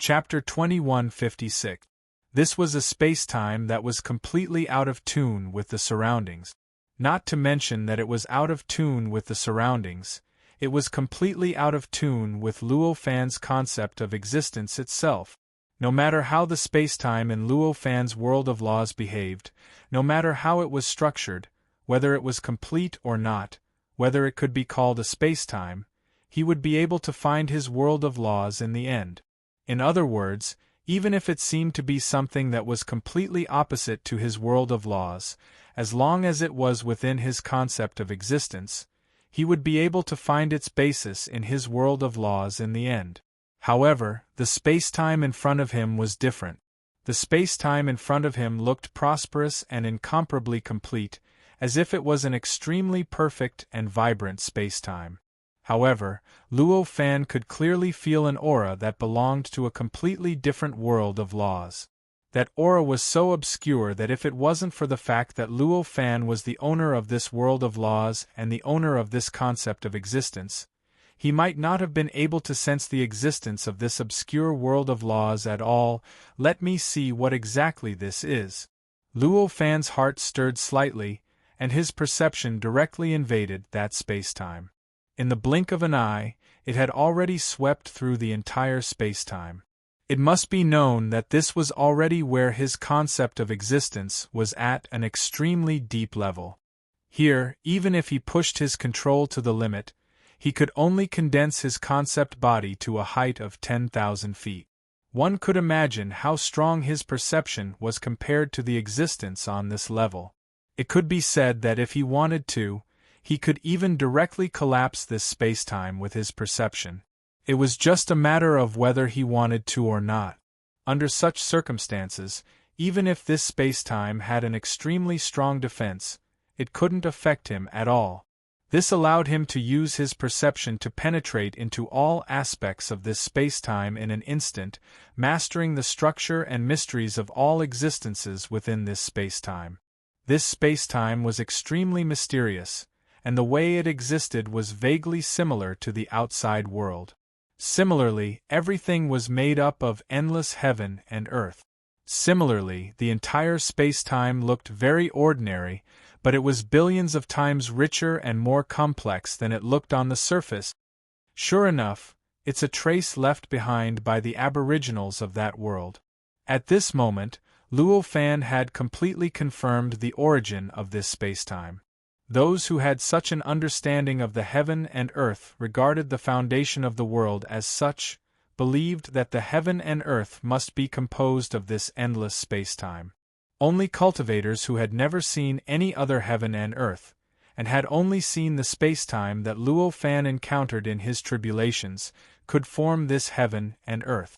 Chapter 2156. This was a space-time that was completely out of tune with the surroundings. Not to mention that it was out of tune with the surroundings, it was completely out of tune with Luo Fan's concept of existence itself. No matter how the space-time in Luo Fan's world of laws behaved, no matter how it was structured, whether it was complete or not, whether it could be called a space-time, he would be able to find his world of laws in the end. In other words, even if it seemed to be something that was completely opposite to his world of laws, as long as it was within his concept of existence, he would be able to find its basis in his world of laws in the end. However, the space-time in front of him was different. The space-time in front of him looked prosperous and incomparably complete, as if it was an extremely perfect and vibrant space-time. However, Luo Fan could clearly feel an aura that belonged to a completely different world of laws. That aura was so obscure that if it wasn't for the fact that Luo Fan was the owner of this world of laws and the owner of this concept of existence, he might not have been able to sense the existence of this obscure world of laws at all. Let me see what exactly this is. Luo Fan's heart stirred slightly, and his perception directly invaded that space-time. In the blink of an eye, it had already swept through the entire space-time. It must be known that this was already where his concept of existence was at an extremely deep level. Here, even if he pushed his control to the limit, he could only condense his concept body to a height of 10,000 feet. One could imagine how strong his perception was compared to the existence on this level. It could be said that if he wanted to, he could even directly collapse this space-time with his perception. It was just a matter of whether he wanted to or not. Under such circumstances, even if this space-time had an extremely strong defense, it couldn't affect him at all. This allowed him to use his perception to penetrate into all aspects of this space-time in an instant, mastering the structure and mysteries of all existences within this space-time. This space-time was extremely mysterious, and the way it existed was vaguely similar to the outside world. Similarly, everything was made up of endless heaven and earth. Similarly, the entire space-time looked very ordinary, but it was billions of times richer and more complex than it looked on the surface. Sure enough, it's a trace left behind by the aboriginals of that world. At this moment, Luo Fan had completely confirmed the origin of this space-time. Those who had such an understanding of the heaven and earth regarded the foundation of the world as such, believed that the heaven and earth must be composed of this endless space-time. Only cultivators who had never seen any other heaven and earth, and had only seen the space-time that Luo Fan encountered in his tribulations, could form this heaven and earth.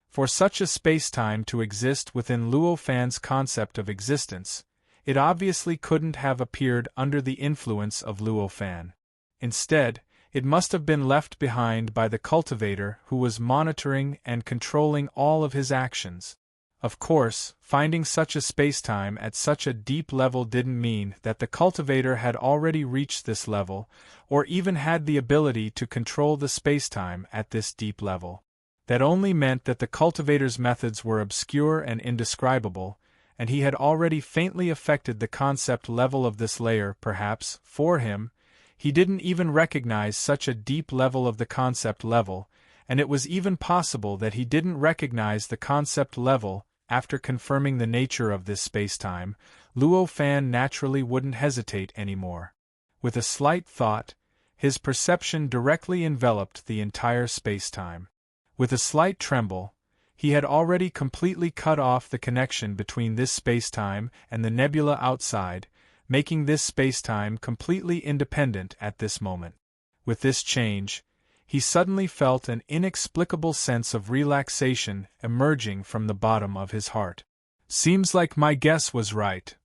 For such a space-time to exist within Luo Fan's concept of existence, it obviously couldn't have appeared under the influence of Luo Fan. Instead, it must have been left behind by the cultivator who was monitoring and controlling all of his actions. Of course, finding such a space-time at such a deep level didn't mean that the cultivator had already reached this level, or even had the ability to control the space-time at this deep level. That only meant that the cultivator's methods were obscure and indescribable, and he had already faintly affected the concept level of this layer. Perhaps, for him, he didn't even recognize such a deep level of the concept level, and it was even possible that he didn't recognize the concept level. After confirming the nature of this space-time, Luo Fan naturally wouldn't hesitate anymore. With a slight thought, his perception directly enveloped the entire space-time. With a slight tremble, he had already completely cut off the connection between this space-time and the nebula outside, making this space-time completely independent at this moment. With this change, he suddenly felt an inexplicable sense of relaxation emerging from the bottom of his heart. Seems like my guess was right.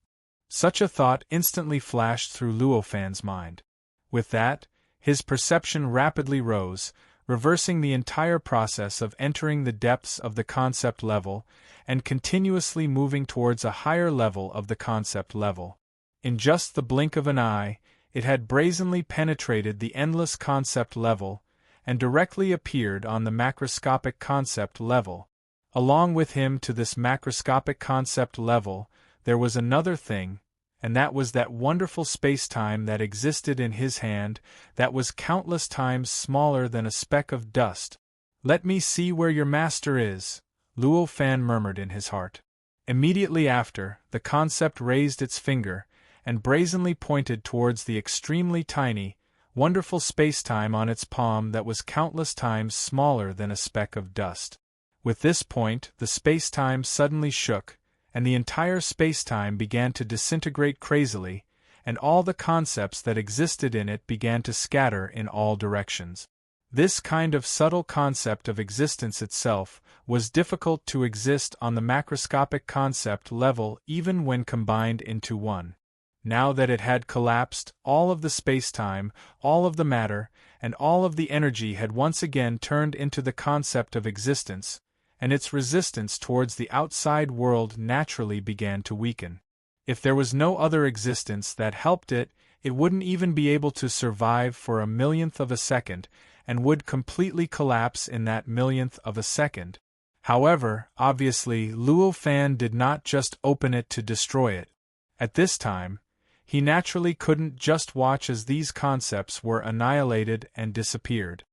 Such a thought instantly flashed through Luo Fan's mind. With that, his perception rapidly rose, reversing the entire process of entering the depths of the concept level and continuously moving towards a higher level of the concept level. In just the blink of an eye, it had brazenly penetrated the endless concept level and directly appeared on the macroscopic concept level. Along with him to this macroscopic concept level, there was another thing, and that was that wonderful space-time that existed in his hand, that was countless times smaller than a speck of dust. "Let me see where your master is," Luo Fan murmured in his heart. Immediately after, the concept raised its finger, and brazenly pointed towards the extremely tiny, wonderful space-time on its palm that was countless times smaller than a speck of dust. With this point, the space-time suddenly shook, and the entire space-time began to disintegrate crazily, and all the concepts that existed in it began to scatter in all directions. This kind of subtle concept of existence itself was difficult to exist on the macroscopic concept level even when combined into one. Now that it had collapsed, all of the space-time, all of the matter, and all of the energy had once again turned into the concept of existence, and its resistance towards the outside world naturally began to weaken. If there was no other existence that helped it, it wouldn't even be able to survive for a millionth of a second, and would completely collapse in that millionth of a second. However, obviously, Luo Fan did not just open it to destroy it. At this time, he naturally couldn't just watch as these concepts were annihilated and disappeared.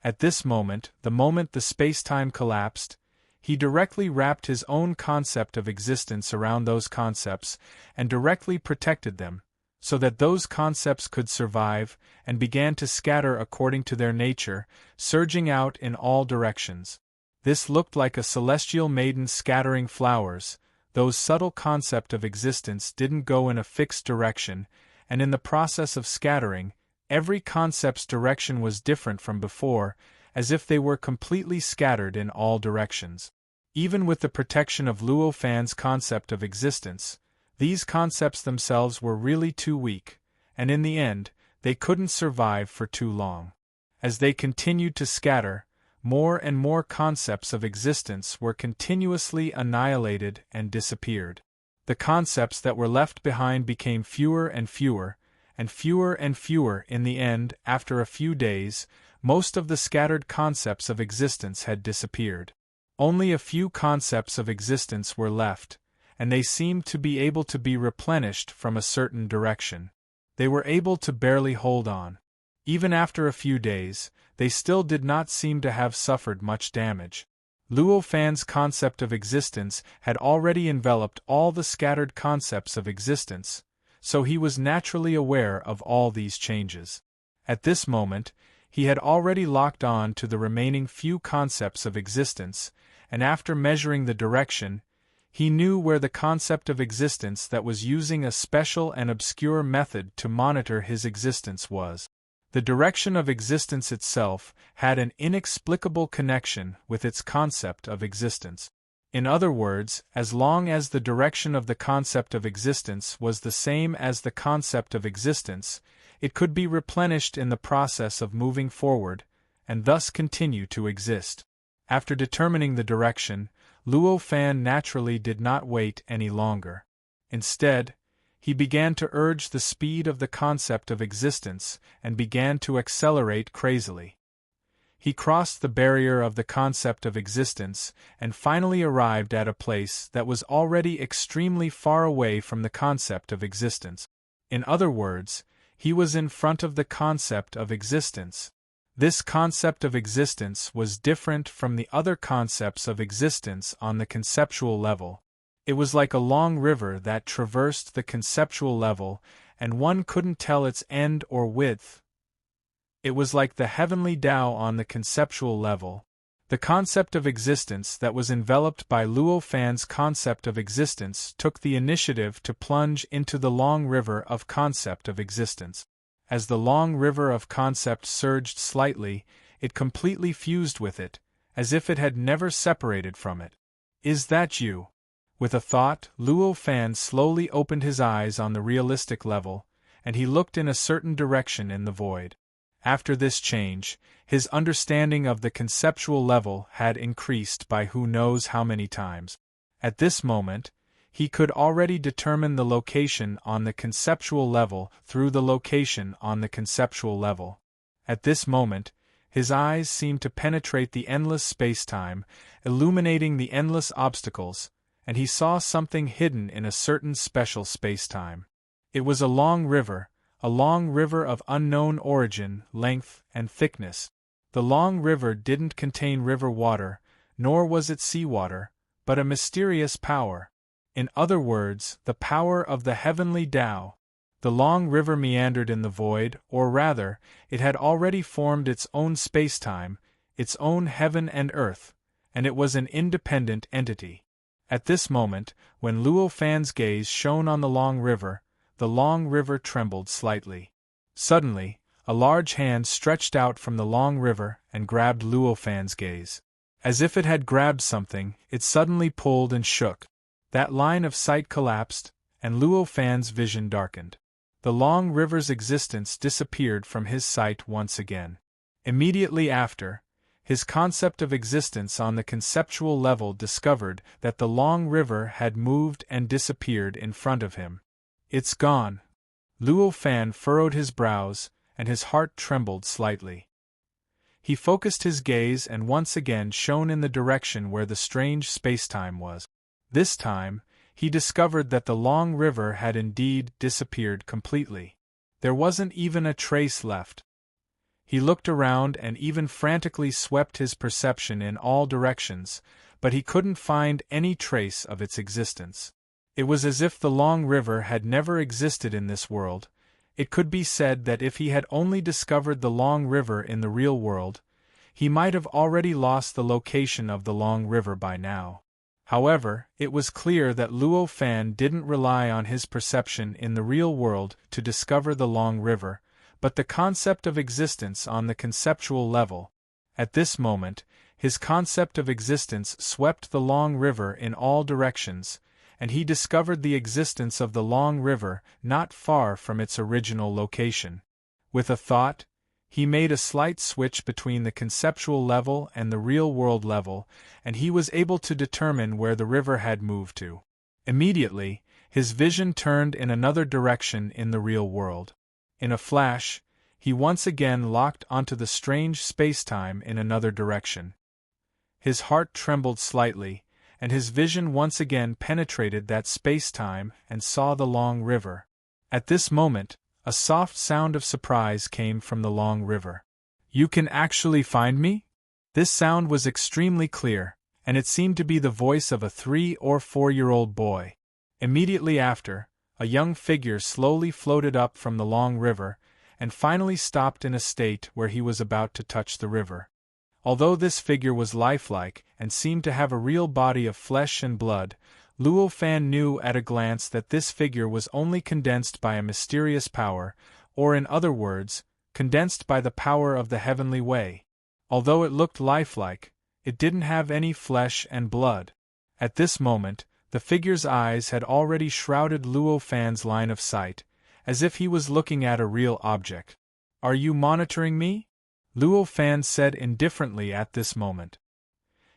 At this moment the space-time collapsed, he directly wrapped his own concept of existence around those concepts and directly protected them, so that those concepts could survive, and began to scatter according to their nature, surging out in all directions. This looked like a celestial maiden scattering flowers. Those subtle concept of existence didn't go in a fixed direction, and in the process of scattering, every concept's direction was different from before, as if they were completely scattered in all directions. Even with the protection of Luo Fan's concept of existence, these concepts themselves were really too weak, and in the end, they couldn't survive for too long. As they continued to scatter, more and more concepts of existence were continuously annihilated and disappeared. The concepts that were left behind became fewer and fewer, and fewer and fewer. In the end, after a few days, most of the scattered concepts of existence had disappeared. Only a few concepts of existence were left, and they seemed to be able to be replenished from a certain direction. They were able to barely hold on. Even after a few days, they still did not seem to have suffered much damage. Luo Fan's concept of existence had already enveloped all the scattered concepts of existence, so he was naturally aware of all these changes. At this moment, he had already locked on to the remaining few concepts of existence, and after measuring the direction, he knew where the concept of existence that was using a special and obscure method to monitor his existence was. The direction of existence itself had an inexplicable connection with its concept of existence. In other words, as long as the direction of the concept of existence was the same as the concept of existence, it could be replenished in the process of moving forward, and thus continue to exist. After determining the direction, Luo Fan naturally did not wait any longer. Instead, he began to urge the speed of the concept of existence and began to accelerate crazily. He crossed the barrier of the concept of existence and finally arrived at a place that was already extremely far away from the concept of existence. In other words, he was in front of the concept of existence. This concept of existence was different from the other concepts of existence on the conceptual level. It was like a long river that traversed the conceptual level, and one couldn't tell its end or width. It was like the heavenly Tao on the conceptual level. The concept of existence that was enveloped by Luo Fan's concept of existence took the initiative to plunge into the long river of concept of existence. As the long river of concept surged slightly, it completely fused with it, as if it had never separated from it. "Is that you?" With a thought, Luo Fan slowly opened his eyes on the realistic level, and he looked in a certain direction in the void. After this change, his understanding of the conceptual level had increased by who knows how many times. At this moment, he could already determine the location on the conceptual level through the location on the conceptual level. At this moment, His eyes seemed to penetrate the endless space-time, illuminating the endless obstacles, and he saw something hidden in a certain special space-time. It was a long river of unknown origin, length, and thickness. The long river didn't contain river water, nor was it seawater, but a mysterious power. In other words, the power of the heavenly Tao. The long river meandered in the void, or rather, it had already formed its own space-time, its own heaven and earth, and it was an independent entity. At this moment, when Luo Fan's gaze shone on the long river trembled slightly. Suddenly, a large hand stretched out from the long river and grabbed Luo Fan's gaze. As if it had grabbed something, it suddenly pulled and shook. That line of sight collapsed, and Luo Fan's vision darkened. The long river's existence disappeared from his sight once again. Immediately after, his concept of existence on the conceptual level discovered that the long river had moved and disappeared in front of him. "It's gone." Luo Fan furrowed his brows, and his heart trembled slightly. He focused his gaze and once again shone in the direction where the strange space-time was. This time, he discovered that the long river had indeed disappeared completely. There wasn't even a trace left. He looked around and even frantically swept his perception in all directions, but he couldn't find any trace of its existence. It was as if the long river had never existed in this world. It could be said that if he had only discovered the long river in the real world, he might have already lost the location of the long river by now. However, it was clear that Luo Fan didn't rely on his perception in the real world to discover the long river, but the concept of existence on the conceptual level. At this moment, his concept of existence swept the long river in all directions, and he discovered the existence of the long river not far from its original location. With a thought, he made a slight switch between the conceptual level and the real-world level, and he was able to determine where the river had moved to. Immediately, his vision turned in another direction in the real world. In a flash, he once again locked onto the strange space-time in another direction. His heart trembled slightly, and his vision once again penetrated that space-time and saw the long river. At this moment, a soft sound of surprise came from the long river. "You can actually find me?" This sound was extremely clear, and it seemed to be the voice of a 3- or 4-year-old boy. Immediately after, a young figure slowly floated up from the long river, and finally stopped in a state where he was about to touch the river. Although this figure was lifelike and seemed to have a real body of flesh and blood, Luo Fan knew at a glance that this figure was only condensed by a mysterious power, or in other words, condensed by the power of the heavenly way. Although it looked lifelike, it didn't have any flesh and blood. At this moment, the figure's eyes had already shrouded Luo Fan's line of sight, as if he was looking at a real object. "Are you monitoring me?" Luo Fan said indifferently at this moment.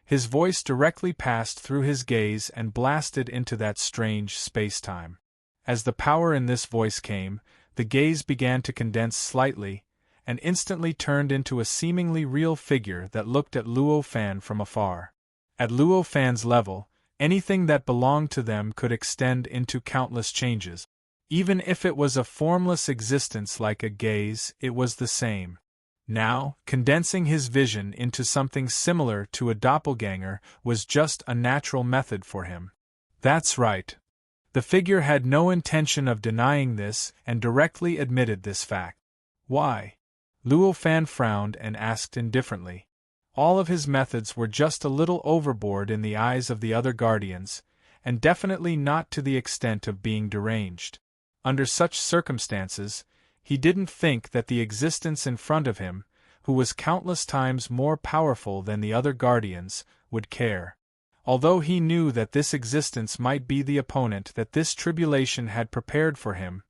His voice directly passed through his gaze and blasted into that strange space-time. As the power in this voice came, the gaze began to condense slightly, and instantly turned into a seemingly real figure that looked at Luo Fan from afar. At Luo Fan's level, anything that belonged to them could extend into countless changes. Even if it was a formless existence like a gaze, it was the same. Now, condensing his vision into something similar to a doppelganger was just a natural method for him. That's right. The figure had no intention of denying this and directly admitted this fact. "Why?" Luo Fan frowned and asked indifferently. All of his methods were just a little overboard in the eyes of the other guardians, and definitely not to the extent of being deranged. Under such circumstances, he didn't think that the existence in front of him, who was countless times more powerful than the other guardians, would care. Although he knew that this existence might be the opponent that this tribulation had prepared for him,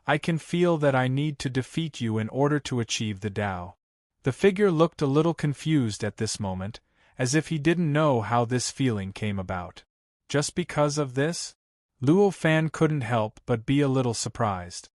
"I can feel that I need to defeat you in order to achieve the Tao." The figure looked a little confused at this moment, as if he didn't know how this feeling came about. Just because of this? Luo Fan couldn't help but be a little surprised.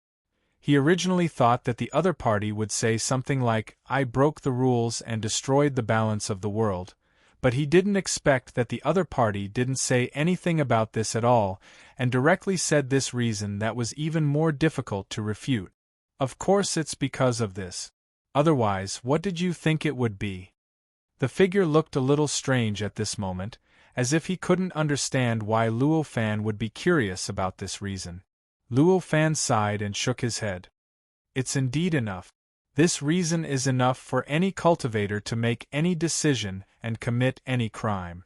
He originally thought that the other party would say something like, "I broke the rules and destroyed the balance of the world," but he didn't expect that the other party didn't say anything about this at all, and directly said this reason that was even more difficult to refute. Of course it's because of this. Otherwise, what did you think it would be? The figure looked a little strange at this moment, as if he couldn't understand why Luo Fan would be curious about this reason. Luo Fan sighed and shook his head. It's indeed enough. This reason is enough for any cultivator to make any decision and commit any crime.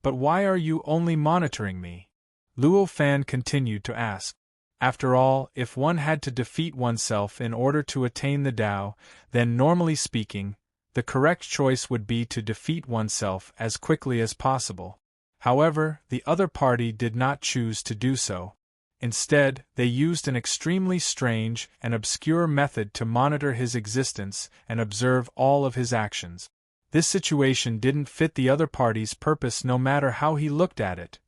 But why are you only monitoring me? Luo Fan continued to ask. After all, if one had to defeat oneself in order to attain the Tao, then normally speaking, the correct choice would be to defeat oneself as quickly as possible. However, the other party did not choose to do so. Instead, they used an extremely strange and obscure method to monitor his existence and observe all of his actions. This situation didn't fit the other party's purpose no matter how he looked at it.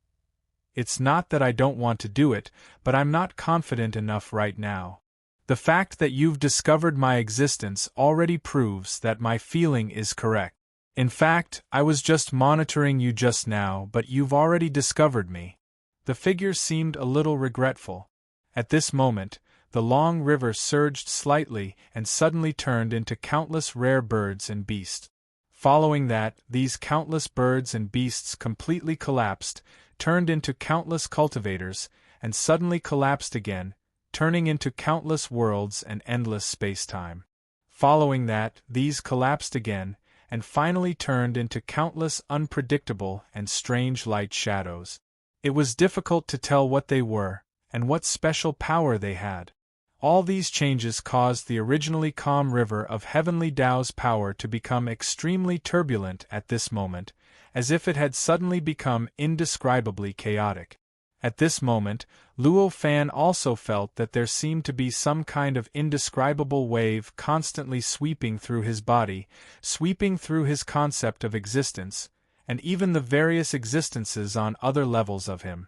It's not that I don't want to do it, but I'm not confident enough right now. The fact that you've discovered my existence already proves that my feeling is correct. In fact, I was just monitoring you just now, but you've already discovered me. The figure seemed a little regretful. At this moment, the long river surged slightly and suddenly turned into countless rare birds and beasts. Following that, these countless birds and beasts completely collapsed, turned into countless cultivators, and suddenly collapsed again, turning into countless worlds and endless space-time. Following that, these collapsed again, and finally turned into countless unpredictable and strange light shadows. It was difficult to tell what they were, and what special power they had. All these changes caused the originally calm river of heavenly Tao's power to become extremely turbulent at this moment, as if it had suddenly become indescribably chaotic. At this moment, Luo Fan also felt that there seemed to be some kind of indescribable wave constantly sweeping through his body, sweeping through his concept of existence, and even the various existences on other levels of him.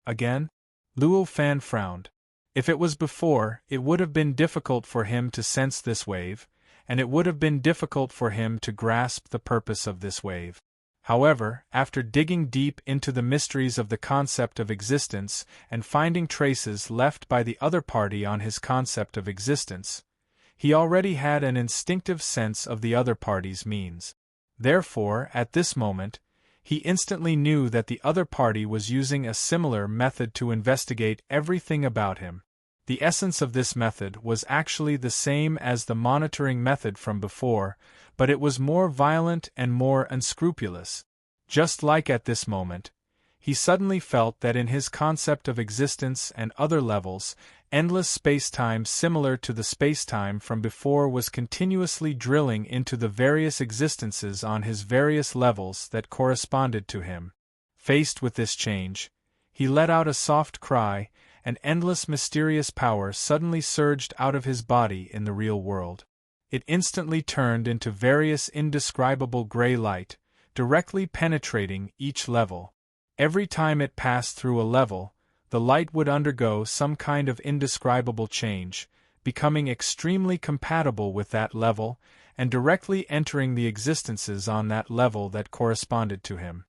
Again? Luo Fan frowned. If it was before, it would have been difficult for him to sense this wave, and it would have been difficult for him to grasp the purpose of this wave. However, after digging deep into the mysteries of the concept of existence and finding traces left by the other party on his concept of existence, he already had an instinctive sense of the other party's means. Therefore, at this moment, he instantly knew that the other party was using a similar method to investigate everything about him. The essence of this method was actually the same as the monitoring method from before, but it was more violent and more unscrupulous. Just like at this moment, he suddenly felt that in his concept of existence and other levels, endless space-time similar to the space-time from before was continuously drilling into the various existences on his various levels that corresponded to him. Faced with this change, he let out a soft cry, and endless mysterious power suddenly surged out of his body in the real world. It instantly turned into various indescribable gray light, directly penetrating each level. Every time it passed through a level, the light would undergo some kind of indescribable change, becoming extremely compatible with that level, and directly entering the existences on that level that corresponded to him.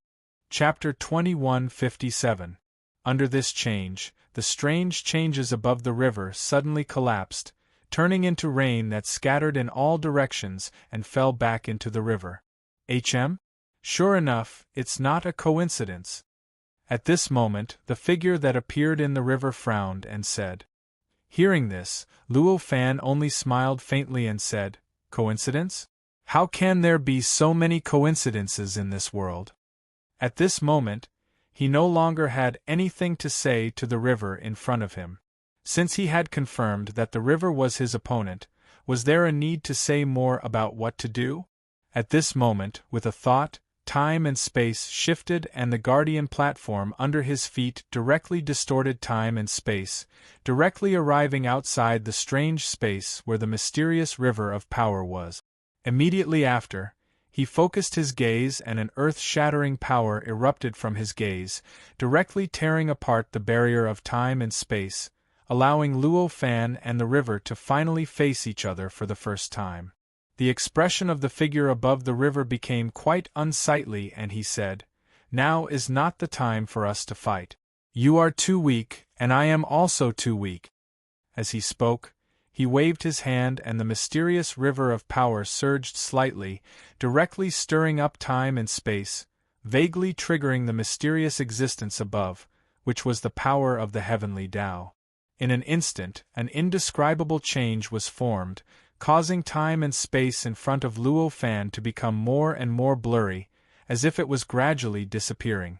Chapter 2157. Under this change, the strange changes above the river suddenly collapsed, turning into rain that scattered in all directions and fell back into the river. Sure enough, it's not a coincidence. At this moment, the figure that appeared in the river frowned and said. Hearing this, Luo Fan only smiled faintly and said, Coincidence? How can there be so many coincidences in this world? At this moment, he no longer had anything to say to the river in front of him. Since he had confirmed that the river was his opponent, was there a need to say more about what to do? At this moment, with a thought, time and space shifted and the guardian platform under his feet directly distorted time and space, directly arriving outside the strange space where the mysterious river of power was. Immediately after, he focused his gaze and an earth-shattering power erupted from his gaze, directly tearing apart the barrier of time and space, allowing Luo Fan and the river to finally face each other for the first time. The expression of the figure above the river became quite unsightly, and he said, "Now is not the time for us to fight. You are too weak, and I am also too weak." As he spoke, he waved his hand and the mysterious river of power surged slightly, directly stirring up time and space, vaguely triggering the mysterious existence above, which was the power of the heavenly Tao. In an instant, an indescribable change was formed, causing time and space in front of Luo Fan to become more and more blurry, as if it was gradually disappearing.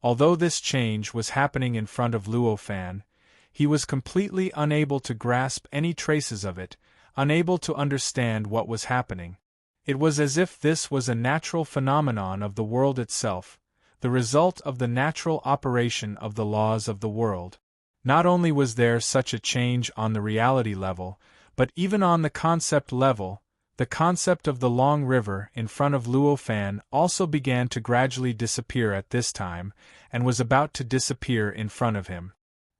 Although this change was happening in front of Luo Fan, he was completely unable to grasp any traces of it, unable to understand what was happening. It was as if this was a natural phenomenon of the world itself, the result of the natural operation of the laws of the world. Not only was there such a change on the reality level, but even on the concept level, the concept of the long river in front of Luo Fan also began to gradually disappear at this time, and was about to disappear in front of him.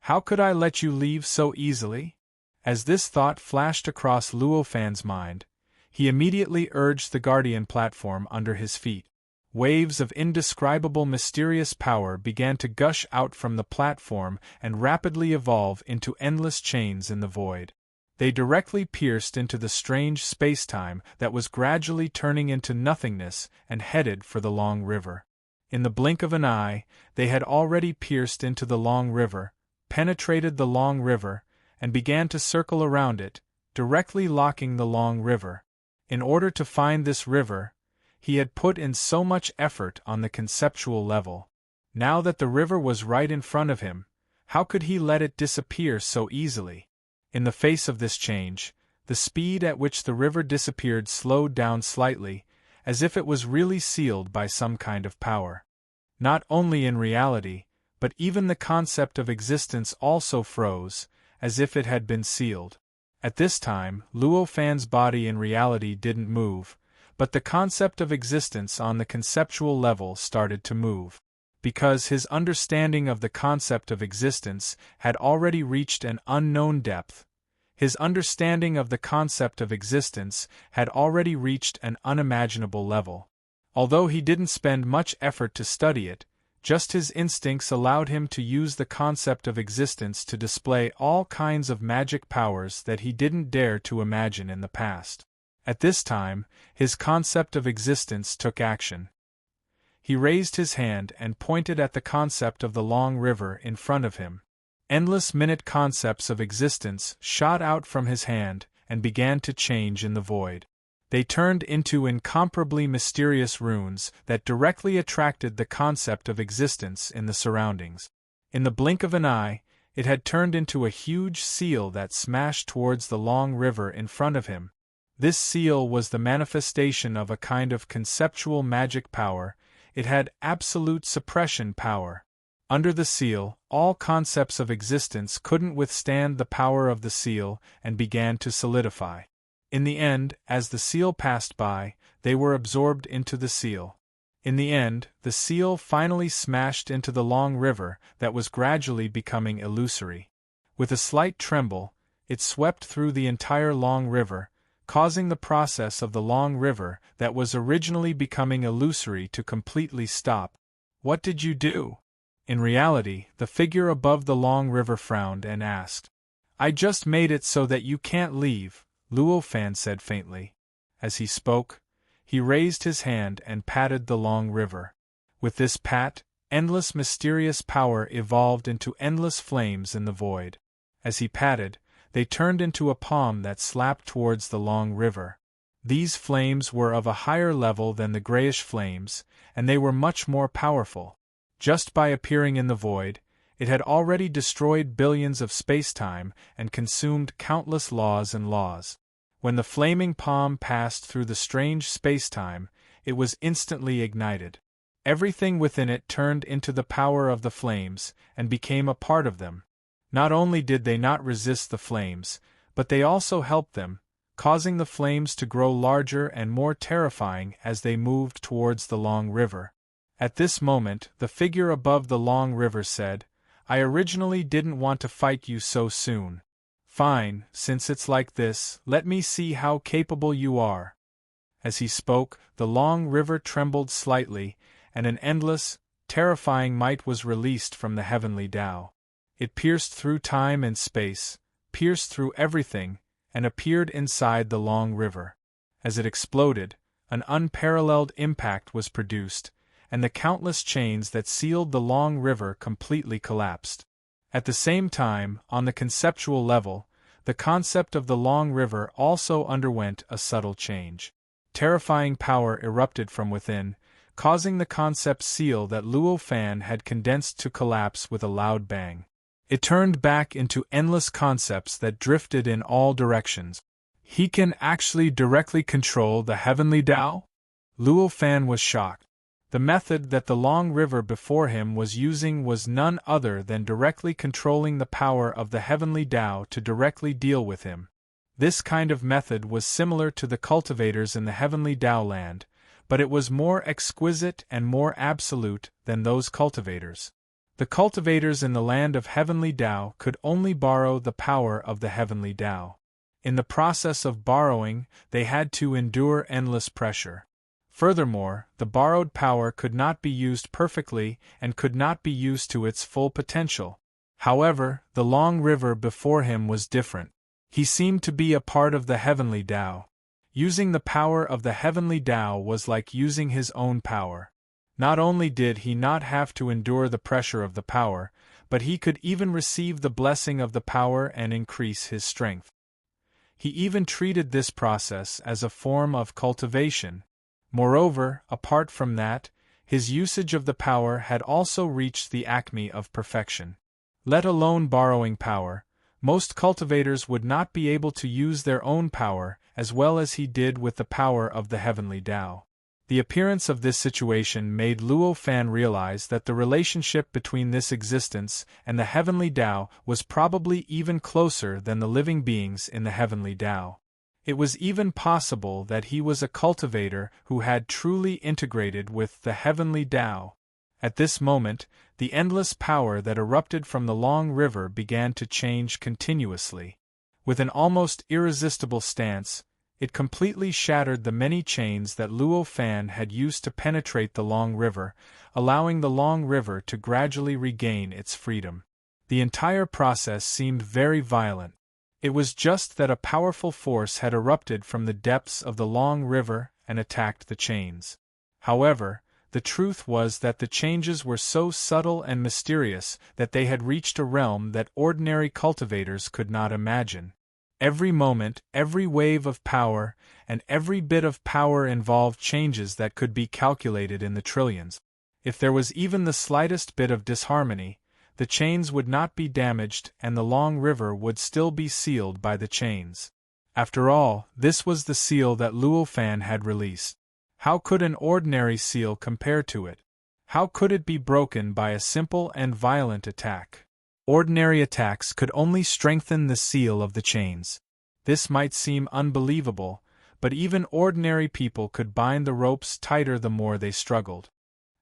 How could I let you leave so easily? As this thought flashed across Luo Fan's mind, he immediately urged the guardian platform under his feet. Waves of indescribable mysterious power began to gush out from the platform and rapidly evolve into endless chains in the void. They directly pierced into the strange space-time that was gradually turning into nothingness and headed for the long river. In the blink of an eye, they had already pierced into the long river, penetrated the long river, and began to circle around it, directly locking the long river. In order to find this river, he had put in so much effort on the conceptual level. Now that the river was right in front of him, how could he let it disappear so easily? In the face of this change, the speed at which the river disappeared slowed down slightly, as if it was really sealed by some kind of power. Not only in reality, but even the concept of existence also froze, as if it had been sealed. At this time, Luo Fan's body in reality didn't move, but the concept of existence on the conceptual level started to move. Because his understanding of the concept of existence had already reached an unknown depth, his understanding of the concept of existence had already reached an unimaginable level. Although he didn't spend much effort to study it, just his instincts allowed him to use the concept of existence to display all kinds of magic powers that he didn't dare to imagine in the past. At this time, his concept of existence took action. He raised his hand and pointed at the concept of the long river in front of him. Endless minute concepts of existence shot out from his hand and began to change in the void. They turned into incomparably mysterious runes that directly attracted the concept of existence in the surroundings. In the blink of an eye, it had turned into a huge seal that smashed towards the long river in front of him. This seal was the manifestation of a kind of conceptual magic power. It had absolute suppression power. Under the seal, all concepts of existence couldn't withstand the power of the seal and began to solidify. In the end, as the seal passed by, they were absorbed into the seal. In the end, the seal finally smashed into the long river that was gradually becoming illusory. With a slight tremble, it swept through the entire long river, causing the process of the long river that was originally becoming illusory to completely stop. "What did you do?" In reality, the figure above the long river frowned and asked. "I just made it so that you can't leave," Luo Fan said faintly. As he spoke, he raised his hand and patted the long river. With this pat, endless mysterious power evolved into endless flames in the void. As he patted, they turned into a palm that slapped towards the long river. These flames were of a higher level than the grayish flames, and they were much more powerful. Just by appearing in the void, it had already destroyed billions of space-time and consumed countless laws and laws. When the flaming palm passed through the strange space-time, it was instantly ignited. Everything within it turned into the power of the flames and became a part of them. Not only did they not resist the flames, but they also helped them, causing the flames to grow larger and more terrifying as they moved towards the long river. At this moment, the figure above the long river said, I originally didn't want to fight you so soon. Fine, since it's like this, let me see how capable you are." As he spoke, the long river trembled slightly, and an endless, terrifying might was released from the heavenly Tao. It pierced through time and space, pierced through everything, and appeared inside the long river. As it exploded, an unparalleled impact was produced, and the countless chains that sealed the long river completely collapsed. At the same time, on the conceptual level, the concept of the long river also underwent a subtle change. Terrifying power erupted from within, causing the concept seal that Luo Fan had condensed to collapse with a loud bang. It turned back into endless concepts that drifted in all directions. He can actually directly control the heavenly Tao? Luo Fan was shocked. The method that the long river before him was using was none other than directly controlling the power of the heavenly Tao to directly deal with him. This kind of method was similar to the cultivators in the heavenly Tao land, but it was more exquisite and more absolute than those cultivators. The cultivators in the land of heavenly Tao could only borrow the power of the heavenly Tao. In the process of borrowing, they had to endure endless pressure. Furthermore, the borrowed power could not be used perfectly and could not be used to its full potential. However, the long river before him was different. He seemed to be a part of the heavenly Tao. Using the power of the heavenly Tao was like using his own power. Not only did he not have to endure the pressure of the power, but he could even receive the blessing of the power and increase his strength. He even treated this process as a form of cultivation. Moreover, apart from that, his usage of the power had also reached the acme of perfection. Let alone borrowing power, most cultivators would not be able to use their own power as well as he did with the power of the heavenly Tao. The appearance of this situation made Luo Fan realize that the relationship between this existence and the heavenly Tao was probably even closer than the living beings in the heavenly Tao. It was even possible that he was a cultivator who had truly integrated with the heavenly Tao. At this moment, the endless power that erupted from the long river began to change continuously. With an almost irresistible stance, it completely shattered the many chains that Luo Fan had used to penetrate the long river, allowing the long river to gradually regain its freedom. The entire process seemed very violent. It was just that a powerful force had erupted from the depths of the long river and attacked the chains. However, the truth was that the changes were so subtle and mysterious that they had reached a realm that ordinary cultivators could not imagine. Every moment, every wave of power, and every bit of power involved changes that could be calculated in the trillions. If there was even the slightest bit of disharmony, the chains would not be damaged and the long river would still be sealed by the chains. After all, this was the seal that Luo Fan had released. How could an ordinary seal compare to it? How could it be broken by a simple and violent attack? Ordinary attacks could only strengthen the seal of the chains. This might seem unbelievable, but even ordinary people could bind the ropes tighter the more they struggled.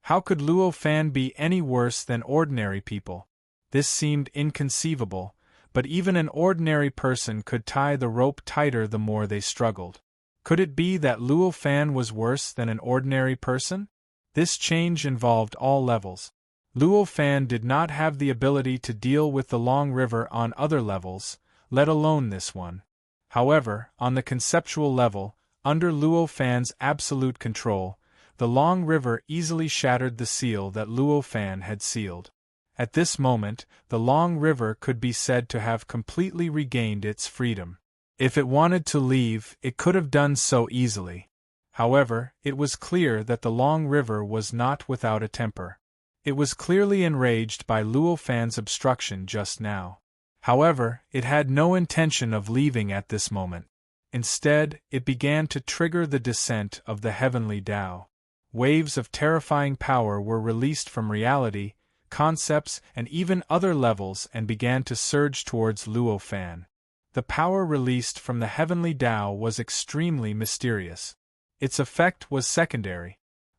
How could Luo Fan be any worse than ordinary people? This seemed inconceivable, but even an ordinary person could tie the rope tighter the more they struggled. Could it be that Luo Fan was worse than an ordinary person? This change involved all levels. Luo Fan did not have the ability to deal with the long river on other levels, let alone this one. However, on the conceptual level, under Luo Fan's absolute control, the long river easily shattered the seal that Luo Fan had sealed. At this moment, the long river could be said to have completely regained its freedom. If it wanted to leave, it could have done so easily. However, it was clear that the long river was not without a temper. It was clearly enraged by Luo Fan's obstruction just now. However, it had no intention of leaving at this moment. Instead, it began to trigger the descent of the heavenly Tao. Waves of terrifying power were released from reality, concepts, and even other levels and began to surge towards Luo Fan. The power released from the heavenly Tao was extremely mysterious. Its effect was secondary.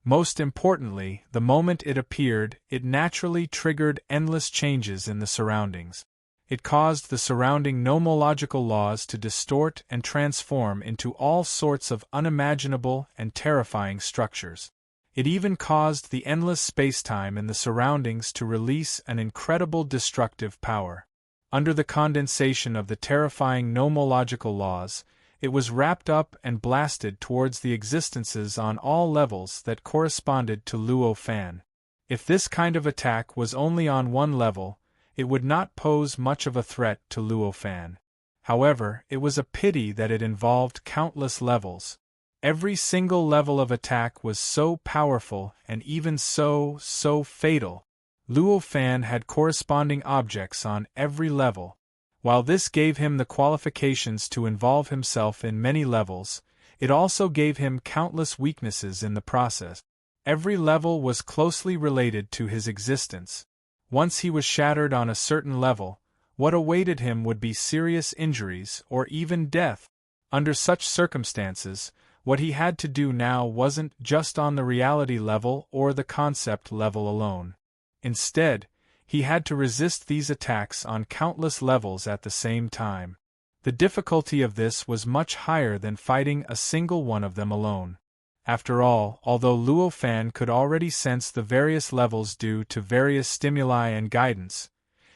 Most importantly, the moment it appeared, it naturally triggered endless changes in the surroundings. It caused the surrounding nomological laws to distort and transform into all sorts of unimaginable and terrifying structures. It even caused the endless spacetime in the surroundings to release an incredible destructive power. Under the condensation of the terrifying nomological laws, it was wrapped up and blasted towards the existences on all levels that corresponded to Luo Fan. If this kind of attack was only on one level, it would not pose much of a threat to Luo Fan. However, it was a pity that it involved countless levels. Every single level of attack was so powerful and even so fatal. Luo Fan had corresponding objects on every level. While this gave him the qualifications to involve himself in many levels, it also gave him countless weaknesses in the process. Every level was closely related to his existence. Once he was shattered on a certain level, what awaited him would be serious injuries or even death. Under such circumstances, what he had to do now wasn't just on the reality level or the concept level alone. Instead, he had to resist these attacks on countless levels at the same time. The difficulty of this was much higher than fighting a single one of them alone. After all, although Luo Fan could already sense the various levels due to various stimuli and guidance,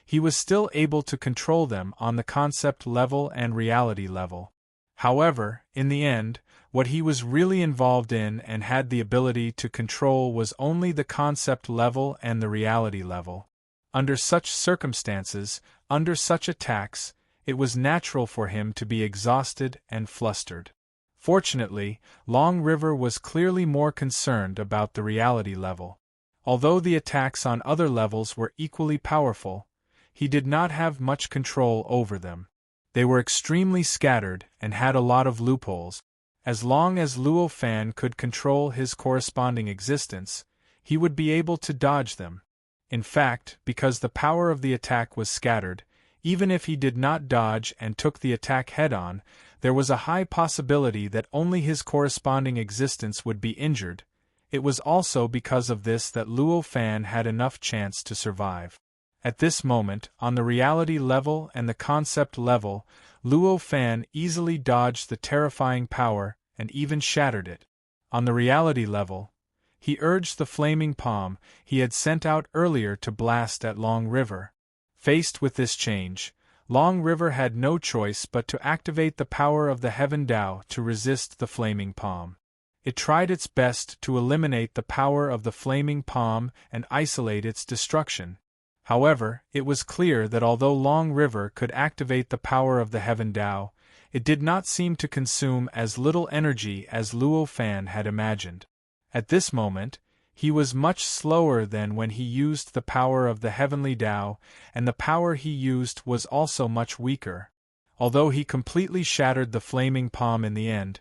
he was still able to control them on the concept level and reality level. However, in the end, what he was really involved in and had the ability to control was only the concept level and the reality level. Under such circumstances, under such attacks, it was natural for him to be exhausted and flustered. Fortunately, Long River was clearly more concerned about the reality level. Although the attacks on other levels were equally powerful, he did not have much control over them. They were extremely scattered and had a lot of loopholes. As long as Luo Fan could control his corresponding existence, he would be able to dodge them. In fact, because the power of the attack was scattered, even if he did not dodge and took the attack head-on, there was a high possibility that only his corresponding existence would be injured. It was also because of this that Luo Fan had enough chance to survive. At this moment, on the reality level and the concept level, Luo Fan easily dodged the terrifying power and even shattered it. On the reality level, he urged the flaming palm he had sent out earlier to blast at Long River. Faced with this change, Long River had no choice but to activate the power of the Heaven Tao to resist the flaming palm. It tried its best to eliminate the power of the flaming palm and isolate its destruction. However, it was clear that although Long River could activate the power of the Heaven Tao, it did not seem to consume as little energy as Luo Fan had imagined. At this moment, he was much slower than when he used the power of the Heavenly Tao, and the power he used was also much weaker. Although he completely shattered the flaming palm in the end,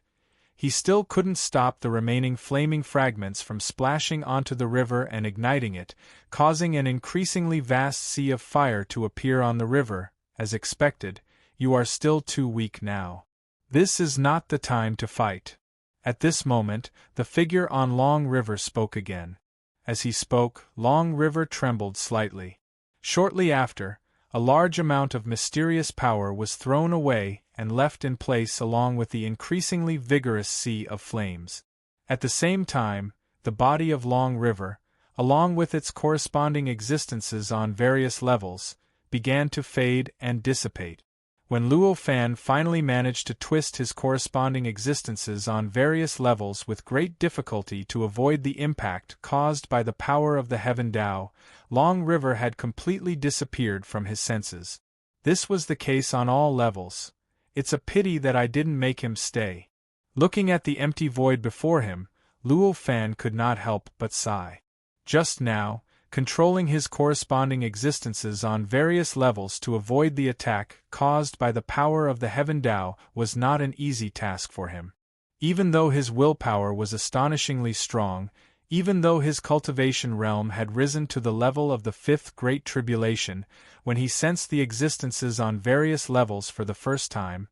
he still couldn't stop the remaining flaming fragments from splashing onto the river and igniting it, causing an increasingly vast sea of fire to appear on the river. As expected, you are still too weak now. This is not the time to fight. At this moment, the figure on Long River spoke again. As he spoke, Long River trembled slightly. Shortly after, a large amount of mysterious power was thrown away and left in place along with the increasingly vigorous sea of flames. At the same time, the body of Long River, along with its corresponding existences on various levels, began to fade and dissipate. When Luo Fan finally managed to twist his corresponding existences on various levels with great difficulty to avoid the impact caused by the power of the Heaven Tao, Long River had completely disappeared from his senses. This was the case on all levels. It's a pity that I didn't make him stay. Looking at the empty void before him, Luo Fan could not help but sigh. Just now, controlling his corresponding existences on various levels to avoid the attack caused by the power of the Heaven Tao was not an easy task for him. Even though his willpower was astonishingly strong, even though his cultivation realm had risen to the level of the fifth Great Tribulation, when he sensed the existences on various levels for the first time,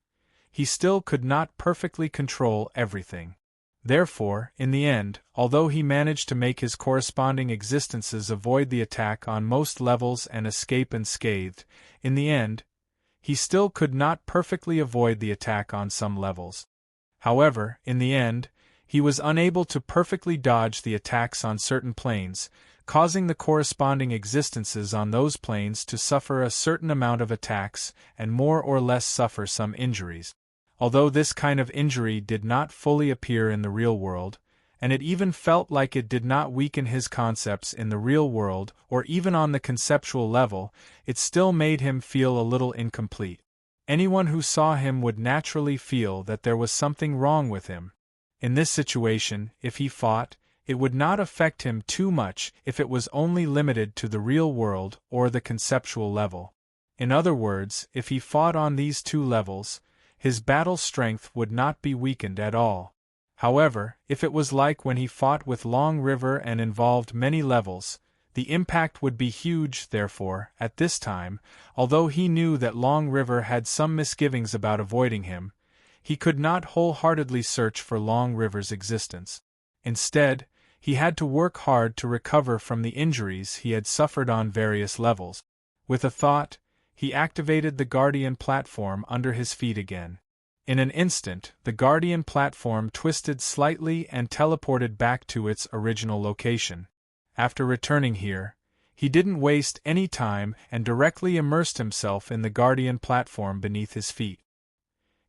he still could not perfectly control everything. Therefore, in the end, although he managed to make his corresponding existences avoid the attack on most levels and escape unscathed, in the end, he still could not perfectly avoid the attack on some levels. However, in the end, he was unable to perfectly dodge the attacks on certain planes, causing the corresponding existences on those planes to suffer a certain amount of attacks and more or less suffer some injuries. Although this kind of injury did not fully appear in the real world, and it even felt like it did not weaken his concepts in the real world or even on the conceptual level, it still made him feel a little incomplete. Anyone who saw him would naturally feel that there was something wrong with him. In this situation, if he fought, it would not affect him too much if it was only limited to the real world or the conceptual level. In other words, if he fought on these two levels, his battle strength would not be weakened at all. However, if it was like when he fought with Long River and involved many levels, the impact would be huge. Therefore, at this time, although he knew that Long River had some misgivings about avoiding him, he could not wholeheartedly search for Long River's existence. Instead, he had to work hard to recover from the injuries he had suffered on various levels. With a thought, he activated the Guardian platform under his feet again. In an instant, the Guardian platform twisted slightly and teleported back to its original location. After returning here, he didn't waste any time and directly immersed himself in the Guardian platform beneath his feet.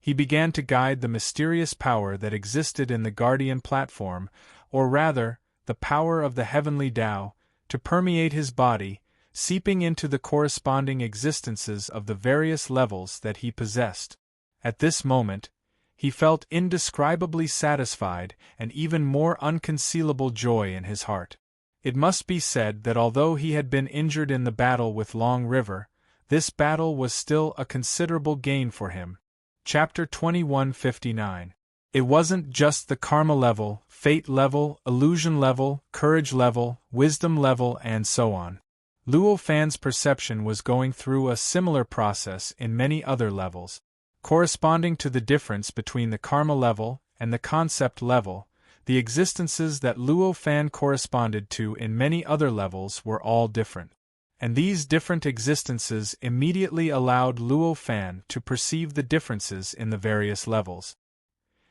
He began to guide the mysterious power that existed in the Guardian platform, or rather, the power of the heavenly Tao, to permeate his body, seeping into the corresponding existences of the various levels that he possessed. At this moment, he felt indescribably satisfied and even more unconcealable joy in his heart. It must be said that although he had been injured in the battle with Long River, this battle was still a considerable gain for him. Chapter 2159. It wasn't just the karma level, fate level, illusion level, courage level, wisdom level, and so on. Luo Fan's perception was going through a similar process in many other levels. Corresponding to the difference between the karma level and the concept level, the existences that Luo Fan corresponded to in many other levels were all different. And these different existences immediately allowed Luo Fan to perceive the differences in the various levels.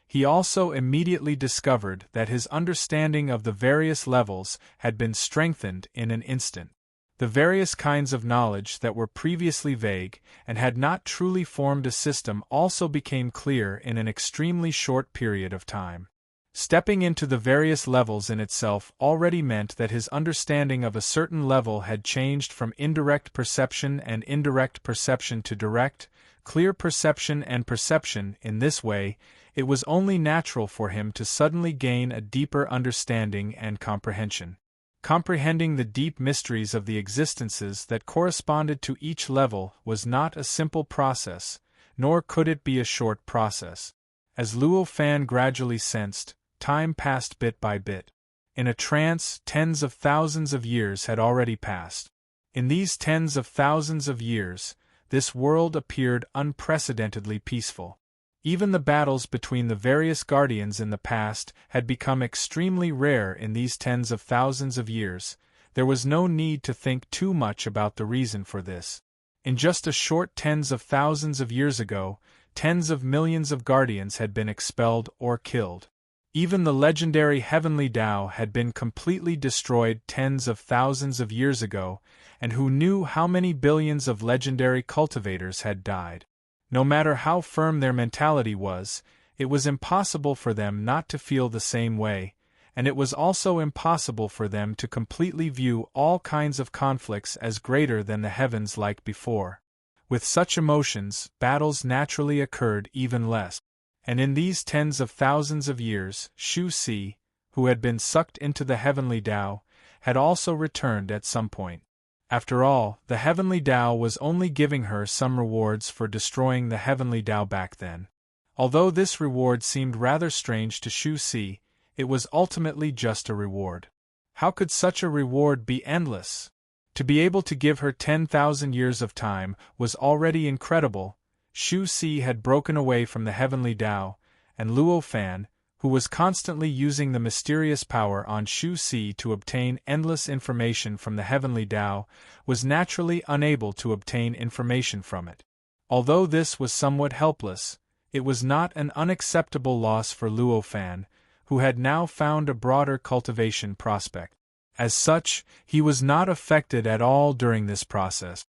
He also immediately discovered that his understanding of the various levels had been strengthened in an instant. The various kinds of knowledge that were previously vague and had not truly formed a system also became clear in an extremely short period of time. Stepping into the various levels in itself already meant that his understanding of a certain level had changed from indirect perception and indirect perception to direct, clear perception and perception. In this way, it was only natural for him to suddenly gain a deeper understanding and comprehension. Comprehending the deep mysteries of the existences that corresponded to each level was not a simple process, nor could it be a short process. As Luo Fan gradually sensed, time passed bit by bit. In a trance, tens of thousands of years had already passed. In these tens of thousands of years, this world appeared unprecedentedly peaceful. Even the battles between the various guardians in the past had become extremely rare in these tens of thousands of years. There was no need to think too much about the reason for this. In just a short tens of thousands of years ago, tens of millions of guardians had been expelled or killed. Even the legendary heavenly Tao had been completely destroyed tens of thousands of years ago, and who knew how many billions of legendary cultivators had died. No matter how firm their mentality was, it was impossible for them not to feel the same way, and it was also impossible for them to completely view all kinds of conflicts as greater than the heavens like before. With such emotions, battles naturally occurred even less. And in these tens of thousands of years, Shu Si, who had been sucked into the heavenly Tao, had also returned at some point. After all, the heavenly Tao was only giving her some rewards for destroying the heavenly Tao back then. Although this reward seemed rather strange to Shu Si, it was ultimately just a reward. How could such a reward be endless? To be able to give her 10,000 years of time was already incredible. Shu Si had broken away from the heavenly Tao, and Luo Fan, who was constantly using the mysterious power on Shu Si to obtain endless information from the heavenly Tao, was naturally unable to obtain information from it. Although this was somewhat helpless, it was not an unacceptable loss for Luo Fan, who had now found a broader cultivation prospect. As such, he was not affected at all during this process.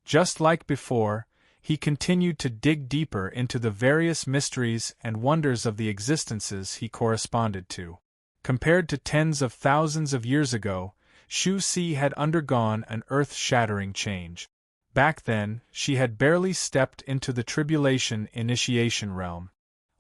Just like before, he continued to dig deeper into the various mysteries and wonders of the existences he corresponded to. Compared to tens of thousands of years ago, Shu Si had undergone an earth-shattering change. Back then, she had barely stepped into the tribulation initiation realm.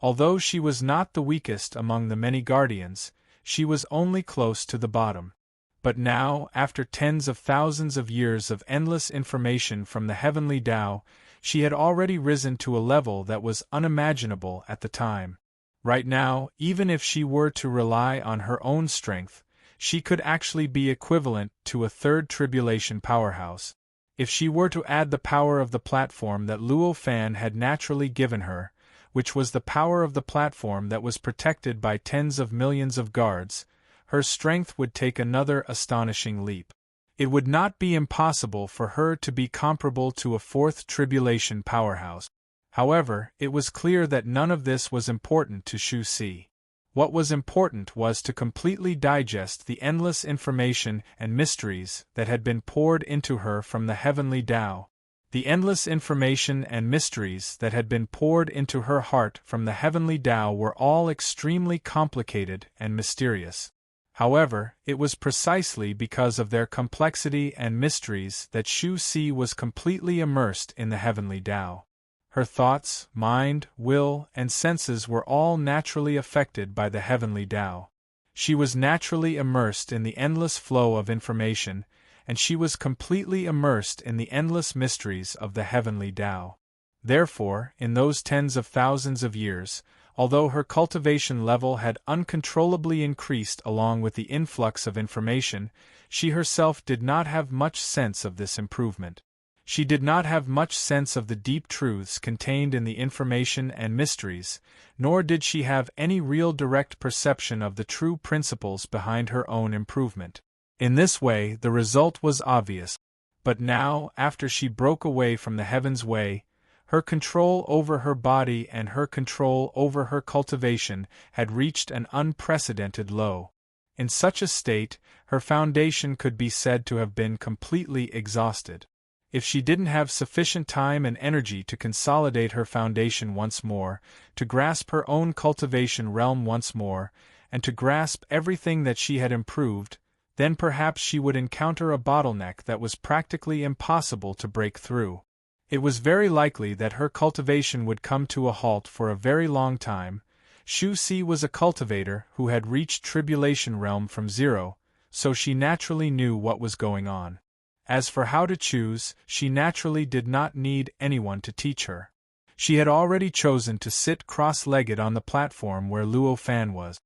Although she was not the weakest among the many guardians, she was only close to the bottom. But now, after tens of thousands of years of endless information from the heavenly Tao, she had already risen to a level that was unimaginable at the time. Right now, even if she were to rely on her own strength, she could actually be equivalent to a third tribulation powerhouse. If she were to add the power of the platform that Luo Fan had naturally given her, which was the power of the platform that was protected by tens of millions of guards, her strength would take another astonishing leap. It would not be impossible for her to be comparable to a fourth tribulation powerhouse. However, it was clear that none of this was important to Shu Si. What was important was to completely digest the endless information and mysteries that had been poured into her from the heavenly Tao. The endless information and mysteries that had been poured into her heart from the heavenly Tao were all extremely complicated and mysterious. However, it was precisely because of their complexity and mysteries that Shu Si was completely immersed in the heavenly Tao. Her thoughts, mind, will, and senses were all naturally affected by the heavenly Tao. She was naturally immersed in the endless flow of information, and she was completely immersed in the endless mysteries of the heavenly Tao. Therefore, in those tens of thousands of years, although her cultivation level had uncontrollably increased along with the influx of information, she herself did not have much sense of this improvement. She did not have much sense of the deep truths contained in the information and mysteries, nor did she have any real direct perception of the true principles behind her own improvement. In this way, the result was obvious. But now, after she broke away from the heaven's way, her control over her body and her control over her cultivation had reached an unprecedented low. In such a state, her foundation could be said to have been completely exhausted. If she didn't have sufficient time and energy to consolidate her foundation once more, to grasp her own cultivation realm once more, and to grasp everything that she had improved, then perhaps she would encounter a bottleneck that was practically impossible to break through. It was very likely that her cultivation would come to a halt for a very long time. Shu Si was a cultivator who had reached tribulation realm from zero, so she naturally knew what was going on. As for how to choose, she naturally did not need anyone to teach her. She had already chosen to sit cross-legged on the platform where Luo Fan was.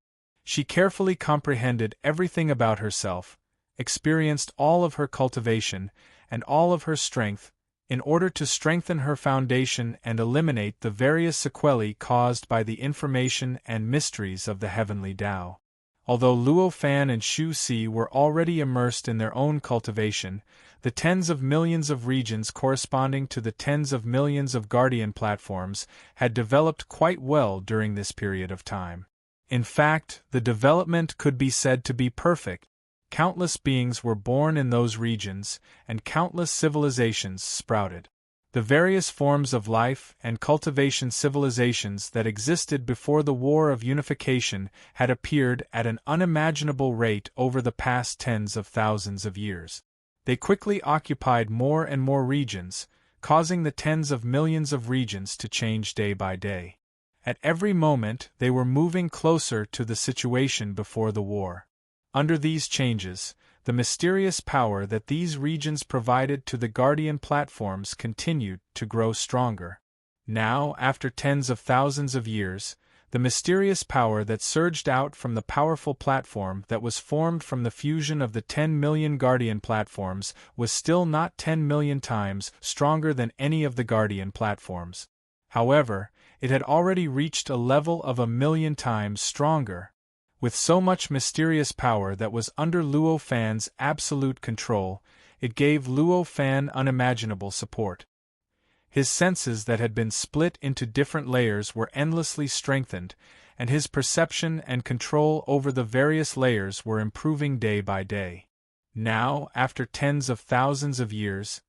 She carefully comprehended everything about herself, experienced all of her cultivation, and all of her strength, in order to strengthen her foundation and eliminate the various sequelae caused by the information and mysteries of the heavenly Tao. Although Luo Fan and Shu Si were already immersed in their own cultivation, the tens of millions of regions corresponding to the tens of millions of guardian platforms had developed quite well during this period of time. In fact, the development could be said to be perfect. Countless beings were born in those regions, and countless civilizations sprouted. The various forms of life and cultivation civilizations that existed before the War of Unification had appeared at an unimaginable rate over the past tens of thousands of years. They quickly occupied more and more regions, causing the tens of millions of regions to change day by day. At every moment, they were moving closer to the situation before the war. Under these changes, the mysterious power that these regions provided to the guardian platforms continued to grow stronger. Now, after tens of thousands of years, the mysterious power that surged out from the powerful platform that was formed from the fusion of the 10 million guardian platforms was still not 10 million times stronger than any of the guardian platforms. However, it had already reached a level of 1,000,000 times stronger, with so much mysterious power that was under Luo Fan's absolute control. It gave Luo Fan unimaginable support. His senses that had been split into different layers were endlessly strengthened, and his perception and control over the various layers were improving day by day. Now, after tens of thousands of years,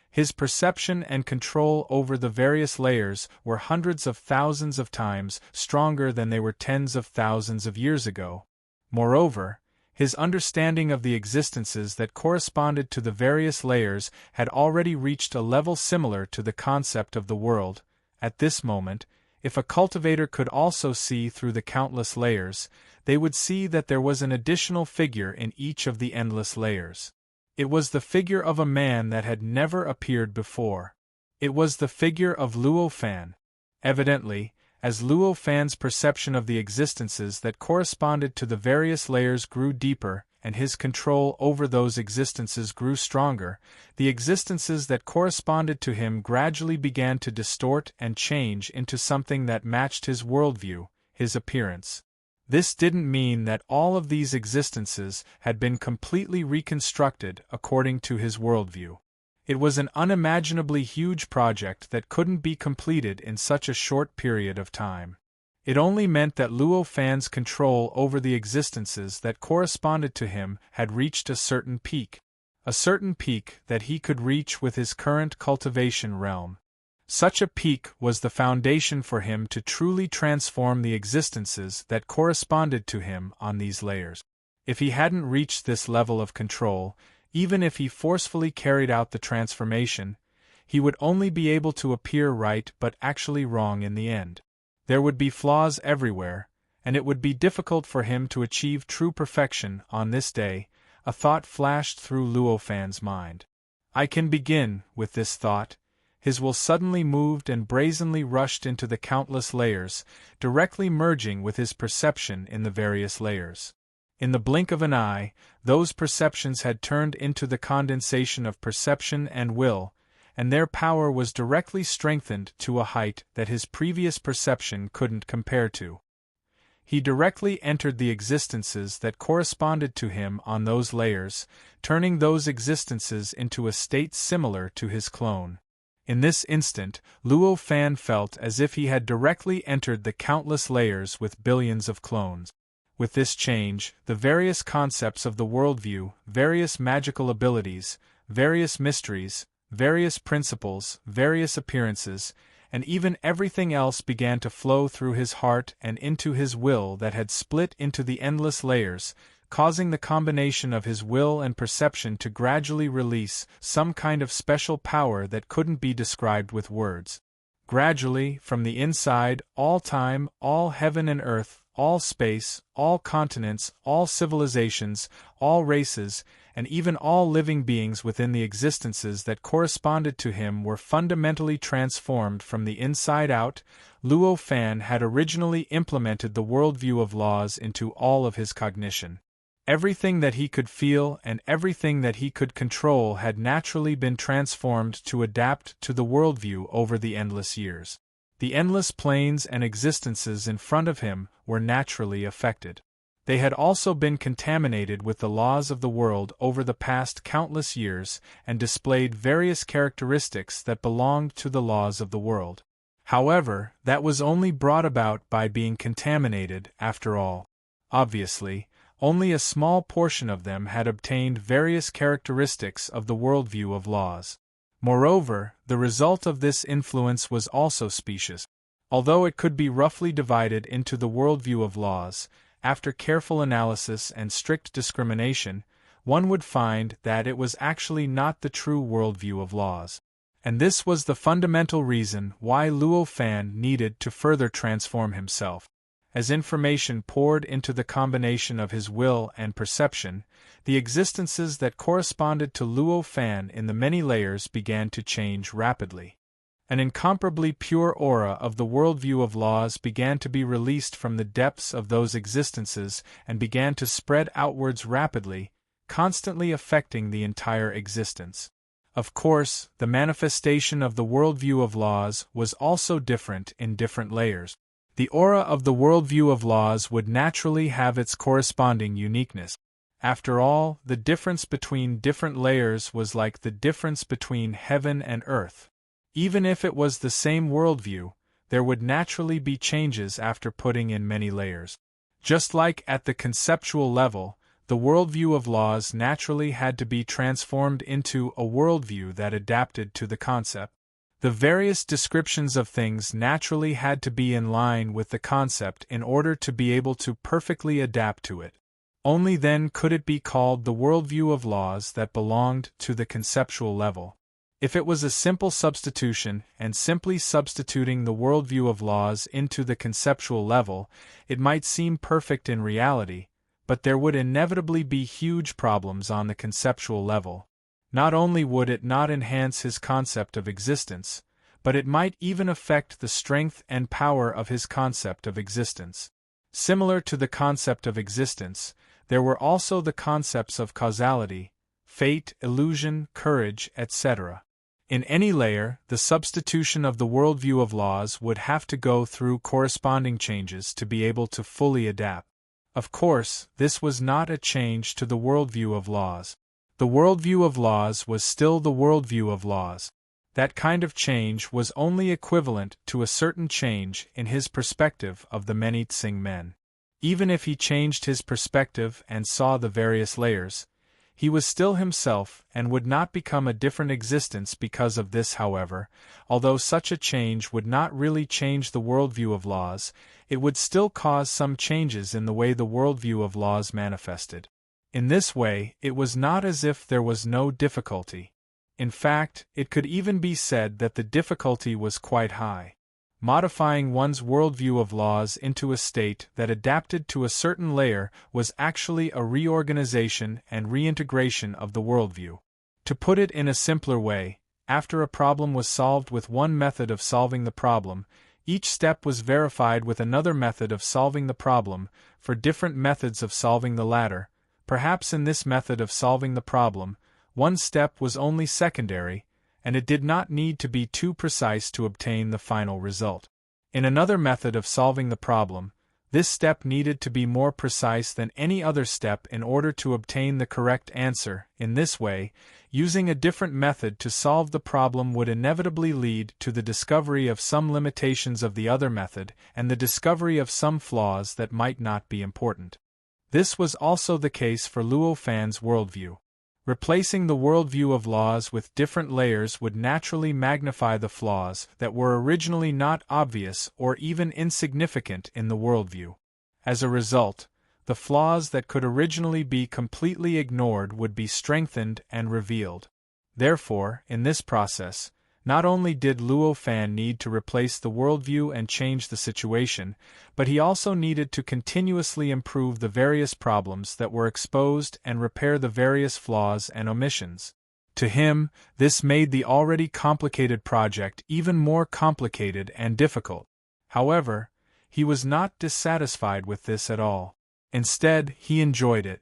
his perception and control over the various layers were hundreds of thousands of times stronger than they were tens of thousands of years ago. Moreover, his understanding of the existences that corresponded to the various layers had already reached a level similar to the concept of the world. At this moment, if a cultivator could also see through the countless layers, they would see that there was an additional figure in each of the endless layers. It was the figure of a man that had never appeared before. It was the figure of Luo Fan. Evidently, as Luo Fan's perception of the existences that corresponded to the various layers grew deeper and his control over those existences grew stronger, the existences that corresponded to him gradually began to distort and change into something that matched his worldview, his appearance. This didn't mean that all of these existences had been completely reconstructed according to his worldview. It was an unimaginably huge project that couldn't be completed in such a short period of time. It only meant that Luo Fan's control over the existences that corresponded to him had reached a certain peak that he could reach with his current cultivation realm. Such a peak was the foundation for him to truly transform the existences that corresponded to him on these layers. If he hadn't reached this level of control, even if he forcefully carried out the transformation, he would only be able to appear right but actually wrong in the end. There would be flaws everywhere, and it would be difficult for him to achieve true perfection on this day. A thought flashed through Luo Fan's mind. I can begin. With this thought, his will suddenly moved and brazenly rushed into the countless layers, directly merging with his perception in the various layers. In the blink of an eye, those perceptions had turned into the condensation of perception and will, and their power was directly strengthened to a height that his previous perception couldn't compare to. He directly entered the existences that corresponded to him on those layers, turning those existences into a state similar to his clone. In this instant, Luo Fan felt as if he had directly entered the countless layers with billions of clones. With this change, the various concepts of the worldview, various magical abilities, various mysteries, various principles, various appearances, and even everything else began to flow through his heart and into his will that had split into the endless layers, causing the combination of his will and perception to gradually release some kind of special power that couldn't be described with words. Gradually, from the inside, all time, all heaven and earth, all space, all continents, all civilizations, all races, and even all living beings within the existences that corresponded to him were fundamentally transformed from the inside out. Luo Fan had originally implemented the worldview of laws into all of his cognition. Everything that he could feel and everything that he could control had naturally been transformed to adapt to the worldview over the endless years. The endless planes and existences in front of him were naturally affected. They had also been contaminated with the laws of the world over the past countless years and displayed various characteristics that belonged to the laws of the world. However, that was only brought about by being contaminated, after all. Obviously, only a small portion of them had obtained various characteristics of the worldview of laws. Moreover, the result of this influence was also specious. Although it could be roughly divided into the worldview of laws, after careful analysis and strict discrimination, one would find that it was actually not the true worldview of laws. And this was the fundamental reason why Luo Fan needed to further transform himself. As information poured into the combination of his will and perception, the existences that corresponded to Luo Fan in the many layers began to change rapidly. An incomparably pure aura of the worldview of laws began to be released from the depths of those existences and began to spread outwards rapidly, constantly affecting the entire existence. Of course, the manifestation of the worldview of laws was also different in different layers. The aura of the worldview of laws would naturally have its corresponding uniqueness. After all, the difference between different layers was like the difference between heaven and earth. Even if it was the same worldview, there would naturally be changes after putting in many layers. Just like at the conceptual level, the worldview of laws naturally had to be transformed into a worldview that adapted to the concept. The various descriptions of things naturally had to be in line with the concept in order to be able to perfectly adapt to it. Only then could it be called the worldview of laws that belonged to the conceptual level. If it was a simple substitution and simply substituting the worldview of laws into the conceptual level, it might seem perfect in reality, but there would inevitably be huge problems on the conceptual level. Not only would it not enhance his concept of existence, but it might even affect the strength and power of his concept of existence. Similar to the concept of existence, there were also the concepts of causality, fate, illusion, courage, etc. In any layer, the substitution of the worldview of laws would have to go through corresponding changes to be able to fully adapt. Of course, this was not a change to the worldview of laws. The worldview of laws was still the worldview of laws. That kind of change was only equivalent to a certain change in his perspective of the many Tsing men. Even if he changed his perspective and saw the various layers, he was still himself and would not become a different existence because of this. However, although such a change would not really change the worldview of laws, it would still cause some changes in the way the worldview of laws manifested. In this way, it was not as if there was no difficulty. In fact, it could even be said that the difficulty was quite high. Modifying one's worldview of laws into a state that adapted to a certain layer was actually a reorganization and reintegration of the worldview. To put it in a simpler way, after a problem was solved with one method of solving the problem, each step was verified with another method of solving the problem, for different methods of solving the latter. Perhaps in this method of solving the problem, one step was only secondary, and it did not need to be too precise to obtain the final result. In another method of solving the problem, this step needed to be more precise than any other step in order to obtain the correct answer. In this way, using a different method to solve the problem would inevitably lead to the discovery of some limitations of the other method and the discovery of some flaws that might not be important. This was also the case for Luo Fan's worldview. Replacing the worldview of laws with different layers would naturally magnify the flaws that were originally not obvious or even insignificant in the worldview. As a result, the flaws that could originally be completely ignored would be strengthened and revealed. Therefore, in this process, not only did Luo Fan need to replace the worldview and change the situation, but he also needed to continuously improve the various problems that were exposed and repair the various flaws and omissions. To him, this made the already complicated project even more complicated and difficult. However, he was not dissatisfied with this at all. Instead, he enjoyed it.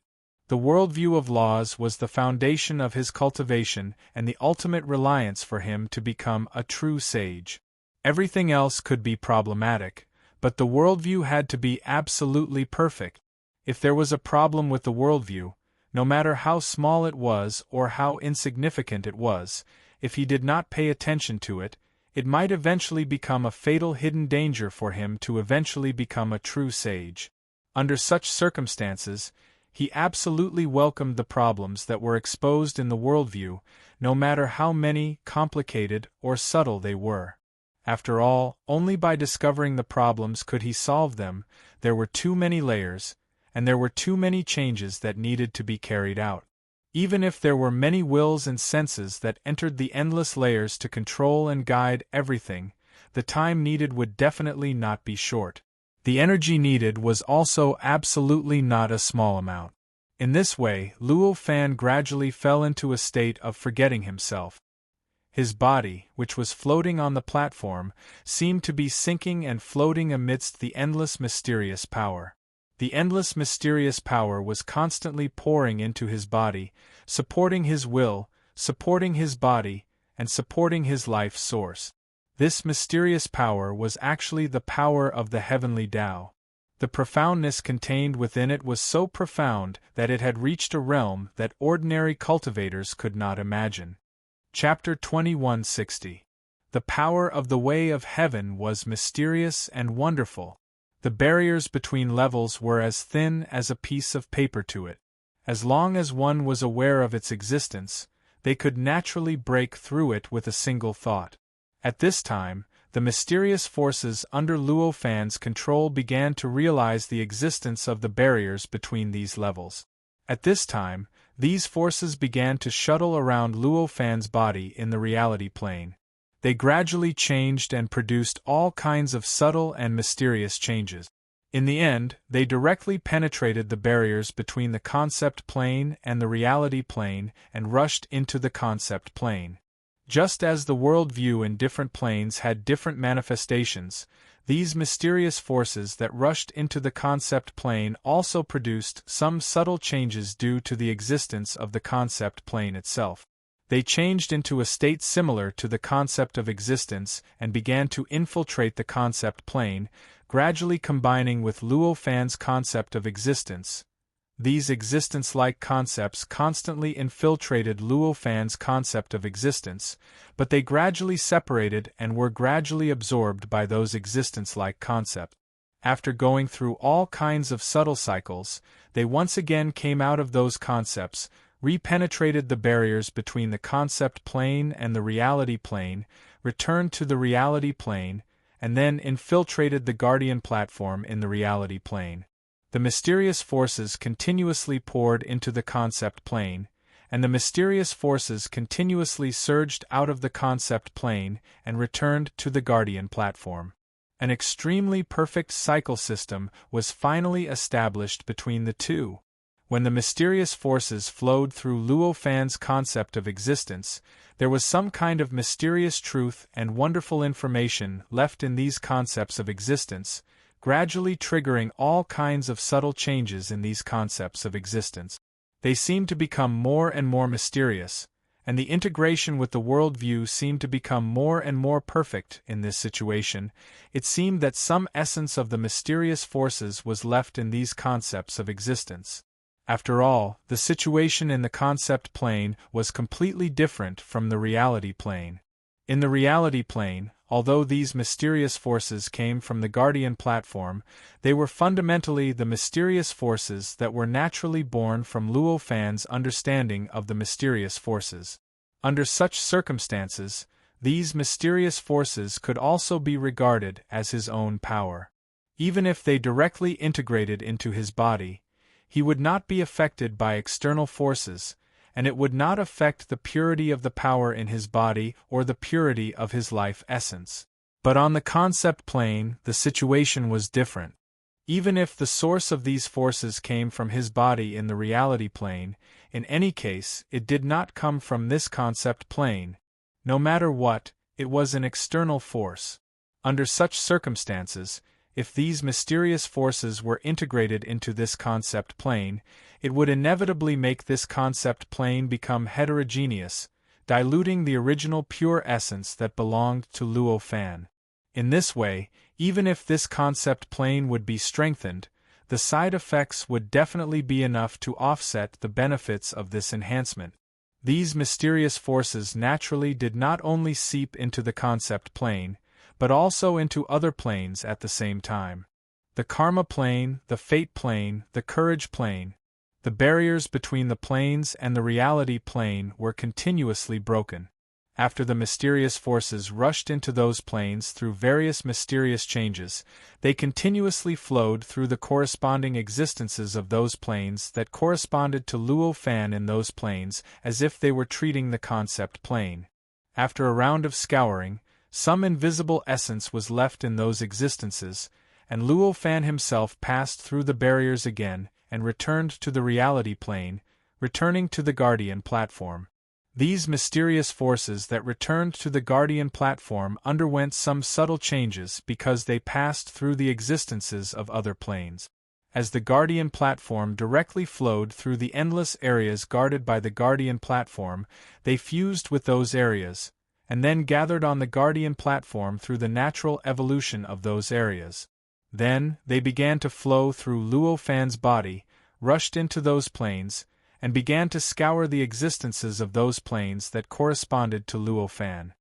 The worldview of laws was the foundation of his cultivation and the ultimate reliance for him to become a true sage. Everything else could be problematic, but the worldview had to be absolutely perfect. If there was a problem with the worldview, no matter how small it was or how insignificant it was, if he did not pay attention to it, it might eventually become a fatal hidden danger for him to eventually become a true sage. Under such circumstances, he absolutely welcomed the problems that were exposed in the worldview, no matter how many, complicated, or subtle they were. After all, only by discovering the problems could he solve them. There were too many layers, and there were too many changes that needed to be carried out. Even if there were many wills and senses that entered the endless layers to control and guide everything, the time needed would definitely not be short. The energy needed was also absolutely not a small amount. In this way, Luo Fan gradually fell into a state of forgetting himself. His body, which was floating on the platform, seemed to be sinking and floating amidst the endless mysterious power. The endless mysterious power was constantly pouring into his body, supporting his will, supporting his body, and supporting his life source. This mysterious power was actually the power of the heavenly Tao. The profoundness contained within it was so profound that it had reached a realm that ordinary cultivators could not imagine. Chapter 2160. The power of the way of heaven was mysterious and wonderful. The barriers between levels were as thin as a piece of paper to it. As long as one was aware of its existence, they could naturally break through it with a single thought. At this time, the mysterious forces under Luo Fan's control began to realize the existence of the barriers between these levels. At this time, these forces began to shuttle around Luo Fan's body in the reality plane. They gradually changed and produced all kinds of subtle and mysterious changes. In the end, they directly penetrated the barriers between the concept plane and the reality plane and rushed into the concept plane. Just as the world view in different planes had different manifestations, these mysterious forces that rushed into the concept plane also produced some subtle changes due to the existence of the concept plane itself. They changed into a state similar to the concept of existence and began to infiltrate the concept plane, gradually combining with Luo Fan's concept of existence. These existence-like concepts constantly infiltrated Luo Fan's concept of existence, but they gradually separated and were gradually absorbed by those existence-like concepts. After going through all kinds of subtle cycles, they once again came out of those concepts, repenetrated the barriers between the concept plane and the reality plane, returned to the reality plane, and then infiltrated the guardian platform in the reality plane. The mysterious forces continuously poured into the concept plane, and the mysterious forces continuously surged out of the concept plane and returned to the guardian platform. An extremely perfect cycle system was finally established between the two. When the mysterious forces flowed through Luo Fan's concept of existence, there was some kind of mysterious truth and wonderful information left in these concepts of existence, gradually triggering all kinds of subtle changes in these concepts of existence. They seemed to become more and more mysterious, and the integration with the world view seemed to become more and more perfect in this situation. It seemed that some essence of the mysterious forces was left in these concepts of existence. After all, the situation in the concept plane was completely different from the reality plane. In the reality plane, although these mysterious forces came from the guardian platform, they were fundamentally the mysterious forces that were naturally born from Luo Fan's understanding of the mysterious forces. Under such circumstances, these mysterious forces could also be regarded as his own power. Even if they directly integrated into his body, he would not be affected by external forces, and it would not affect the purity of the power in his body or the purity of his life essence. But on the concept plane, the situation was different. Even if the source of these forces came from his body in the reality plane, in any case, it did not come from this concept plane. No matter what, it was an external force. Under such circumstances, if these mysterious forces were integrated into this concept plane, it would inevitably make this concept plane become heterogeneous, diluting the original pure essence that belonged to Luo Fan. In this way, even if this concept plane would be strengthened, the side effects would definitely be enough to offset the benefits of this enhancement. These mysterious forces naturally did not only seep into the concept plane, but also into other planes at the same time. The karma plane, the fate plane, the courage plane. The barriers between the planes and the reality plane were continuously broken. After the mysterious forces rushed into those planes through various mysterious changes, they continuously flowed through the corresponding existences of those planes that corresponded to Luo Fan in those planes as if they were treating the concept plane. After a round of scouring, some invisible essence was left in those existences, and Luo Fan himself passed through the barriers again and returned to the reality plane, returning to the guardian platform. These mysterious forces that returned to the guardian platform underwent some subtle changes because they passed through the existences of other planes. As the Guardian platform directly flowed through the endless areas guarded by the Guardian platform, they fused with those areas, and then gathered on the Guardian platform through the natural evolution of those areas. Then, they began to flow through Luo Fan's body, rushed into those planes, and began to scour the existences of those planes that corresponded to Luo Fan.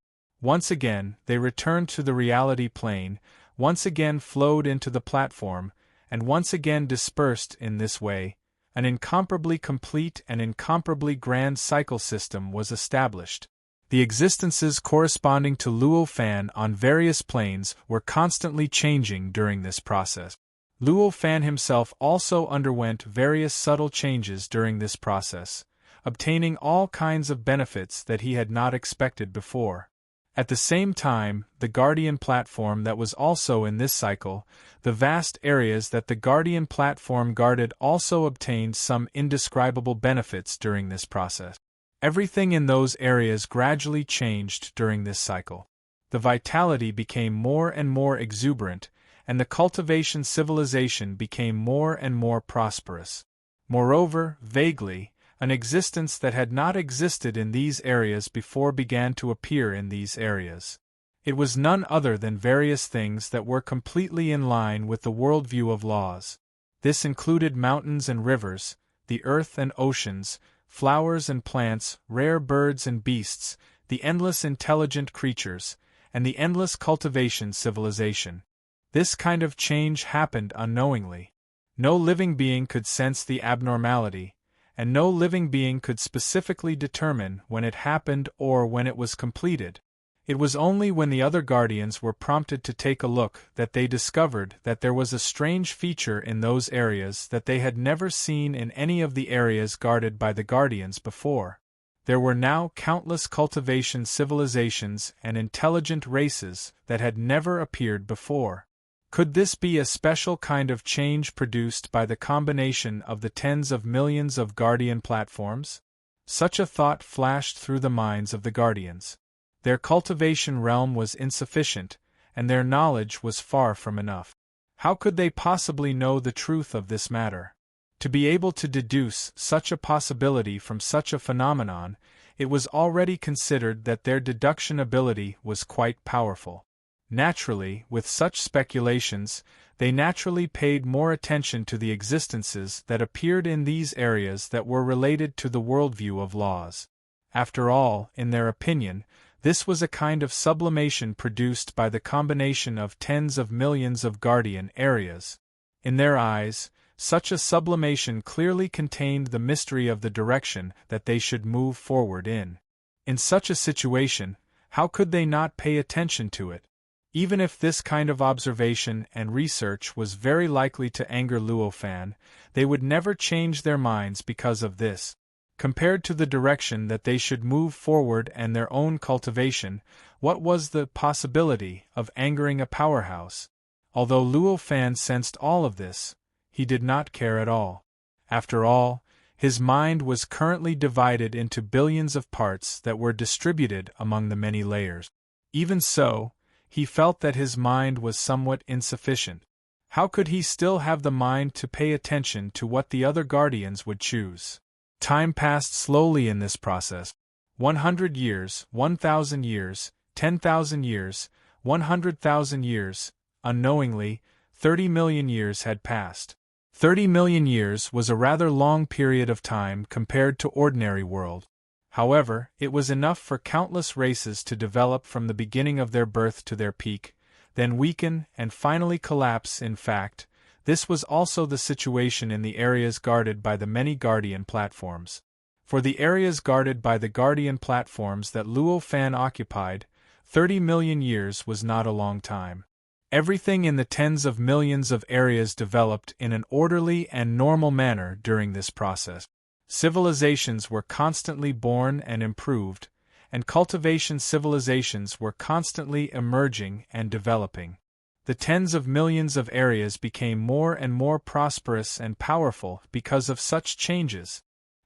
Once again, they returned to the reality plane, once again flowed into the platform, and once again dispersed in this way. An incomparably complete and incomparably grand cycle system was established. The existences corresponding to Luo Fan on various planes were constantly changing during this process. Luo Fan himself also underwent various subtle changes during this process, obtaining all kinds of benefits that he had not expected before. At the same time, the Guardian platform that was also in this cycle, the vast areas that the Guardian platform guarded also obtained some indescribable benefits during this process. Everything in those areas gradually changed during this cycle. The vitality became more and more exuberant, and the cultivation civilization became more and more prosperous. Moreover, vaguely, an existence that had not existed in these areas before began to appear in these areas. It was none other than various things that were completely in line with the worldview of laws. This included mountains and rivers, the earth and oceans, flowers and plants, rare birds and beasts, the endless intelligent creatures, and the endless cultivation civilization. This kind of change happened unknowingly. No living being could sense the abnormality, and no living being could specifically determine when it happened or when it was completed. It was only when the other Guardians were prompted to take a look that they discovered that there was a strange feature in those areas that they had never seen in any of the areas guarded by the Guardians before. There were now countless cultivation civilizations and intelligent races that had never appeared before. Could this be a special kind of change produced by the combination of the tens of millions of Guardian platforms? Such a thought flashed through the minds of the Guardians. Their cultivation realm was insufficient, and their knowledge was far from enough. How could they possibly know the truth of this matter? To be able to deduce such a possibility from such a phenomenon, it was already considered that their deduction ability was quite powerful. Naturally, with such speculations, they naturally paid more attention to the existences that appeared in these areas that were related to the worldview of laws. After all, in their opinion, this was a kind of sublimation produced by the combination of tens of millions of Guardian areas. In their eyes, such a sublimation clearly contained the mystery of the direction that they should move forward in. In such a situation, how could they not pay attention to it? Even if this kind of observation and research was very likely to anger Luo Fan, they would never change their minds because of this. Compared to the direction that they should move forward and their own cultivation, what was the possibility of angering a powerhouse? Although Luo Fan sensed all of this, he did not care at all. After all, his mind was currently divided into billions of parts that were distributed among the many layers. Even so, he felt that his mind was somewhat insufficient. How could he still have the mind to pay attention to what the other Guardians would choose? Time passed slowly in this process. 100 years, 1,000 years, 10,000 years, 100,000 years, unknowingly, 30 million years had passed. 30 million years was a rather long period of time compared to ordinary world. However, it was enough for countless races to develop from the beginning of their birth to their peak, then weaken and finally collapse. In fact, this was also the situation in the areas guarded by the many Guardian platforms. For the areas guarded by the Guardian platforms that Luo Fan occupied, 30 million years was not a long time. Everything in the tens of millions of areas developed in an orderly and normal manner during this process. Civilizations were constantly born and improved, and cultivation civilizations were constantly emerging and developing. The tens of millions of areas became more and more prosperous and powerful because of such changes.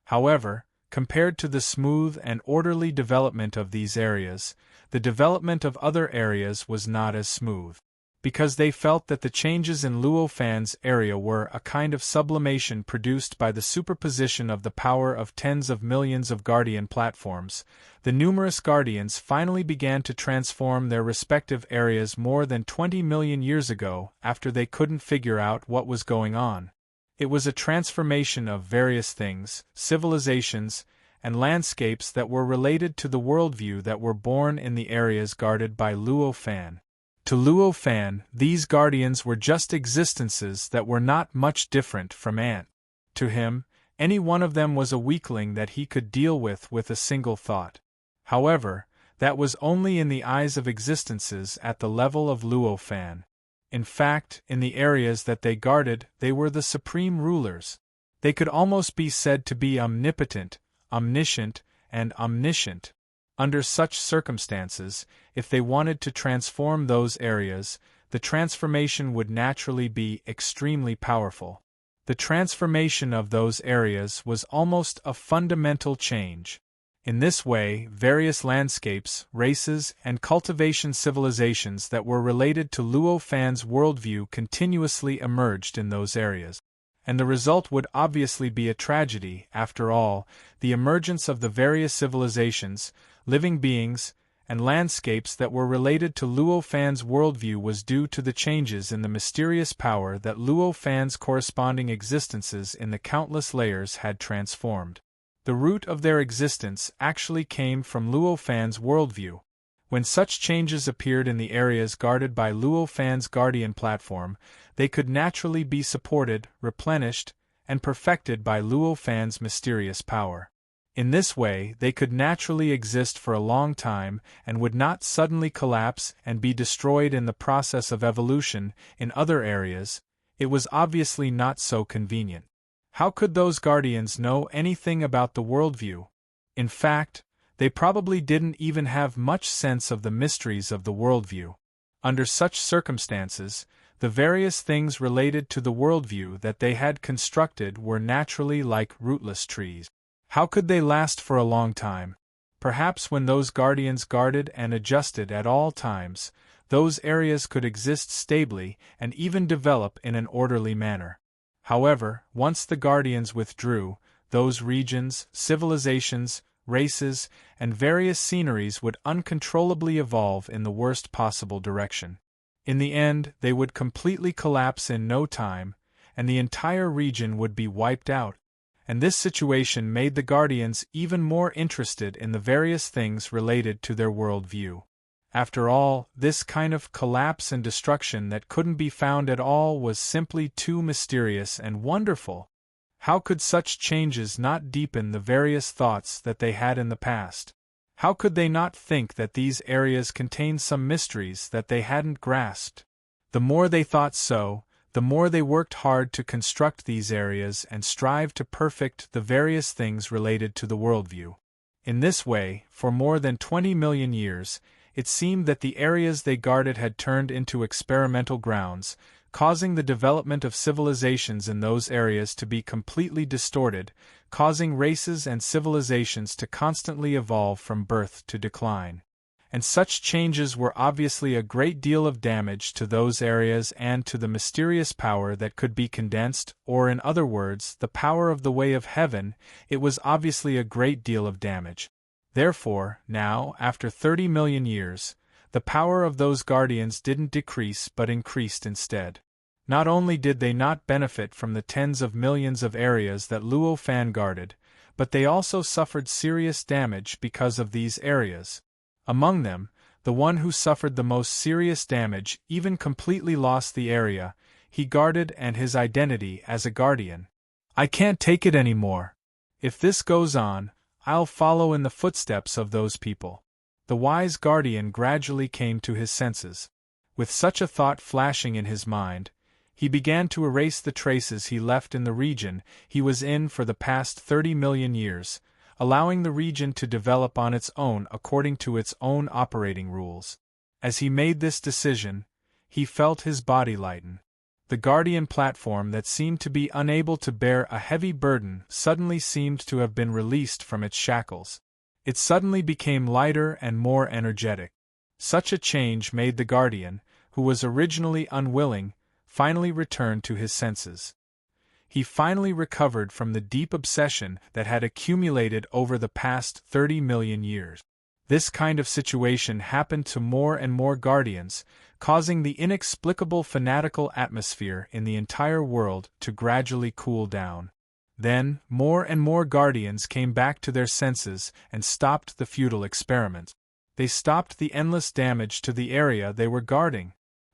However, compared to the smooth and orderly development of these areas, the development of other areas was not as smooth. because they felt that the changes in Luo Fan's area were a kind of sublimation produced by the superposition of the power of tens of millions of Guardian platforms. The numerous Guardians finally began to transform their respective areas more than 20 million years ago after they couldn't figure out what was going on. It was a transformation of various things, civilizations, and landscapes that were related to the worldview that were born in the areas guarded by Luo Fan. To Luo Fan, these guardians were just existences that were not much different from Ant. To him, any one of them was a weakling that he could deal with a single thought. However, that was only in the eyes of existences at the level of Luo Fan. In fact, in the areas that they guarded, they were the supreme rulers. They could almost be said to be omnipotent, omniscient, and omniscient. Under such circumstances, if they wanted to transform those areas, the transformation would naturally be extremely powerful. The transformation of those areas was almost a fundamental change. In this way, various landscapes, races, and cultivation civilizations that were related to Luo Fan's worldview continuously emerged in those areas. And the result would obviously be a tragedy. After all, the emergence of the various civilizations, living beings, and landscapes that were related to Luo Fan's worldview was due to the changes in the mysterious power that Luo Fan's corresponding existences in the countless layers had transformed. The root of their existence actually came from Luo Fan's worldview. When such changes appeared in the areas guarded by Luo Fan's Guardian platform, they could naturally be supported, replenished, and perfected by Luo Fan's mysterious power. In this way, they could naturally exist for a long time and would not suddenly collapse and be destroyed in the process of evolution. In other areas, it was obviously not so convenient. How could those guardians know anything about the worldview? In fact, they probably didn't even have much sense of the mysteries of the worldview. Under such circumstances, the various things related to the worldview that they had constructed were naturally like rootless trees. How could they last for a long time? Perhaps when those guardians guarded and adjusted at all times, those areas could exist stably and even develop in an orderly manner. However, once the guardians withdrew, those regions, civilizations, races, and various sceneries would uncontrollably evolve in the worst possible direction. In the end, they would completely collapse in no time, and the entire region would be wiped out. And this situation made the Guardians even more interested in the various things related to their worldview. After all, this kind of collapse and destruction that couldn't be found at all was simply too mysterious and wonderful. How could such changes not deepen the various thoughts that they had in the past? How could they not think that these areas contained some mysteries that they hadn't grasped? The more they thought so, the more they worked hard to construct these areas and strive to perfect the various things related to the worldview. In this way, for more than 20 million years, it seemed that the areas they guarded had turned into experimental grounds, causing the development of civilizations in those areas to be completely distorted, causing races and civilizations to constantly evolve from birth to decline. And such changes were obviously a great deal of damage to those areas and to the mysterious power that could be condensed, or in other words, the power of the way of heaven. It was obviously a great deal of damage. Therefore, now, after 30 million years, the power of those guardians didn't decrease but increased instead. Not only did they not benefit from the tens of millions of areas that Luo Fan guarded, but they also suffered serious damage because of these areas. Among them, the one who suffered the most serious damage even completely lost the area he guarded and his identity as a guardian. "I can't take it anymore. If this goes on, I'll follow in the footsteps of those people." The wise guardian gradually came to his senses. With such a thought flashing in his mind, he began to erase the traces he left in the region he was in for the past 30 million years, allowing the region to develop on its own according to its own operating rules. As he made this decision, he felt his body lighten. The guardian platform that seemed to be unable to bear a heavy burden suddenly seemed to have been released from its shackles. It suddenly became lighter and more energetic. Such a change made the guardian, who was originally unwilling, finally returned to his senses. He finally recovered from the deep obsession that had accumulated over the past 30 million years. This kind of situation happened to more and more guardians, causing the inexplicable fanatical atmosphere in the entire world to gradually cool down. Then, more and more guardians came back to their senses and stopped the futile experiment. They stopped the endless damage to the area they were guarding.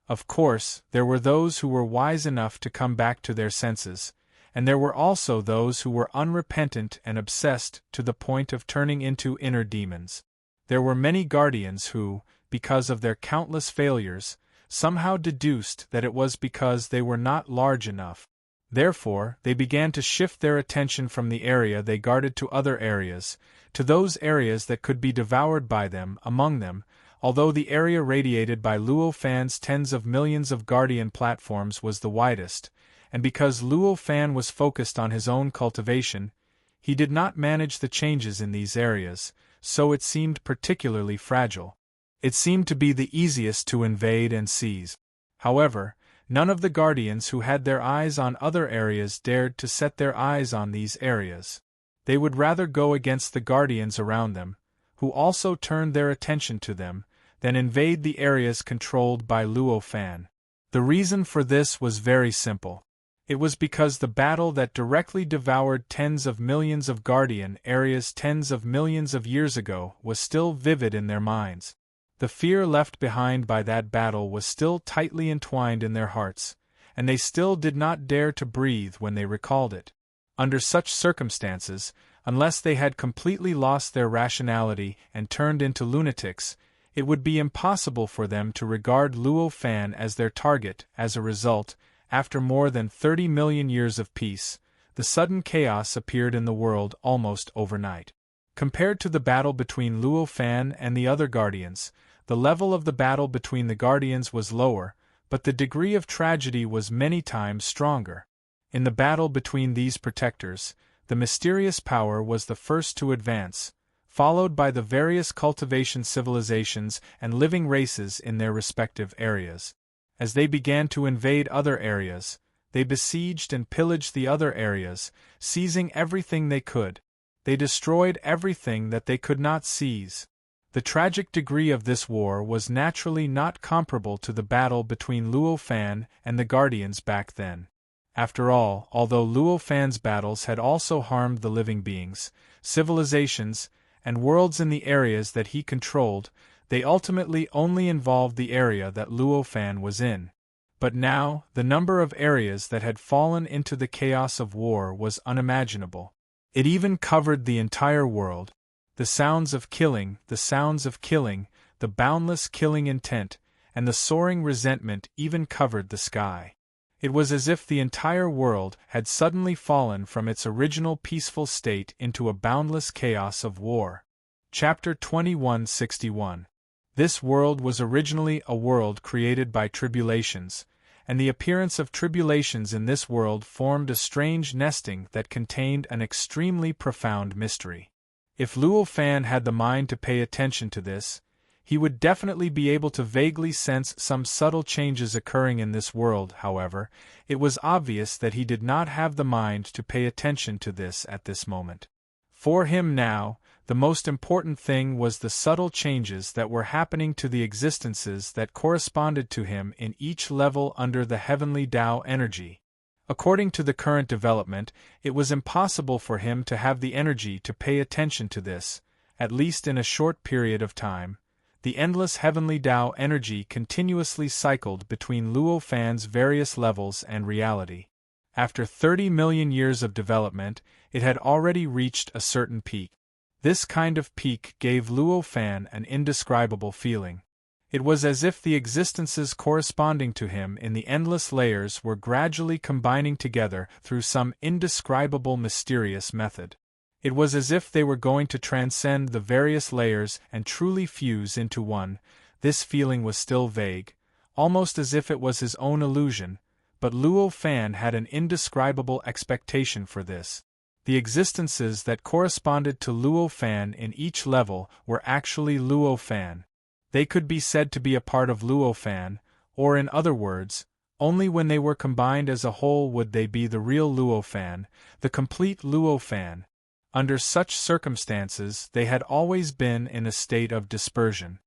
Of course, there were those who were wise enough to come back to their senses, and there were also those who were unrepentant and obsessed to the point of turning into inner demons. There were many guardians who, because of their countless failures, somehow deduced that it was because they were not large enough. Therefore, they began to shift their attention from the area they guarded to other areas, to those areas that could be devoured by them. Among them, although the area radiated by Luo Fan's tens of millions of guardian platforms was the widest, and because Luo Fan was focused on his own cultivation, he did not manage the changes in these areas, so it seemed particularly fragile. It seemed to be the easiest to invade and seize. However, none of the guardians who had their eyes on other areas dared to set their eyes on these areas. They would rather go against the guardians around them, who also turned their attention to them, than invade the areas controlled by Luo Fan. The reason for this was very simple. It was because the battle that directly devoured tens of millions of guardian areas tens of millions of years ago was still vivid in their minds. The fear left behind by that battle was still tightly entwined in their hearts, and they still did not dare to breathe when they recalled it. Under such circumstances, unless they had completely lost their rationality and turned into lunatics, it would be impossible for them to regard Luo Fan as their target. As a result, after more than 30 million years of peace, the sudden chaos appeared in the world almost overnight. Compared to the battle between Luo Fan and the other guardians, the level of the battle between the guardians was lower, but the degree of tragedy was many times stronger. In the battle between these protectors, the mysterious power was the first to advance, followed by the various cultivation civilizations and living races in their respective areas. As they began to invade other areas, they besieged and pillaged the other areas, seizing everything they could. They destroyed everything that they could not seize. The tragic degree of this war was naturally not comparable to the battle between Luo Fan and the Guardians back then. After all, although Luo Fan's battles had also harmed the living beings, civilizations, and worlds in the areas that he controlled, they ultimately only involved the area that Luo Fan was in. But now, the number of areas that had fallen into the chaos of war was unimaginable. It even covered the entire world. The sounds of killing, the boundless killing intent, and the soaring resentment even covered the sky. It was as if the entire world had suddenly fallen from its original peaceful state into a boundless chaos of war. Chapter 2161. This world was originally a world created by tribulations, and the appearance of tribulations in this world formed a strange nesting that contained an extremely profound mystery. If Luo Fan had the mind to pay attention to this, he would definitely be able to vaguely sense some subtle changes occurring in this world. However, it was obvious that he did not have the mind to pay attention to this at this moment. For him now, the most important thing was the subtle changes that were happening to the existences that corresponded to him in each level under the heavenly Tao energy. According to the current development, it was impossible for him to have the energy to pay attention to this, at least in a short period of time. The endless heavenly Tao energy continuously cycled between Luo Fan's various levels and reality. After 30 million years of development, it had already reached a certain peak. This kind of peak gave Luo Fan an indescribable feeling. It was as if the existences corresponding to him in the endless layers were gradually combining together through some indescribable mysterious method. It was as if they were going to transcend the various layers and truly fuse into one. This feeling was still vague, almost as if it was his own illusion, but Luo Fan had an indescribable expectation for this. The existences that corresponded to Luo Fan in each level were actually Luo Fan. They could be said to be a part of Luo Fan, or in other words, only when they were combined as a whole would they be the real Luo Fan, the complete Luo Fan. Under such circumstances they had always been in a state of dispersion.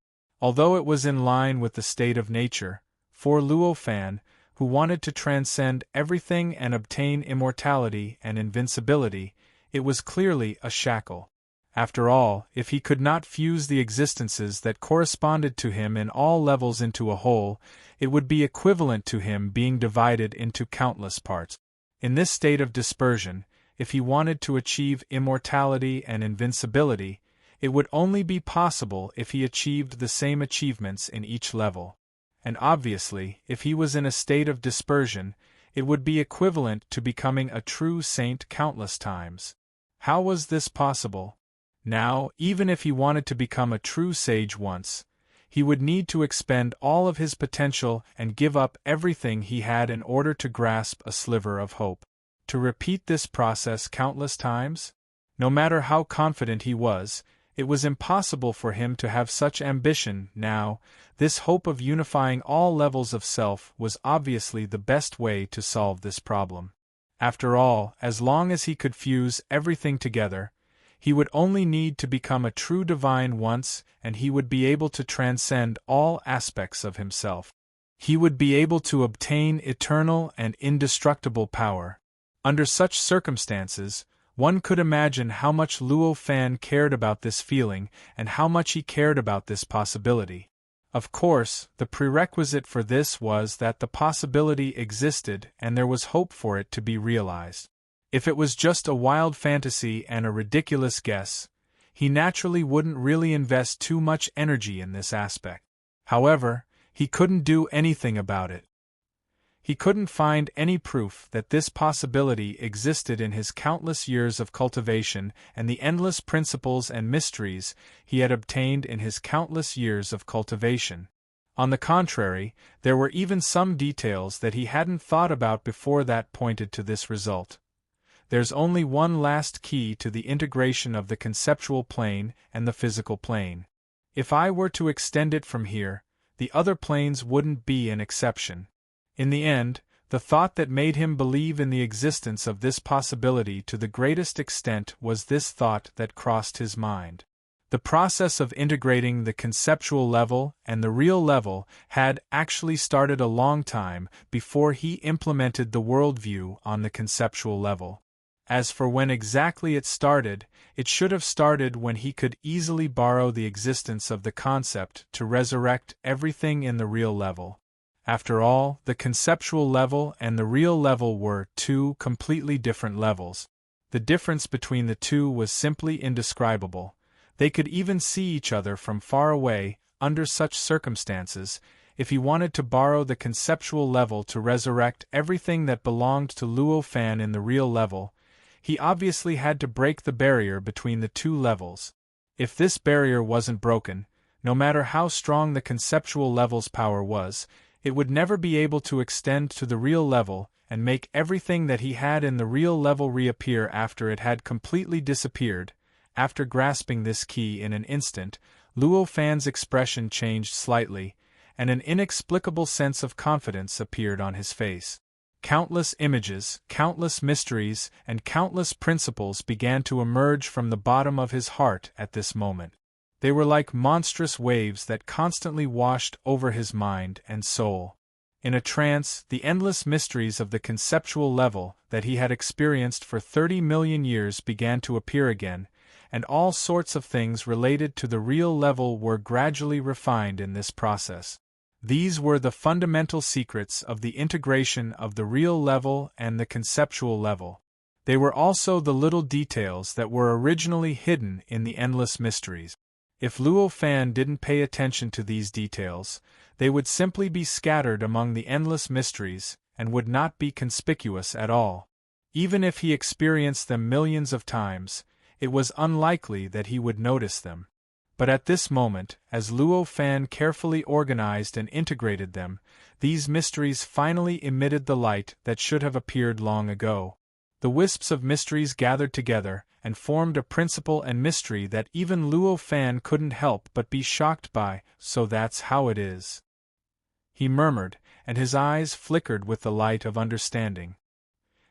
Although it was in line with the state of nature, for Luo Fan, who wanted to transcend everything and obtain immortality and invincibility, it was clearly a shackle. After all, if he could not fuse the existences that corresponded to him in all levels into a whole, it would be equivalent to him being divided into countless parts. In this state of dispersion, if he wanted to achieve immortality and invincibility, it would only be possible if he achieved the same achievements in each level. And obviously, if he was in a state of dispersion, it would be equivalent to becoming a true saint countless times. How was this possible? Now, even if he wanted to become a true sage once, he would need to expend all of his potential and give up everything he had in order to grasp a sliver of hope. To repeat this process countless times? No matter how confident he was, it was impossible for him to have such ambition now. This hope of unifying all levels of self was obviously the best way to solve this problem. After all, as long as he could fuse everything together, he would only need to become a true divine once, and he would be able to transcend all aspects of himself. He would be able to obtain eternal and indestructible power. Under such circumstances, one could imagine how much Luo Fan cared about this feeling and how much he cared about this possibility. Of course, the prerequisite for this was that the possibility existed and there was hope for it to be realized. If it was just a wild fantasy and a ridiculous guess, he naturally wouldn't really invest too much energy in this aspect. However, he couldn't do anything about it. He couldn't find any proof that this possibility existed in his countless years of cultivation and the endless principles and mysteries he had obtained in his countless years of cultivation. On the contrary, there were even some details that he hadn't thought about before that pointed to this result. There's only one last key to the integration of the conceptual plane and the physical plane. If I were to extend it from here, the other planes wouldn't be an exception. In the end, the thought that made him believe in the existence of this possibility to the greatest extent was this thought that crossed his mind. The process of integrating the conceptual level and the real level had actually started a long time before he implemented the worldview on the conceptual level. As for when exactly it started, it should have started when he could easily borrow the existence of the concept to resurrect everything in the real level. After all, the conceptual level and the real level were two completely different levels. The difference between the two was simply indescribable. They could even see each other from far away. Under such circumstances, if he wanted to borrow the conceptual level to resurrect everything that belonged to Luo Fan in the real level, he obviously had to break the barrier between the two levels. If this barrier wasn't broken, no matter how strong the conceptual level's power was, it would never be able to extend to the real level and make everything that he had in the real level reappear after it had completely disappeared. After grasping this key in an instant, Luo Fan's expression changed slightly, and an inexplicable sense of confidence appeared on his face. Countless images, countless mysteries, and countless principles began to emerge from the bottom of his heart at this moment. They were like monstrous waves that constantly washed over his mind and soul. In a trance, the endless mysteries of the conceptual level that he had experienced for 30 million years began to appear again, and all sorts of things related to the real level were gradually refined in this process. These were the fundamental secrets of the integration of the real level and the conceptual level. They were also the little details that were originally hidden in the endless mysteries. If Luo Fan didn't pay attention to these details, they would simply be scattered among the endless mysteries and would not be conspicuous at all. Even if he experienced them millions of times, it was unlikely that he would notice them. But at this moment, as Luo Fan carefully organized and integrated them, these mysteries finally emitted the light that should have appeared long ago. The wisps of mysteries gathered together and formed a principle and mystery that even Luo Fan couldn't help but be shocked by. So that's how it is. he murmured, and his eyes flickered with the light of understanding.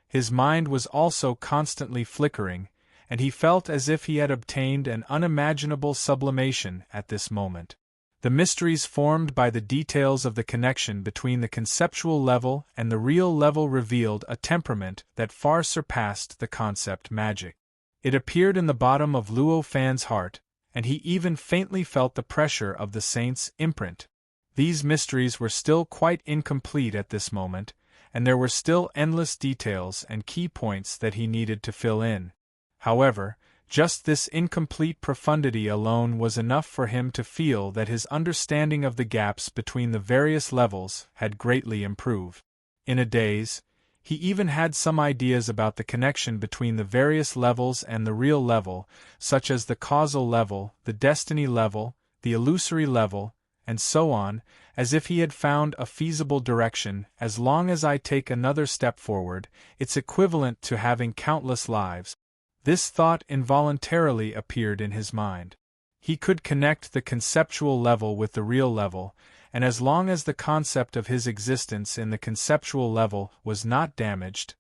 His mind was also constantly flickering, and he felt as if he had obtained an unimaginable sublimation at this moment. The mysteries formed by the details of the connection between the conceptual level and the real level revealed a temperament that far surpassed the concept magic. It appeared in the bottom of Luo Fan's heart, and he even faintly felt the pressure of the saint's imprint. These mysteries were still quite incomplete at this moment, and there were still endless details and key points that he needed to fill in. However, just this incomplete profundity alone was enough for him to feel that his understanding of the gaps between the various levels had greatly improved. In a daze, he even had some ideas about the connection between the various levels and the real level, such as the causal level, the destiny level, the illusory level, and so on, as if he had found a feasible direction. As long as I take another step forward, it's equivalent to having countless lives. This thought involuntarily appeared in his mind. He could connect the conceptual level with the real level, and as long as the concept of his existence in the conceptual level was not damaged,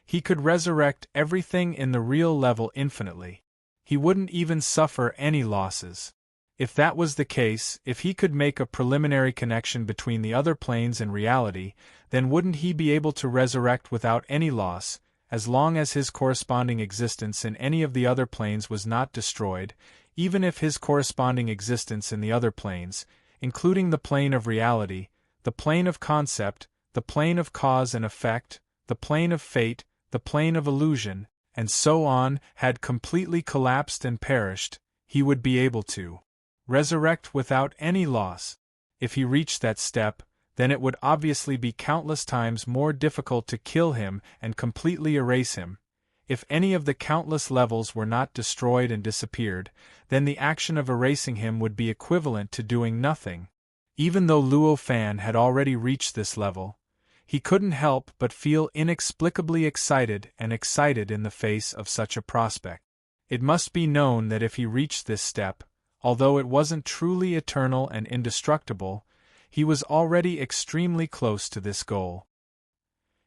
he could resurrect everything in the real level infinitely. He wouldn't even suffer any losses. If that was the case, if he could make a preliminary connection between the other planes and reality, then wouldn't he be able to resurrect without any loss, as long as his corresponding existence in any of the other planes was not destroyed, even if his corresponding existence in the other planes, including the plane of reality, the plane of concept, the plane of cause and effect, the plane of fate, the plane of illusion, and so on, had completely collapsed and perished, he would be able to resurrect without any loss. If he reached that step, then it would obviously be countless times more difficult to kill him and completely erase him. If any of the countless levels were not destroyed and disappeared, then the action of erasing him would be equivalent to doing nothing. Even though Luo Fan had already reached this level, he couldn't help but feel inexplicably excited in the face of such a prospect. It must be known that if he reached this step, although it wasn't truly eternal and indestructible, he was already extremely close to this goal.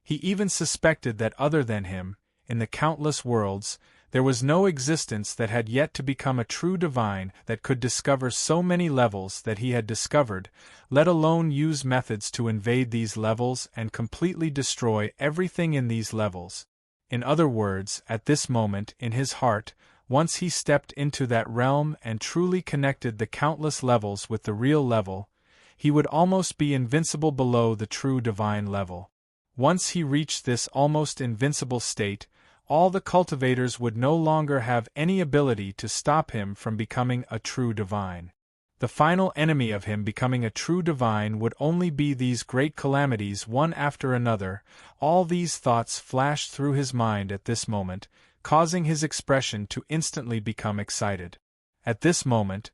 He even suspected that other than him, in the countless worlds, there was no existence that had yet to become a true divine that could discover so many levels that he had discovered, let alone use methods to invade these levels and completely destroy everything in these levels. In other words, at this moment in his heart, once he stepped into that realm and truly connected the countless levels with the real level, he would almost be invincible below the true divine level. Once he reached this almost invincible state, all the cultivators would no longer have any ability to stop him from becoming a true divine. The final enemy of him becoming a true divine would only be these great calamities one after another. All these thoughts flashed through his mind at this moment, causing his expression to instantly become excited. At this moment,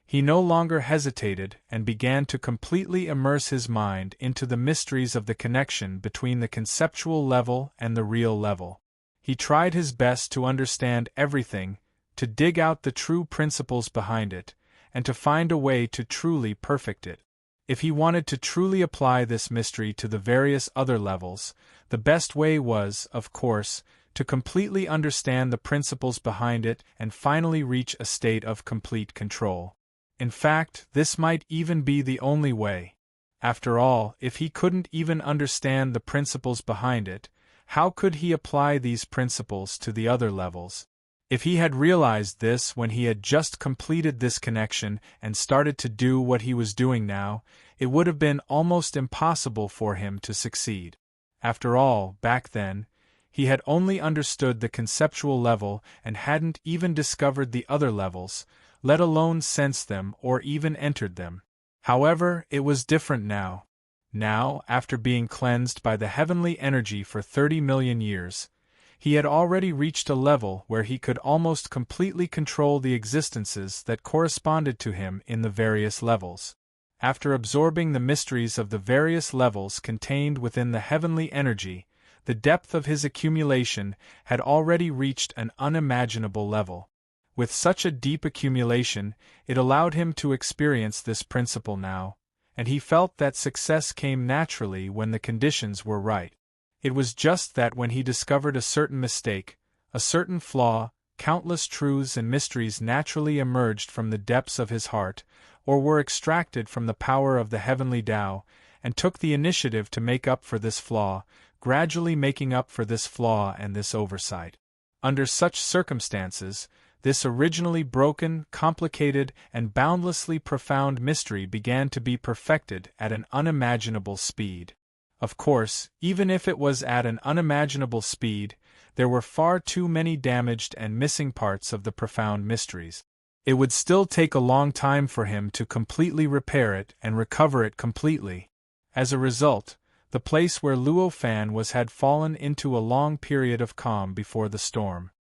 he no longer hesitated and began to completely immerse his mind into the mysteries of the connection between the conceptual level and the real level. He tried his best to understand everything, to dig out the true principles behind it, and to find a way to truly perfect it. If he wanted to truly apply this mystery to the various other levels, the best way was, of course, to completely understand the principles behind it and finally reach a state of complete control. In fact, this might even be the only way. After all, if he couldn't even understand the principles behind it, how could he apply these principles to the other levels? If he had realized this when he had just completed this connection and started to do what he was doing now, it would have been almost impossible for him to succeed. After all, back then, he had only understood the conceptual level and hadn't even discovered the other levels, let alone sensed them or even entered them. However, it was different now. Now, after being cleansed by the heavenly energy for 30 million years, he had already reached a level where he could almost completely control the existences that corresponded to him in the various levels. After absorbing the mysteries of the various levels contained within the heavenly energy, the depth of his accumulation had already reached an unimaginable level. With such a deep accumulation, it allowed him to experience this principle now, and he felt that success came naturally when the conditions were right. It was just that when he discovered a certain mistake, a certain flaw, countless truths and mysteries naturally emerged from the depths of his heart, or were extracted from the power of the heavenly Tao, and took the initiative to make up for this flaw, gradually making up for this flaw and this oversight. Under such circumstances, this originally broken, complicated, and boundlessly profound mystery began to be perfected at an unimaginable speed. Of course, even if it was at an unimaginable speed, there were far too many damaged and missing parts of the profound mysteries. It would still take a long time for him to completely repair it and recover it completely. As a result, the place where Luo Fan was had fallen into a long period of calm before the storm.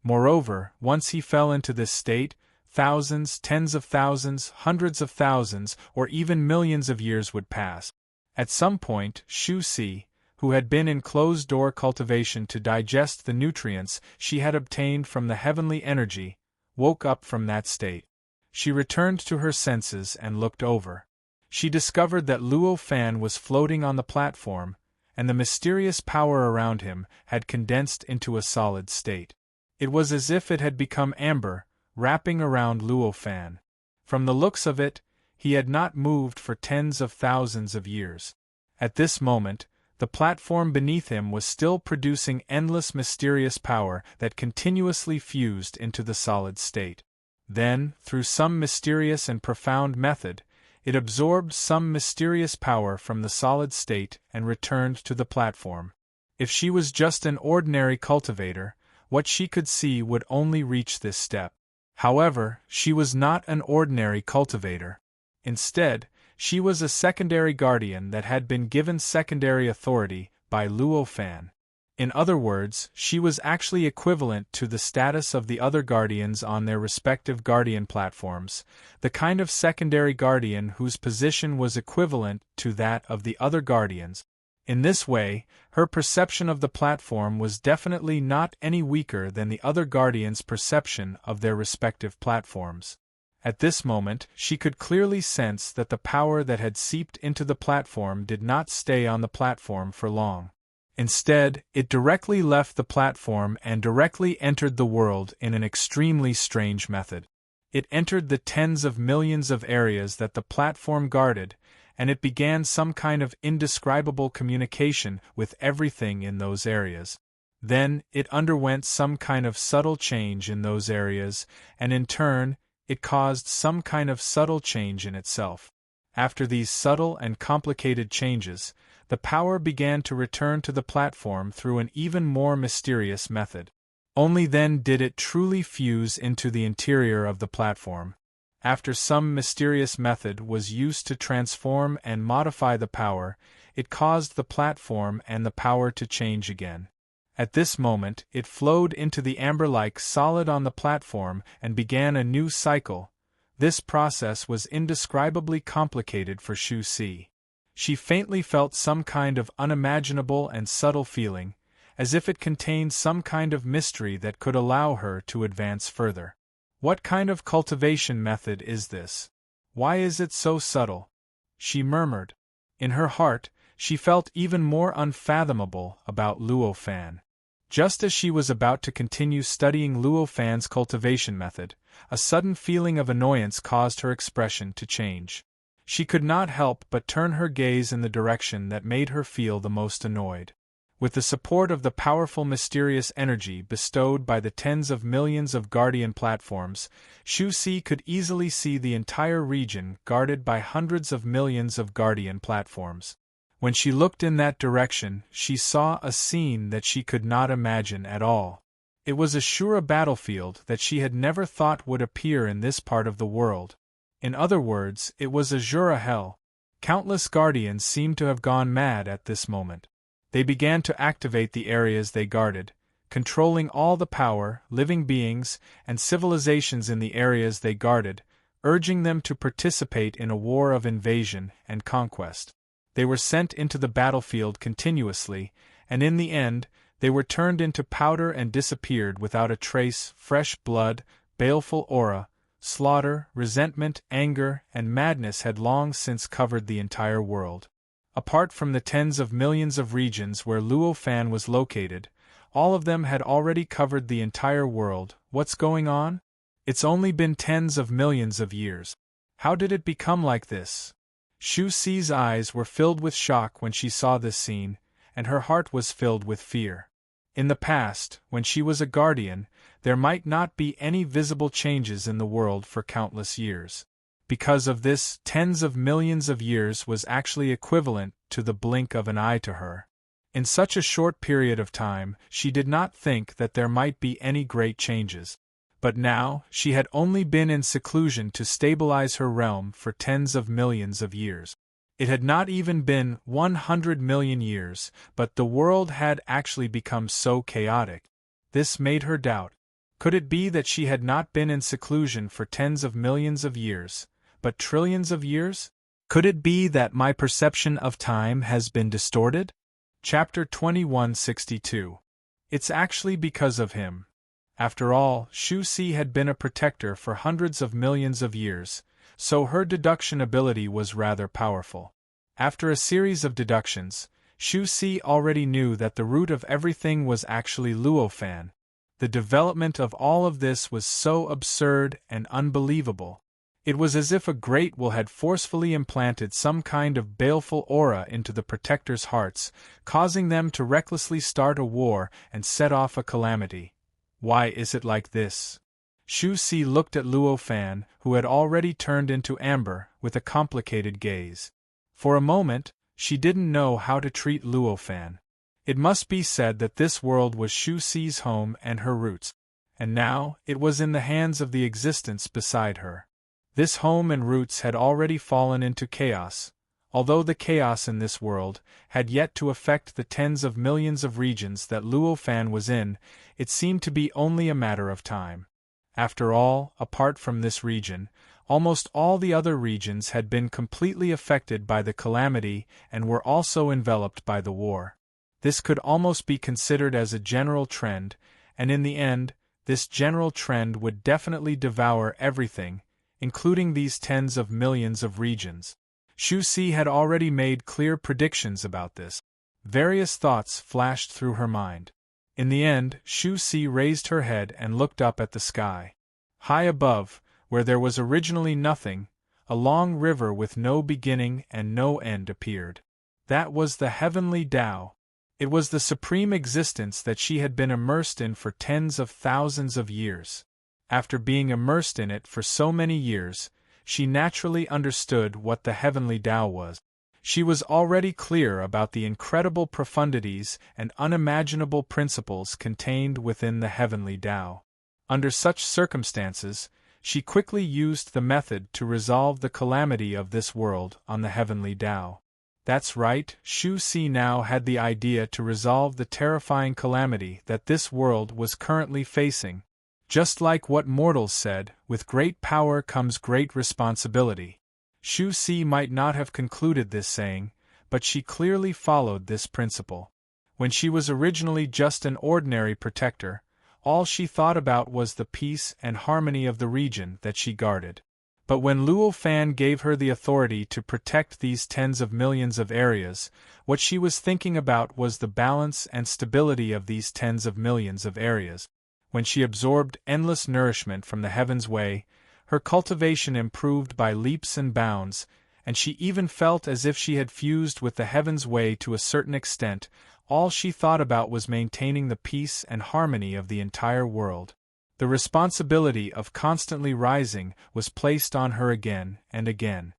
Moreover, once he fell into this state, thousands, tens of thousands, hundreds of thousands, or even millions of years would pass. At some point, Shu Si, who had been in closed-door cultivation to digest the nutrients she had obtained from the heavenly energy, woke up from that state. She returned to her senses and looked over. She discovered that Luo Fan was floating on the platform, and the mysterious power around him had condensed into a solid state. It was as if it had become amber, wrapping around Luo Fan. From the looks of it, he had not moved for tens of thousands of years. At this moment, the platform beneath him was still producing endless mysterious power that continuously fused into the solid state. Then, through some mysterious and profound method, it absorbed some mysterious power from the solid state and returned to the platform. If she was just an ordinary cultivator, what she could see would only reach this step. However, she was not an ordinary cultivator. Instead, she was a secondary guardian that had been given secondary authority by Luo Fan. In other words, she was actually equivalent to the status of the other guardians on their respective guardian platforms, the kind of secondary guardian whose position was equivalent to that of the other guardians. In this way, her perception of the platform was definitely not any weaker than the other guardians' perception of their respective platforms. At this moment, she could clearly sense that the power that had seeped into the platform did not stay on the platform for long. Instead, it directly left the platform and directly entered the world in an extremely strange method. It entered the tens of millions of areas that the platform guarded, and it began some kind of indescribable communication with everything in those areas. Then, it underwent some kind of subtle change in those areas, and in turn, it caused some kind of subtle change in itself. After these subtle and complicated changes, the power began to return to the platform through an even more mysterious method. Only then did it truly fuse into the interior of the platform. After some mysterious method was used to transform and modify the power, it caused the platform and the power to change again. At this moment, it flowed into the amber-like solid on the platform and began a new cycle. This process was indescribably complicated for Shu Si. She faintly felt some kind of unimaginable and subtle feeling, as if it contained some kind of mystery that could allow her to advance further. What kind of cultivation method is this? Why is it so subtle? She murmured. In her heart, she felt even more unfathomable about Luo Fan. Just as she was about to continue studying Luo Fan's cultivation method, a sudden feeling of annoyance caused her expression to change. She could not help but turn her gaze in the direction that made her feel the most annoyed. With the support of the powerful mysterious energy bestowed by the tens of millions of guardian platforms, Shu Si could easily see the entire region guarded by hundreds of millions of guardian platforms. When she looked in that direction, she saw a scene that she could not imagine at all. It was a Shura battlefield that she had never thought would appear in this part of the world. In other words, it was a Jura hell. Countless guardians seemed to have gone mad at this moment. They began to activate the areas they guarded, controlling all the power, living beings, and civilizations in the areas they guarded, urging them to participate in a war of invasion and conquest. They were sent into the battlefield continuously, and in the end, they were turned into powder and disappeared without a trace, fresh blood, baleful aura, slaughter, resentment, anger, and madness had long since covered the entire world. Apart from the tens of millions of regions where Luo Fan was located, all of them had already covered the entire world. What's going on? It's only been tens of millions of years. How did it become like this? Shu Xi's eyes were filled with shock when she saw this scene, and her heart was filled with fear. In the past, when she was a guardian, there might not be any visible changes in the world for countless years. Because of this, tens of millions of years was actually equivalent to the blink of an eye to her. In such a short period of time, she did not think that there might be any great changes. But now, she had only been in seclusion to stabilize her realm for tens of millions of years. It had not even been 100 million years, but the world had actually become so chaotic. This made her doubt. Could it be that she had not been in seclusion for tens of millions of years, but trillions of years? Could it be that my perception of time has been distorted? Chapter 2162. It's actually because of him. After all, Shu Xi had been a protector for hundreds of millions of years, so her deduction ability was rather powerful. After a series of deductions, Shu Xi already knew that the root of everything was actually Luo Fan. The development of all of this was so absurd and unbelievable. It was as if a great will had forcefully implanted some kind of baleful aura into the protectors' hearts, causing them to recklessly start a war and set off a calamity. Why is it like this? Shu Xi looked at Luo Fan, who had already turned into amber, with a complicated gaze. For a moment, she didn't know how to treat Luo Fan. It must be said that this world was Shu Xi's home and her roots, and now it was in the hands of the existence beside her. This home and roots had already fallen into chaos. Although the chaos in this world had yet to affect the tens of millions of regions that Luo Fan was in, it seemed to be only a matter of time. After all, apart from this region, almost all the other regions had been completely affected by the calamity and were also enveloped by the war. This could almost be considered as a general trend, and in the end, this general trend would definitely devour everything, including these tens of millions of regions. Shu Xi had already made clear predictions about this. Various thoughts flashed through her mind. In the end, Shu Xi raised her head and looked up at the sky. High above, where there was originally nothing, a long river with no beginning and no end appeared. That was the heavenly Tao. It was the supreme existence that she had been immersed in for tens of thousands of years. After being immersed in it for so many years, she naturally understood what the heavenly Tao was. She was already clear about the incredible profundities and unimaginable principles contained within the heavenly Tao. Under such circumstances, she quickly used the method to resolve the calamity of this world on the heavenly Tao. That's right, Shu Xi now had the idea to resolve the terrifying calamity that this world was currently facing. Just like what mortals said, with great power comes great responsibility. Shu Xi might not have concluded this saying, but she clearly followed this principle. When she was originally just an ordinary protector, all she thought about was the peace and harmony of the region that she guarded. But when Luo Fan gave her the authority to protect these tens of millions of areas, what she was thinking about was the balance and stability of these tens of millions of areas. When she absorbed endless nourishment from the heaven's way, her cultivation improved by leaps and bounds, and she even felt as if she had fused with the heaven's way to a certain extent. All she thought about was maintaining the peace and harmony of the entire world. The responsibility of constantly rising was placed on her again and again.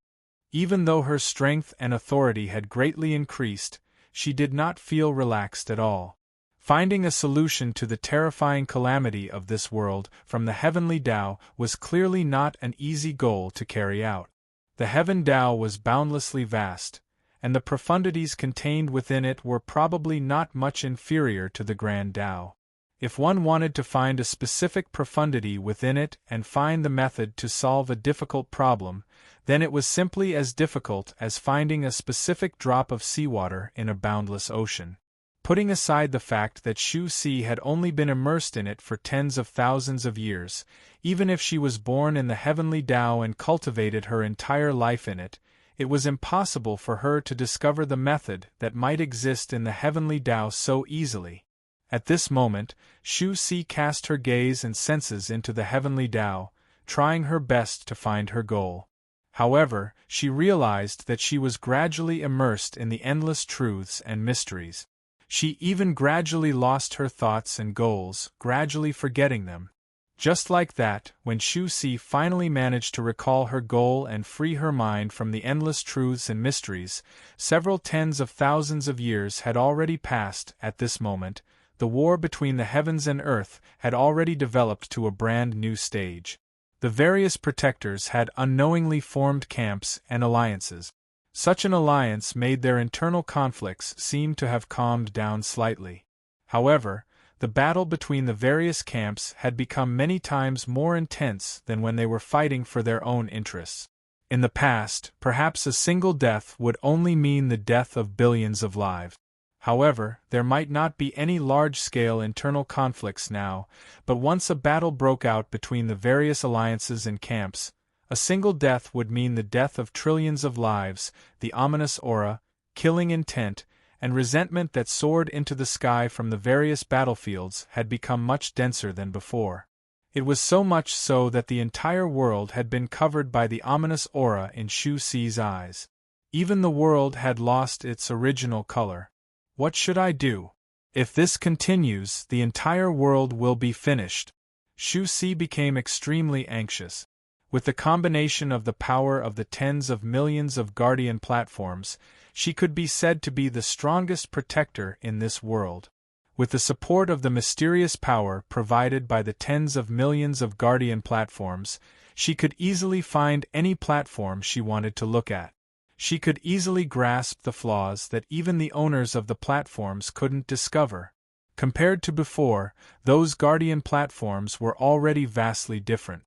Even though her strength and authority had greatly increased, she did not feel relaxed at all. Finding a solution to the terrifying calamity of this world from the heavenly Tao was clearly not an easy goal to carry out. The heaven Tao was boundlessly vast, and the profundities contained within it were probably not much inferior to the grand Tao. If one wanted to find a specific profundity within it and find the method to solve a difficult problem, then it was simply as difficult as finding a specific drop of seawater in a boundless ocean. putting aside the fact that Shu Si had only been immersed in it for tens of thousands of years. Even if she was born in the heavenly Tao and cultivated her entire life in it, it was impossible for her to discover the method that might exist in the heavenly Tao so easily. At this moment, Shu Si cast her gaze and senses into the heavenly Tao, trying her best to find her goal. However, she realized that she was gradually immersed in the endless truths and mysteries. She even gradually lost her thoughts and goals, gradually forgetting them. Just like that, when Shu Si finally managed to recall her goal and free her mind from the endless truths and mysteries, several tens of thousands of years had already passed. At this moment, the war between the heavens and earth had already developed to a brand new stage. The various protectors had unknowingly formed camps and alliances. Such an alliance made their internal conflicts seem to have calmed down slightly. However, the battle between the various camps had become many times more intense than when they were fighting for their own interests. In the past, perhaps a single death would only mean the death of billions of lives. However, there might not be any large-scale internal conflicts now, but once a battle broke out between the various alliances and camps, a single death would mean the death of trillions of lives. The ominous aura, killing intent, and resentment that soared into the sky from the various battlefields had become much denser than before. It was so much so that the entire world had been covered by the ominous aura in Shu Si's eyes. Even the world had lost its original color. What should I do? If this continues, the entire world will be finished. Shu Si became extremely anxious. With the combination of the power of the tens of millions of guardian platforms, she could be said to be the strongest protector in this world. With the support of the mysterious power provided by the tens of millions of guardian platforms, she could easily find any platform she wanted to look at. She could easily grasp the flaws that even the owners of the platforms couldn't discover. Compared to before, those guardian platforms were already vastly different.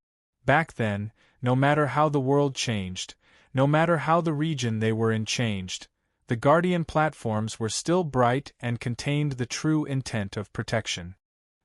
Back then, no matter how the world changed, no matter how the region they were in changed, the guardian platforms were still bright and contained the true intent of protection.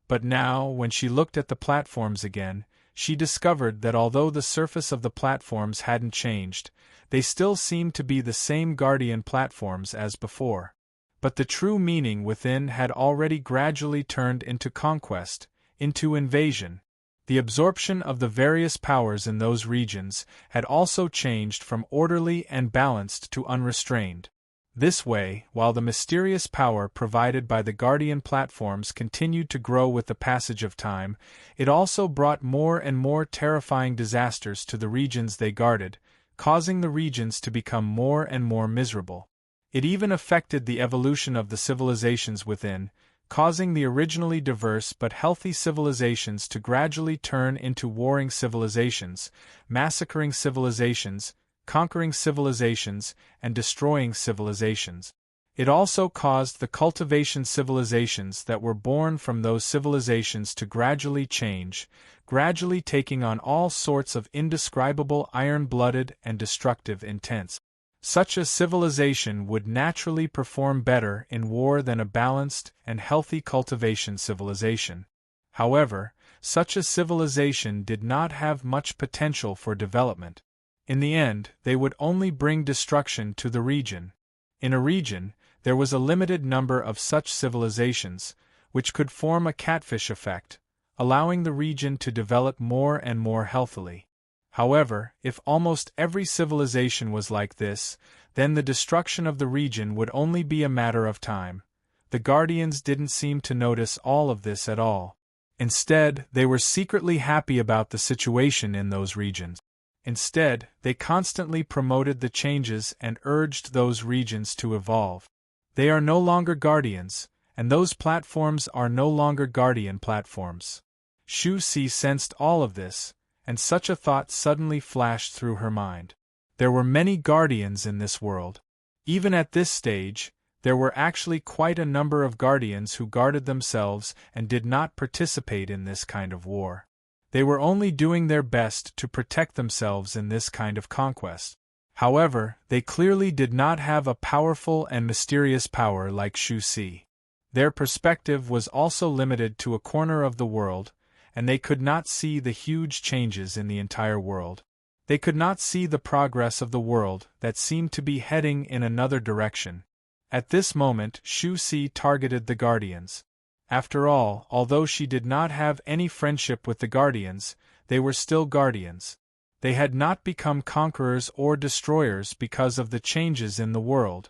But now, when she looked at the platforms again, she discovered that although the surface of the platforms hadn't changed, they still seemed to be the same guardian platforms as before. But the true meaning within had already gradually turned into conquest, into invasion. The absorption of the various powers in those regions had also changed from orderly and balanced to unrestrained. This way, while the mysterious power provided by the guardian platforms continued to grow with the passage of time, it also brought more and more terrifying disasters to the regions they guarded, causing the regions to become more and more miserable. It even affected the evolution of the civilizations within, causing the originally diverse but healthy civilizations to gradually turn into warring civilizations, massacring civilizations, conquering civilizations, and destroying civilizations. It also caused the cultivation civilizations that were born from those civilizations to gradually change, gradually taking on all sorts of indescribable iron-blooded and destructive intents. Such a civilization would naturally perform better in war than a balanced and healthy cultivation civilization. However, such a civilization did not have much potential for development. In the end, they would only bring destruction to the region. In a region, there was a limited number of such civilizations, which could form a catfish effect, allowing the region to develop more and more healthily. However, if almost every civilization was like this, then the destruction of the region would only be a matter of time. The Guardians didn't seem to notice all of this at all. Instead, they were secretly happy about the situation in those regions. Instead, they constantly promoted the changes and urged those regions to evolve. They are no longer Guardians, and those platforms are no longer Guardian platforms. Shu Si sensed all of this, and such a thought suddenly flashed through her mind. There were many Guardians in this world. Even at this stage, there were actually quite a number of Guardians who guarded themselves and did not participate in this kind of war. They were only doing their best to protect themselves in this kind of conquest. However, they clearly did not have a powerful and mysterious power like Shu Si. Their perspective was also limited to a corner of the world, and they could not see the huge changes in the entire world. They could not see the progress of the world that seemed to be heading in another direction. At this moment, Shu Si targeted the Guardians. After all, although she did not have any friendship with the Guardians, they were still Guardians. They had not become conquerors or destroyers because of the changes in the world.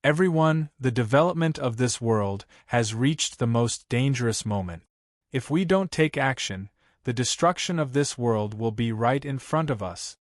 Everyone, the development of this world has reached the most dangerous moment. If we don't take action, the destruction of this world will be right in front of us.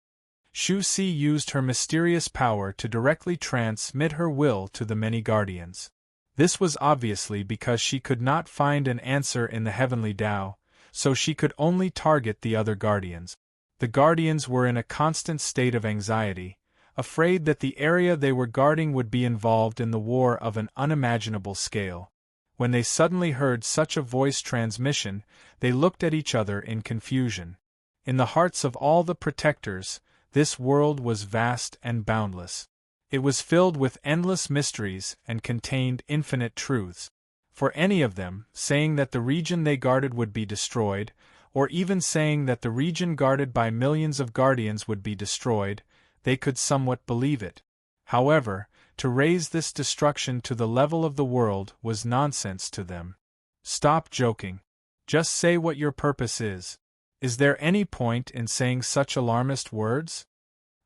Shu Si used her mysterious power to directly transmit her will to the many Guardians. This was obviously because she could not find an answer in the heavenly Tao, so she could only target the other Guardians. The Guardians were in a constant state of anxiety, afraid that the area they were guarding would be involved in the war of an unimaginable scale. When they suddenly heard such a voice transmission, they looked at each other in confusion. In the hearts of all the protectors, this world was vast and boundless. It was filled with endless mysteries and contained infinite truths. For any of them, saying that the region they guarded would be destroyed, or even saying that the region guarded by millions of Guardians would be destroyed, they could somewhat believe it. However, to raise this destruction to the level of the world was nonsense to them. Stop joking. Just say what your purpose is. Is there any point in saying such alarmist words?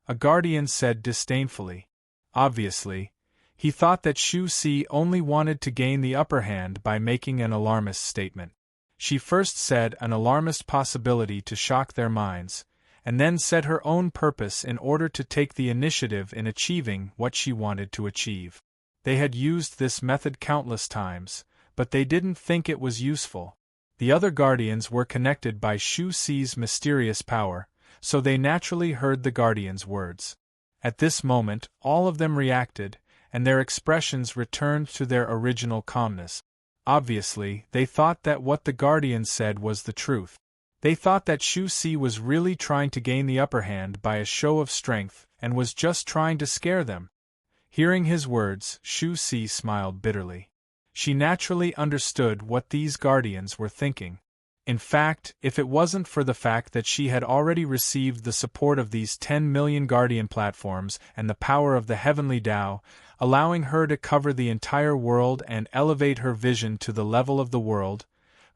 A Guardian said disdainfully. Obviously, he thought that Shu Si only wanted to gain the upper hand by making an alarmist statement. She first said an alarmist possibility to shock their minds, and then said her own purpose in order to take the initiative in achieving what she wanted to achieve. They had used this method countless times, but they didn't think it was useful. The other Guardians were connected by Shu Si's mysterious power, so they naturally heard the Guardian's words. At this moment, all of them reacted, and their expressions returned to their original calmness. Obviously, they thought that what the Guardian said was the truth. They thought that Shu Si was really trying to gain the upper hand by a show of strength and was just trying to scare them. Hearing his words, Shu Si smiled bitterly. She naturally understood what these Guardians were thinking. In fact, if it wasn't for the fact that she had already received the support of these 10 million Guardian platforms and the power of the heavenly Tao, allowing her to cover the entire world and elevate her vision to the level of the world,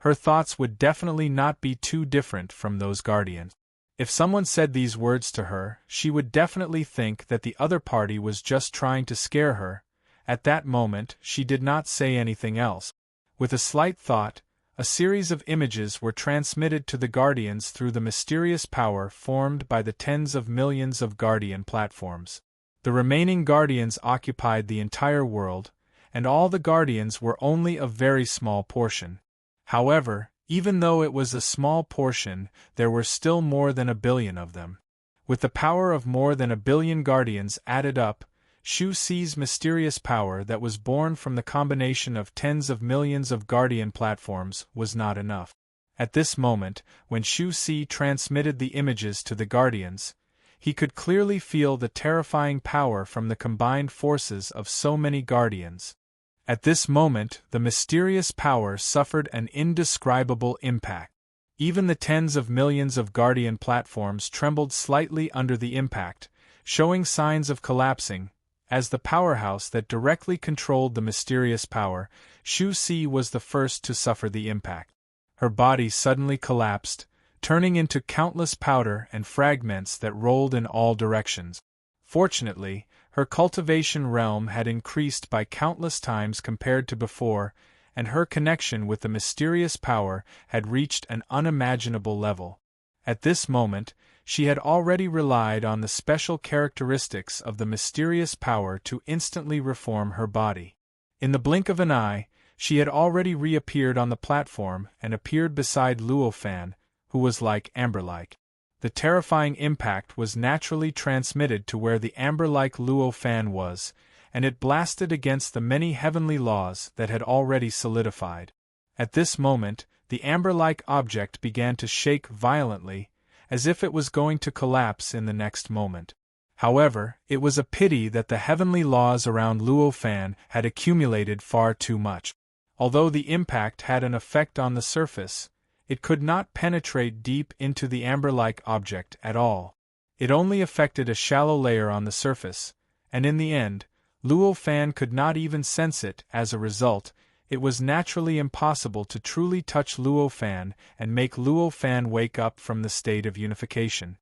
her thoughts would definitely not be too different from those Guardians. If someone said these words to her, she would definitely think that the other party was just trying to scare her. At that moment, she did not say anything else. With a slight thought, a series of images were transmitted to the Guardians through the mysterious power formed by the tens of millions of Guardian platforms. The remaining Guardians occupied the entire world, and all the Guardians were only a very small portion. However, even though it was a small portion, there were still more than 1 billion of them. With the power of more than 1 billion Guardians added up, Shu Si's mysterious power that was born from the combination of tens of millions of Guardian platforms was not enough. At this moment, when Shu Si transmitted the images to the Guardians, he could clearly feel the terrifying power from the combined forces of so many Guardians. At this moment, the mysterious power suffered an indescribable impact. Even the tens of millions of Guardian platforms trembled slightly under the impact, showing signs of collapsing. As the powerhouse that directly controlled the mysterious power, Shu Si was the first to suffer the impact. Her body suddenly collapsed, turning into countless powder and fragments that rolled in all directions. Fortunately, her cultivation realm had increased by countless times compared to before, and her connection with the mysterious power had reached an unimaginable level. At this moment, she had already relied on the special characteristics of the mysterious power to instantly reform her body. In the blink of an eye, she had already reappeared on the platform and appeared beside Luo Fan, who was like amber-like. The terrifying impact was naturally transmitted to where the amber-like Luo Fan was, and it blasted against the many heavenly laws that had already solidified. At this moment, the amber-like object began to shake violently, as if it was going to collapse in the next moment. However, it was a pity that the heavenly laws around Luo Fan had accumulated far too much. Although the impact had an effect on the surface, it could not penetrate deep into the amber-like object at all. It only affected a shallow layer on the surface, and in the end, Luo Fan could not even sense it. As a result, it was naturally impossible to truly touch Luo Fan and make Luo Fan wake up from the state of unification.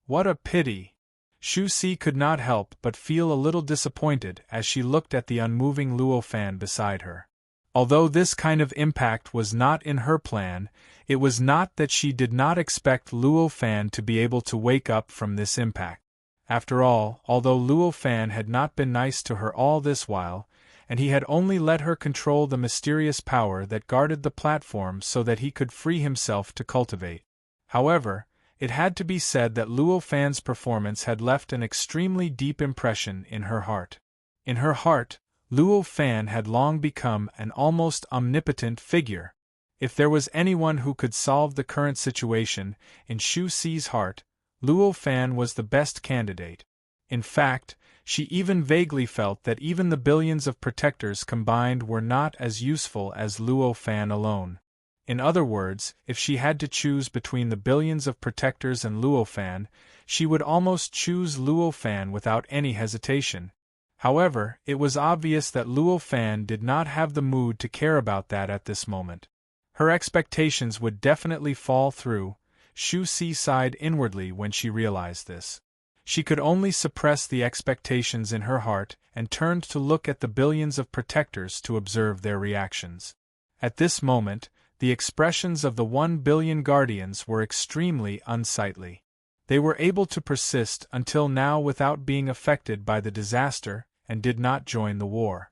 What a pity! Xu Si could not help but feel a little disappointed as she looked at the unmoving Luo Fan beside her. Although this kind of impact was not in her plan, it was not that she did not expect Luo Fan to be able to wake up from this impact. After all, although Luo Fan had not been nice to her all this while, and he had only let her control the mysterious power that guarded the platform so that he could free himself to cultivate. However, it had to be said that Luo Fan's performance had left an extremely deep impression in her heart. In her heart, Luo Fan had long become an almost omnipotent figure. If there was anyone who could solve the current situation, in Xu Si's heart, Luo Fan was the best candidate. In fact, she even vaguely felt that even the billions of protectors combined were not as useful as Luo Fan alone. In other words, if she had to choose between the billions of protectors and Luo Fan, she would almost choose Luo Fan without any hesitation. However, it was obvious that Luo Fan did not have the mood to care about that at this moment. Her expectations would definitely fall through. Xu Si sighed inwardly when she realized this. She could only suppress the expectations in her heart and turned to look at the billions of protectors to observe their reactions. At this moment, the expressions of the 1 billion guardians were extremely unsightly. They were able to persist until now without being affected by the disaster and did not join the war.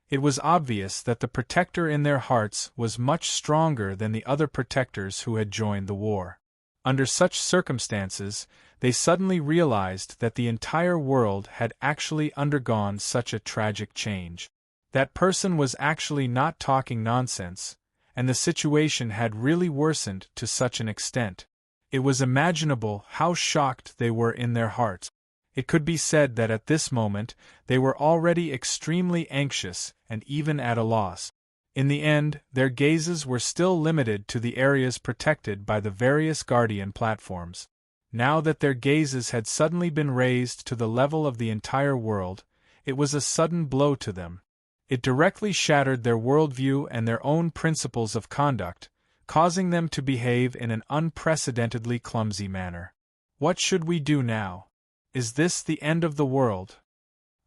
It was obvious that the protector in their hearts was much stronger than the other protectors who had joined the war. Under such circumstances, they suddenly realized that the entire world had actually undergone such a tragic change. That person was actually not talking nonsense, and the situation had really worsened to such an extent. It was imaginable how shocked they were in their hearts. It could be said that at this moment they were already extremely anxious and even at a loss. In the end, their gazes were still limited to the areas protected by the various guardian platforms. Now that their gazes had suddenly been raised to the level of the entire world, it was a sudden blow to them. It directly shattered their worldview and their own principles of conduct, causing them to behave in an unprecedentedly clumsy manner. What should we do now? Is this the end of the world?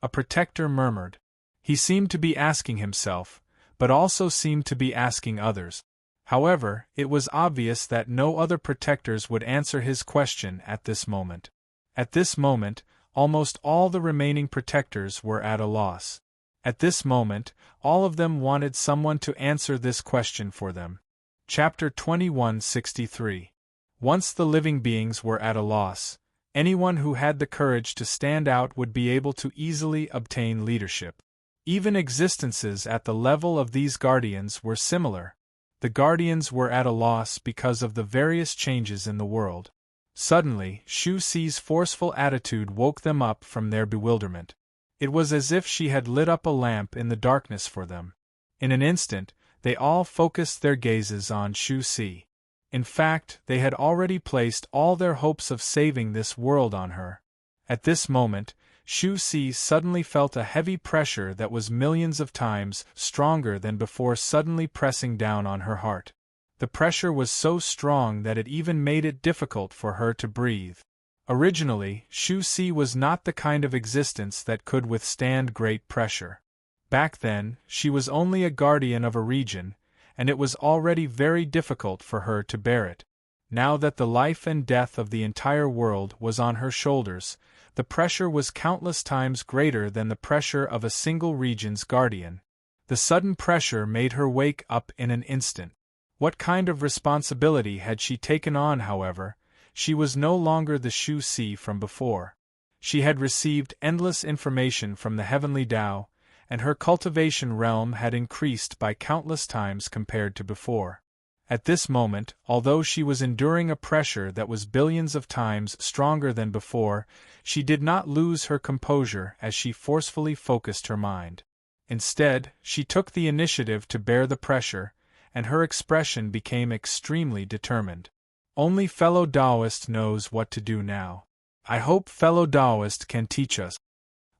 A protector murmured. He seemed to be asking himself, but also seemed to be asking others. However, it was obvious that no other protectors would answer his question at this moment. At this moment, almost all the remaining protectors were at a loss. At this moment, all of them wanted someone to answer this question for them. Chapter 2163. Once the living beings were at a loss, anyone who had the courage to stand out would be able to easily obtain leadership. Even existences at the level of these guardians were similar. The guardians were at a loss because of the various changes in the world. Suddenly, Xu Si's forceful attitude woke them up from their bewilderment. It was as if she had lit up a lamp in the darkness for them. In an instant, they all focused their gazes on Xu Si. In fact, they had already placed all their hopes of saving this world on her. At this moment, Xu Si suddenly felt a heavy pressure that was millions of times stronger than before suddenly pressing down on her heart. The pressure was so strong that it even made it difficult for her to breathe. Originally, Xu Si was not the kind of existence that could withstand great pressure. Back then, she was only a guardian of a region, and it was already very difficult for her to bear it. Now that the life and death of the entire world was on her shoulders, the pressure was countless times greater than the pressure of a single region's guardian. The sudden pressure made her wake up in an instant. What kind of responsibility had she taken on, however? She was no longer the Xu Si from before. She had received endless information from the heavenly Tao, and her cultivation realm had increased by countless times compared to before. At this moment, although she was enduring a pressure that was billions of times stronger than before, she did not lose her composure as she forcefully focused her mind. Instead, she took the initiative to bear the pressure, and her expression became extremely determined. Only fellow Taoist knows what to do now. I hope fellow Taoist can teach us.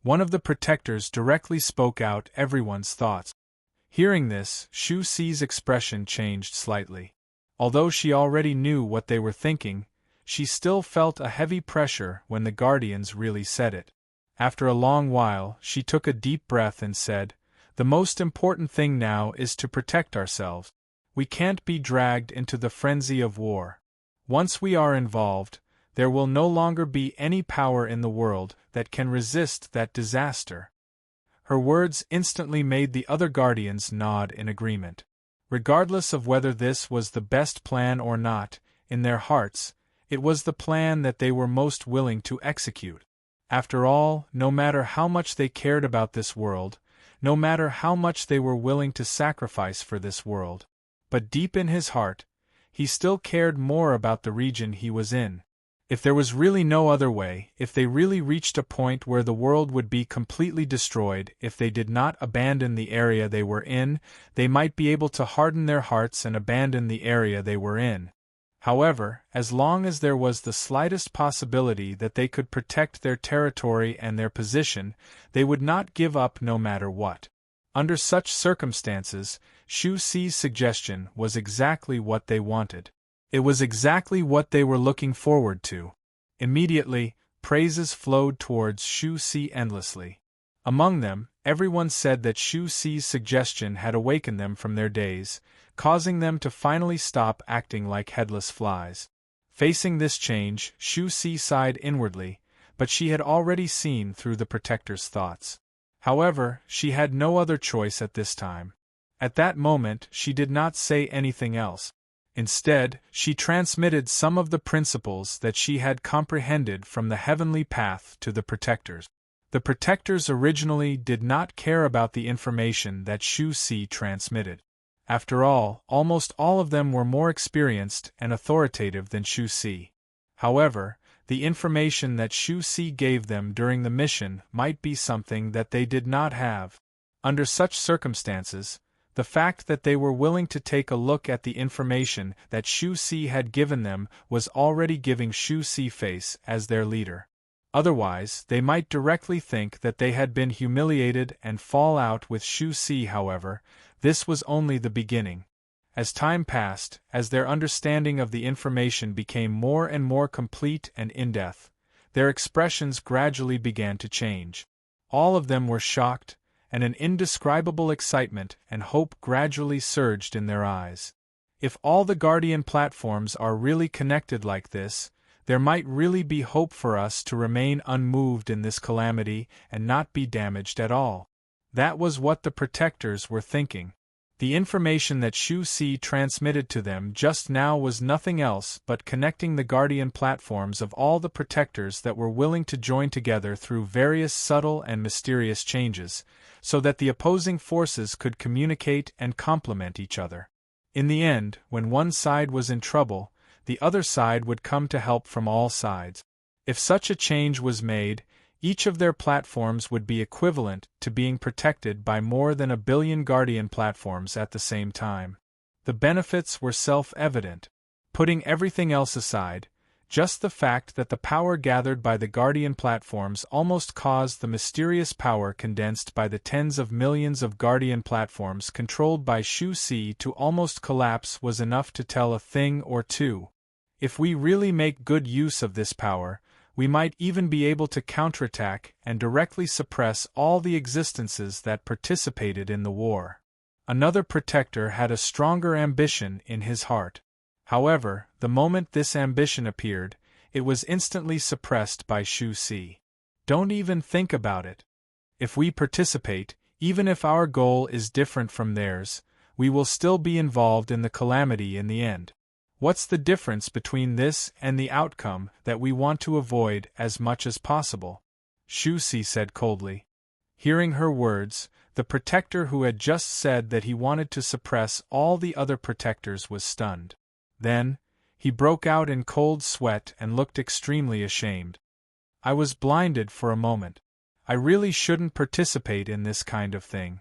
One of the protectors directly spoke out everyone's thoughts. Hearing this, Shu Xi's expression changed slightly. Although she already knew what they were thinking, she still felt a heavy pressure when the guardians really said it. After a long while, she took a deep breath and said, "The most important thing now is to protect ourselves. We can't be dragged into the frenzy of war. Once we are involved, there will no longer be any power in the world that can resist that disaster." Her words instantly made the other guardians nod in agreement. Regardless of whether this was the best plan or not, in their hearts, it was the plan that they were most willing to execute. After all, no matter how much they cared about this world, no matter how much they were willing to sacrifice for this world, but deep in his heart, he still cared more about the region he was in. If there was really no other way, if they really reached a point where the world would be completely destroyed, if they did not abandon the area they were in, they might be able to harden their hearts and abandon the area they were in. However, as long as there was the slightest possibility that they could protect their territory and their position, they would not give up no matter what. Under such circumstances, Shu Xi's suggestion was exactly what they wanted. It was exactly what they were looking forward to. Immediately, praises flowed towards Shu Xi endlessly. Among them, everyone said that Shu Xi's suggestion had awakened them from their daze, causing them to finally stop acting like headless flies. Facing this change, Shu Xi sighed inwardly, but she had already seen through the protector's thoughts. However, she had no other choice at this time. At that moment, she did not say anything else. Instead, she transmitted some of the principles that she had comprehended from the heavenly path to the protectors. The protectors originally did not care about the information that Shu Xi transmitted. After all, almost all of them were more experienced and authoritative than Shu Xi. However, the information that Shu Xi gave them during the mission might be something that they did not have. Under such circumstances, the fact that they were willing to take a look at the information that Shu Xi had given them was already giving Shu Xi face as their leader. Otherwise, they might directly think that they had been humiliated and fall out with Shu Xi. However, this was only the beginning. As time passed, as their understanding of the information became more and more complete and in-depth, their expressions gradually began to change. All of them were shocked, and an indescribable excitement and hope gradually surged in their eyes. If all the Guardian platforms are really connected like this, there might really be hope for us to remain unmoved in this calamity and not be damaged at all. That was what the protectors were thinking. The information that Shu Xi transmitted to them just now was nothing else but connecting the Guardian platforms of all the protectors that were willing to join together through various subtle and mysterious changes, so that the opposing forces could communicate and complement each other. In the end, when one side was in trouble, the other side would come to help from all sides. If such a change was made, each of their platforms would be equivalent to being protected by more than 1 billion Guardian platforms at the same time. The benefits were self-evident. Putting everything else aside, just the fact that the power gathered by the Guardian platforms almost caused the mysterious power condensed by the tens of millions of Guardian platforms controlled by Shu Xi to almost collapse was enough to tell a thing or two. If we really make good use of this power, we might even be able to counterattack and directly suppress all the existences that participated in the war. Another protector had a stronger ambition in his heart. However, the moment this ambition appeared, it was instantly suppressed by Shu Xi. Don't even think about it. If we participate, even if our goal is different from theirs, we will still be involved in the calamity in the end. What's the difference between this and the outcome that we want to avoid as much as possible? Shu Xi said coldly. Hearing her words, the protector who had just said that he wanted to suppress all the other protectors was stunned. Then, he broke out in cold sweat and looked extremely ashamed. I was blinded for a moment. I really shouldn't participate in this kind of thing.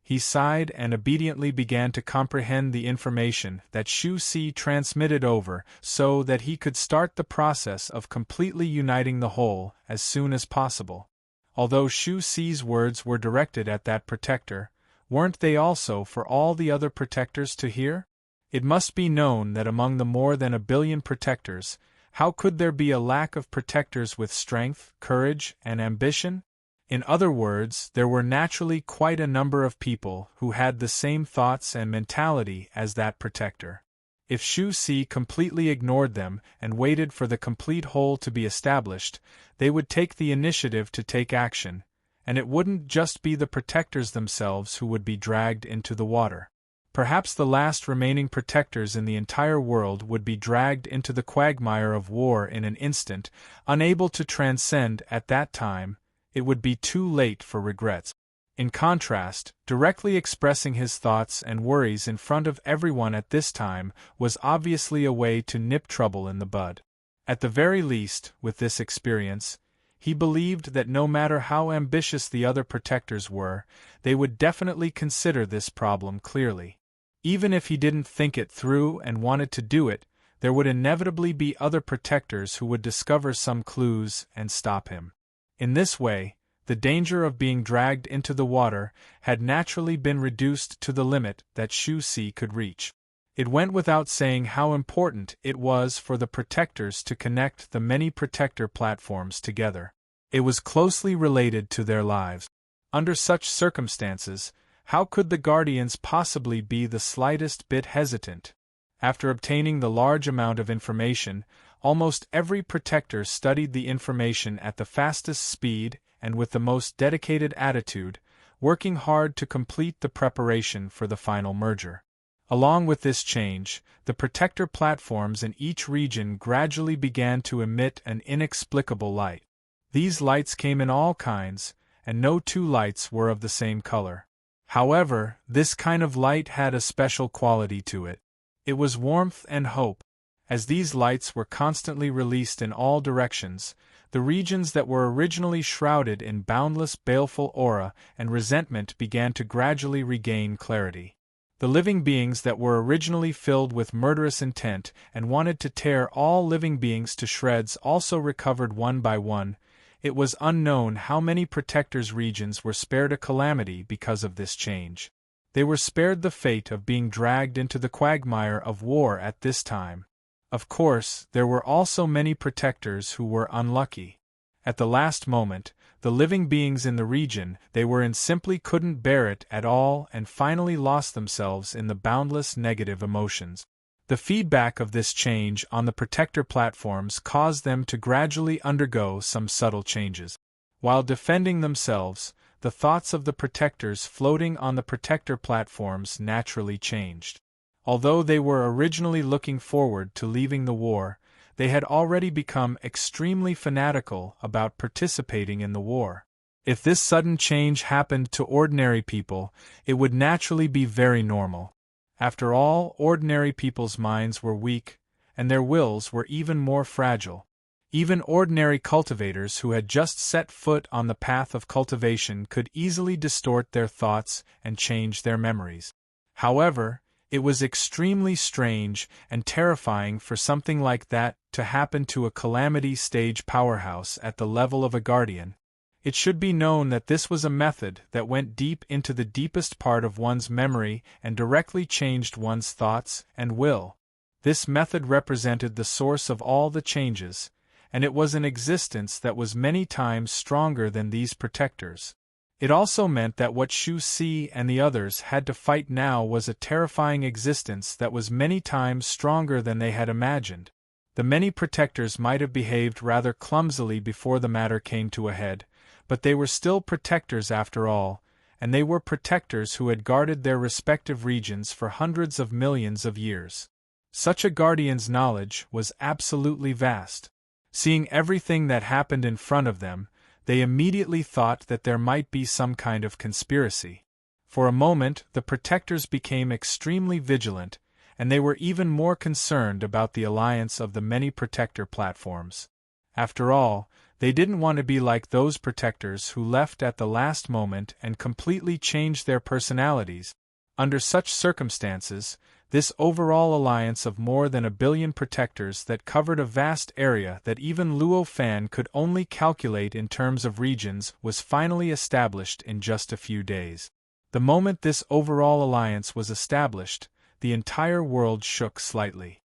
He sighed and obediently began to comprehend the information that Shu Si transmitted over so that he could start the process of completely uniting the whole as soon as possible. Although Shu Si's words were directed at that protector, weren't they also for all the other protectors to hear? It must be known that among the more than 1 billion protectors, how could there be a lack of protectors with strength, courage, and ambition? In other words, there were naturally quite a number of people who had the same thoughts and mentality as that protector. If Shu Si completely ignored them and waited for the complete whole to be established, they would take the initiative to take action, and it wouldn't just be the protectors themselves who would be dragged into the water. Perhaps the last remaining protectors in the entire world would be dragged into the quagmire of war in an instant, unable to transcend at that time. It would be too late for regrets. In contrast, directly expressing his thoughts and worries in front of everyone at this time was obviously a way to nip trouble in the bud. At the very least, with this experience, he believed that no matter how ambitious the other protectors were, they would definitely consider this problem clearly. Even if he didn't think it through and wanted to do it, there would inevitably be other protectors who would discover some clues and stop him. In this way, the danger of being dragged into the water had naturally been reduced to the limit that Shu Si could reach. It went without saying how important it was for the protectors to connect the many protector platforms together. It was closely related to their lives. Under such circumstances, how could the guardians possibly be the slightest bit hesitant? After obtaining the large amount of information, almost every protector studied the information at the fastest speed and with the most dedicated attitude, working hard to complete the preparation for the final merger. Along with this change, the protector platforms in each region gradually began to emit an inexplicable light. These lights came in all kinds, and no two lights were of the same color. However, this kind of light had a special quality to it. It was warmth and hope. As these lights were constantly released in all directions, the regions that were originally shrouded in boundless baleful aura and resentment began to gradually regain clarity. The living beings that were originally filled with murderous intent and wanted to tear all living beings to shreds also recovered one by one. It was unknown how many protectors' regions were spared a calamity because of this change. They were spared the fate of being dragged into the quagmire of war at this time. Of course, there were also many protectors who were unlucky. At the last moment, the living beings in the region they were in simply couldn't bear it at all and finally lost themselves in the boundless negative emotions. The feedback of this change on the protector platforms caused them to gradually undergo some subtle changes. While defending themselves, the thoughts of the protectors floating on the protector platforms naturally changed. Although they were originally looking forward to leaving the war, they had already become extremely fanatical about participating in the war. If this sudden change happened to ordinary people, it would naturally be very normal. After all, ordinary people's minds were weak, and their wills were even more fragile. Even ordinary cultivators who had just set foot on the path of cultivation could easily distort their thoughts and change their memories. However, it was extremely strange and terrifying for something like that to happen to a calamity stage powerhouse at the level of a guardian. It should be known that this was a method that went deep into the deepest part of one's memory and directly changed one's thoughts and will. This method represented the source of all the changes, and it was an existence that was many times stronger than these protectors. It also meant that what Shu Si and the others had to fight now was a terrifying existence that was many times stronger than they had imagined. The many protectors might have behaved rather clumsily before the matter came to a head, but they were still protectors after all, and they were protectors who had guarded their respective regions for hundreds of millions of years. Such a guardian's knowledge was absolutely vast. Seeing everything that happened in front of them, they immediately thought that there might be some kind of conspiracy. For a moment, the protectors became extremely vigilant, and they were even more concerned about the alliance of the many protector platforms. After all, they didn't want to be like those protectors who left at the last moment and completely changed their personalities. Under such circumstances, this overall alliance of more than 1 billion protectors that covered a vast area that even Luo Fan could only calculate in terms of regions was finally established in just a few days. The moment this overall alliance was established, the entire world shook slightly.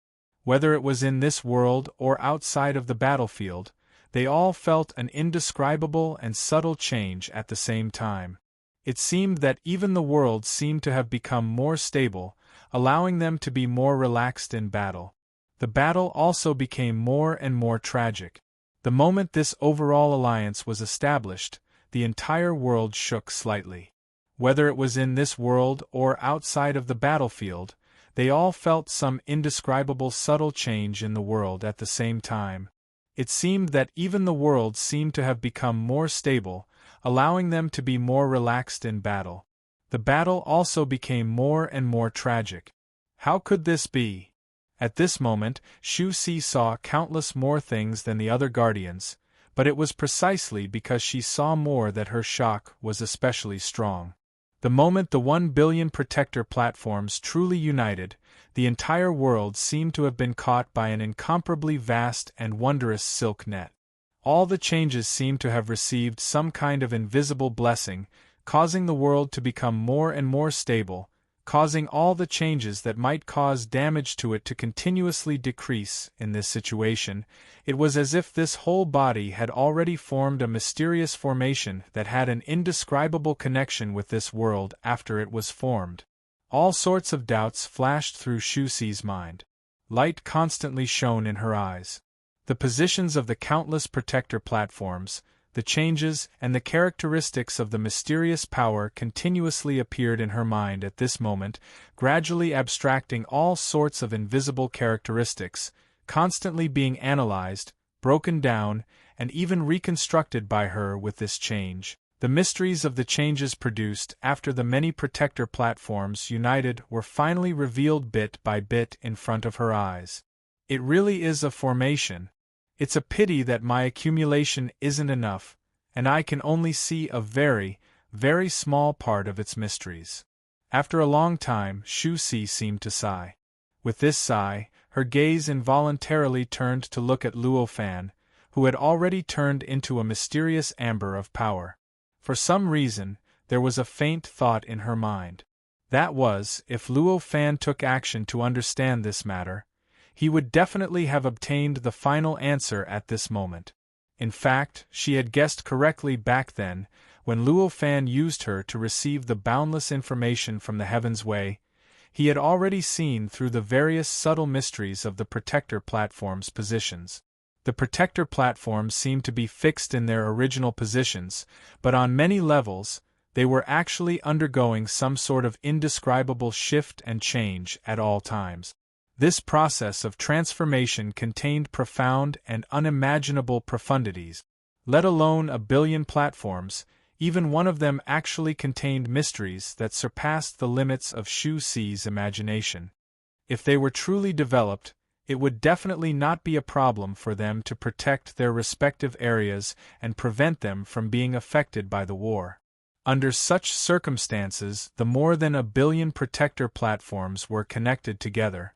Whether it was in this world or outside of the battlefield, they all felt an indescribable and subtle change at the same time. It seemed that even the world seemed to have become more stable, allowing them to be more relaxed in battle. The battle also became more and more tragic. The moment this overall alliance was established, the entire world shook slightly. Whether it was in this world or outside of the battlefield, they all felt some indescribable subtle change in the world at the same time. It seemed that even the world seemed to have become more stable, allowing them to be more relaxed in battle. The battle also became more and more tragic. How could this be? At this moment, Shu Si saw countless more things than the other guardians, but it was precisely because she saw more that her shock was especially strong. The moment the 1 billion protector platforms truly united, the entire world seemed to have been caught by an incomparably vast and wondrous silk net. All the changes seemed to have received some kind of invisible blessing, causing the world to become more and more stable, causing all the changes that might cause damage to it to continuously decrease. In this situation, it was as if this whole body had already formed a mysterious formation that had an indescribable connection with this world after it was formed. All sorts of doubts flashed through Shu Si's mind. Light constantly shone in her eyes. The positions of the countless protector platforms, the changes and the characteristics of the mysterious power continuously appeared in her mind at this moment, gradually abstracting all sorts of invisible characteristics, constantly being analyzed, broken down, and even reconstructed by her with this change. The mysteries of the changes produced after the many protector platforms united were finally revealed bit by bit in front of her eyes. It really is a formation. It's a pity that my accumulation isn't enough, and I can only see a very, very small part of its mysteries. After a long time, Shu Si seemed to sigh. With this sigh, her gaze involuntarily turned to look at Luo Fan, who had already turned into a mysterious amber of power. For some reason, there was a faint thought in her mind. That was, if Luo Fan took action to understand this matter, he would definitely have obtained the final answer at this moment. In fact, she had guessed correctly back then, when Luo Fan used her to receive the boundless information from the Heaven's Way. He had already seen through the various subtle mysteries of the protector platform's positions. The protector platforms seemed to be fixed in their original positions, but on many levels, they were actually undergoing some sort of indescribable shift and change at all times. This process of transformation contained profound and unimaginable profundities. Let alone 1 billion platforms, even one of them actually contained mysteries that surpassed the limits of Shu Si's imagination. If they were truly developed, it would definitely not be a problem for them to protect their respective areas and prevent them from being affected by the war. Under such circumstances, the more than 1 billion protector platforms were connected together.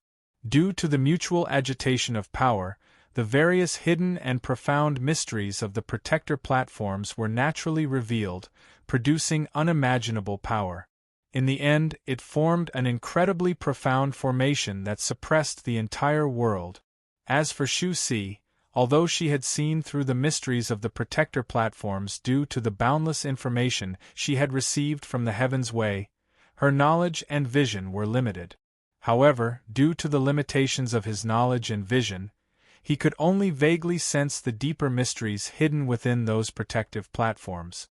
Due to the mutual agitation of power, the various hidden and profound mysteries of the protector platforms were naturally revealed, producing unimaginable power. In the end, it formed an incredibly profound formation that suppressed the entire world. As for Shu Si, although she had seen through the mysteries of the protector platforms due to the boundless information she had received from the Heaven's Way, her knowledge and vision were limited. However, due to the limitations of his knowledge and vision, he could only vaguely sense the deeper mysteries hidden within those protective platforms.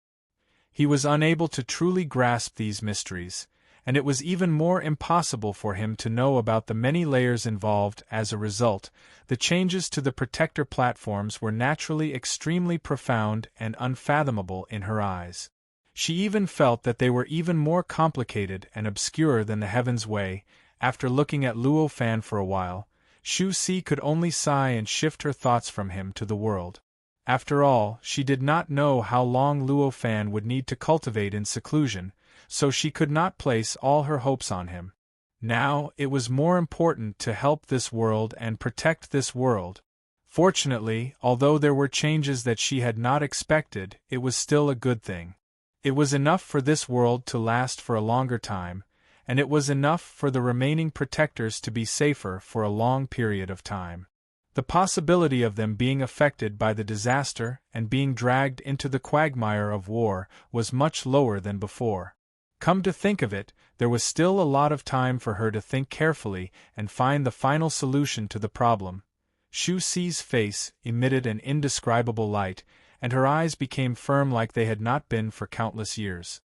He was unable to truly grasp these mysteries, and it was even more impossible for him to know about the many layers involved. As a result, the changes to the protector platforms were naturally extremely profound and unfathomable in her eyes. She even felt that they were even more complicated and obscure than the Heaven's Way. After looking at Luo Fan for a while, Shu Si could only sigh and shift her thoughts from him to the world. After all, she did not know how long Luo Fan would need to cultivate in seclusion, so she could not place all her hopes on him. Now, it was more important to help this world and protect this world. Fortunately, although there were changes that she had not expected, it was still a good thing. It was enough for this world to last for a longer time, and it was enough for the remaining protectors to be safer for a long period of time. The possibility of them being affected by the disaster and being dragged into the quagmire of war was much lower than before. Come to think of it, there was still a lot of time for her to think carefully and find the final solution to the problem. Shu Xi's face emitted an indescribable light, and her eyes became firm like they had not been for countless years.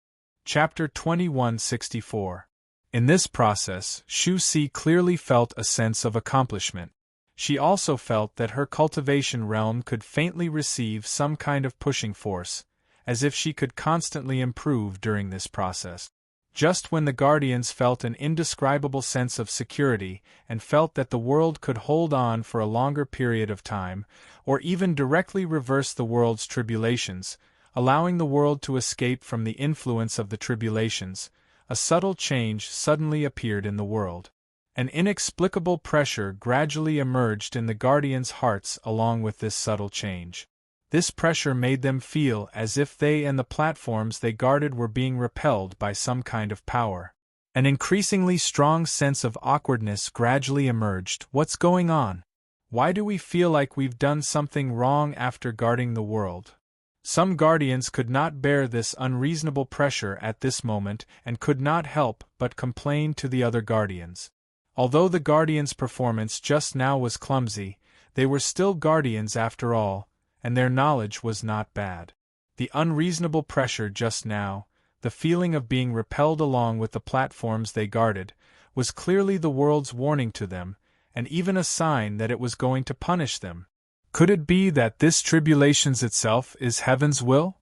Chapter 2164. In this process, Shu Xi clearly felt a sense of accomplishment. She also felt that her cultivation realm could faintly receive some kind of pushing force, as if she could constantly improve during this process. Just when the Guardians felt an indescribable sense of security and felt that the world could hold on for a longer period of time, or even directly reverse the world's tribulations, allowing the world to escape from the influence of the tribulations, a subtle change suddenly appeared in the world. An inexplicable pressure gradually emerged in the Guardians' hearts along with this subtle change. This pressure made them feel as if they and the platforms they guarded were being repelled by some kind of power. An increasingly strong sense of awkwardness gradually emerged. What's going on? Why do we feel like we've done something wrong after guarding the world? Some Guardians could not bear this unreasonable pressure at this moment and could not help but complain to the other Guardians. Although the Guardians' performance just now was clumsy, they were still Guardians after all, and their knowledge was not bad. The unreasonable pressure just now, the feeling of being repelled along with the platforms they guarded, was clearly the world's warning to them, and even a sign that it was going to punish them. Could it be that this tribulations itself is heaven's will?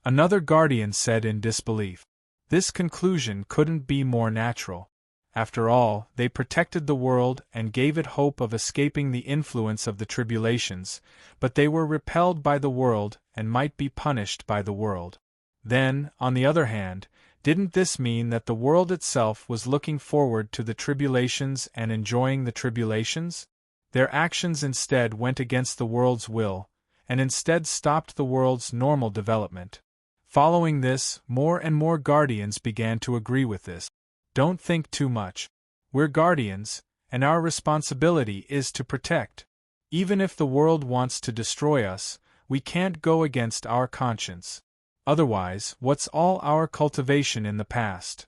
Another Guardian said in disbelief. This conclusion couldn't be more natural. After all, they protected the world and gave it hope of escaping the influence of the tribulations, but they were repelled by the world and might be punished by the world. Then, on the other hand, didn't this mean that the world itself was looking forward to the tribulations and enjoying the tribulations? Their actions instead went against the world's will, and instead stopped the world's normal development. Following this, more and more Guardians began to agree with this. Don't think too much. We're Guardians, and our responsibility is to protect. Even if the world wants to destroy us, we can't go against our conscience. Otherwise, what's all our cultivation in the past?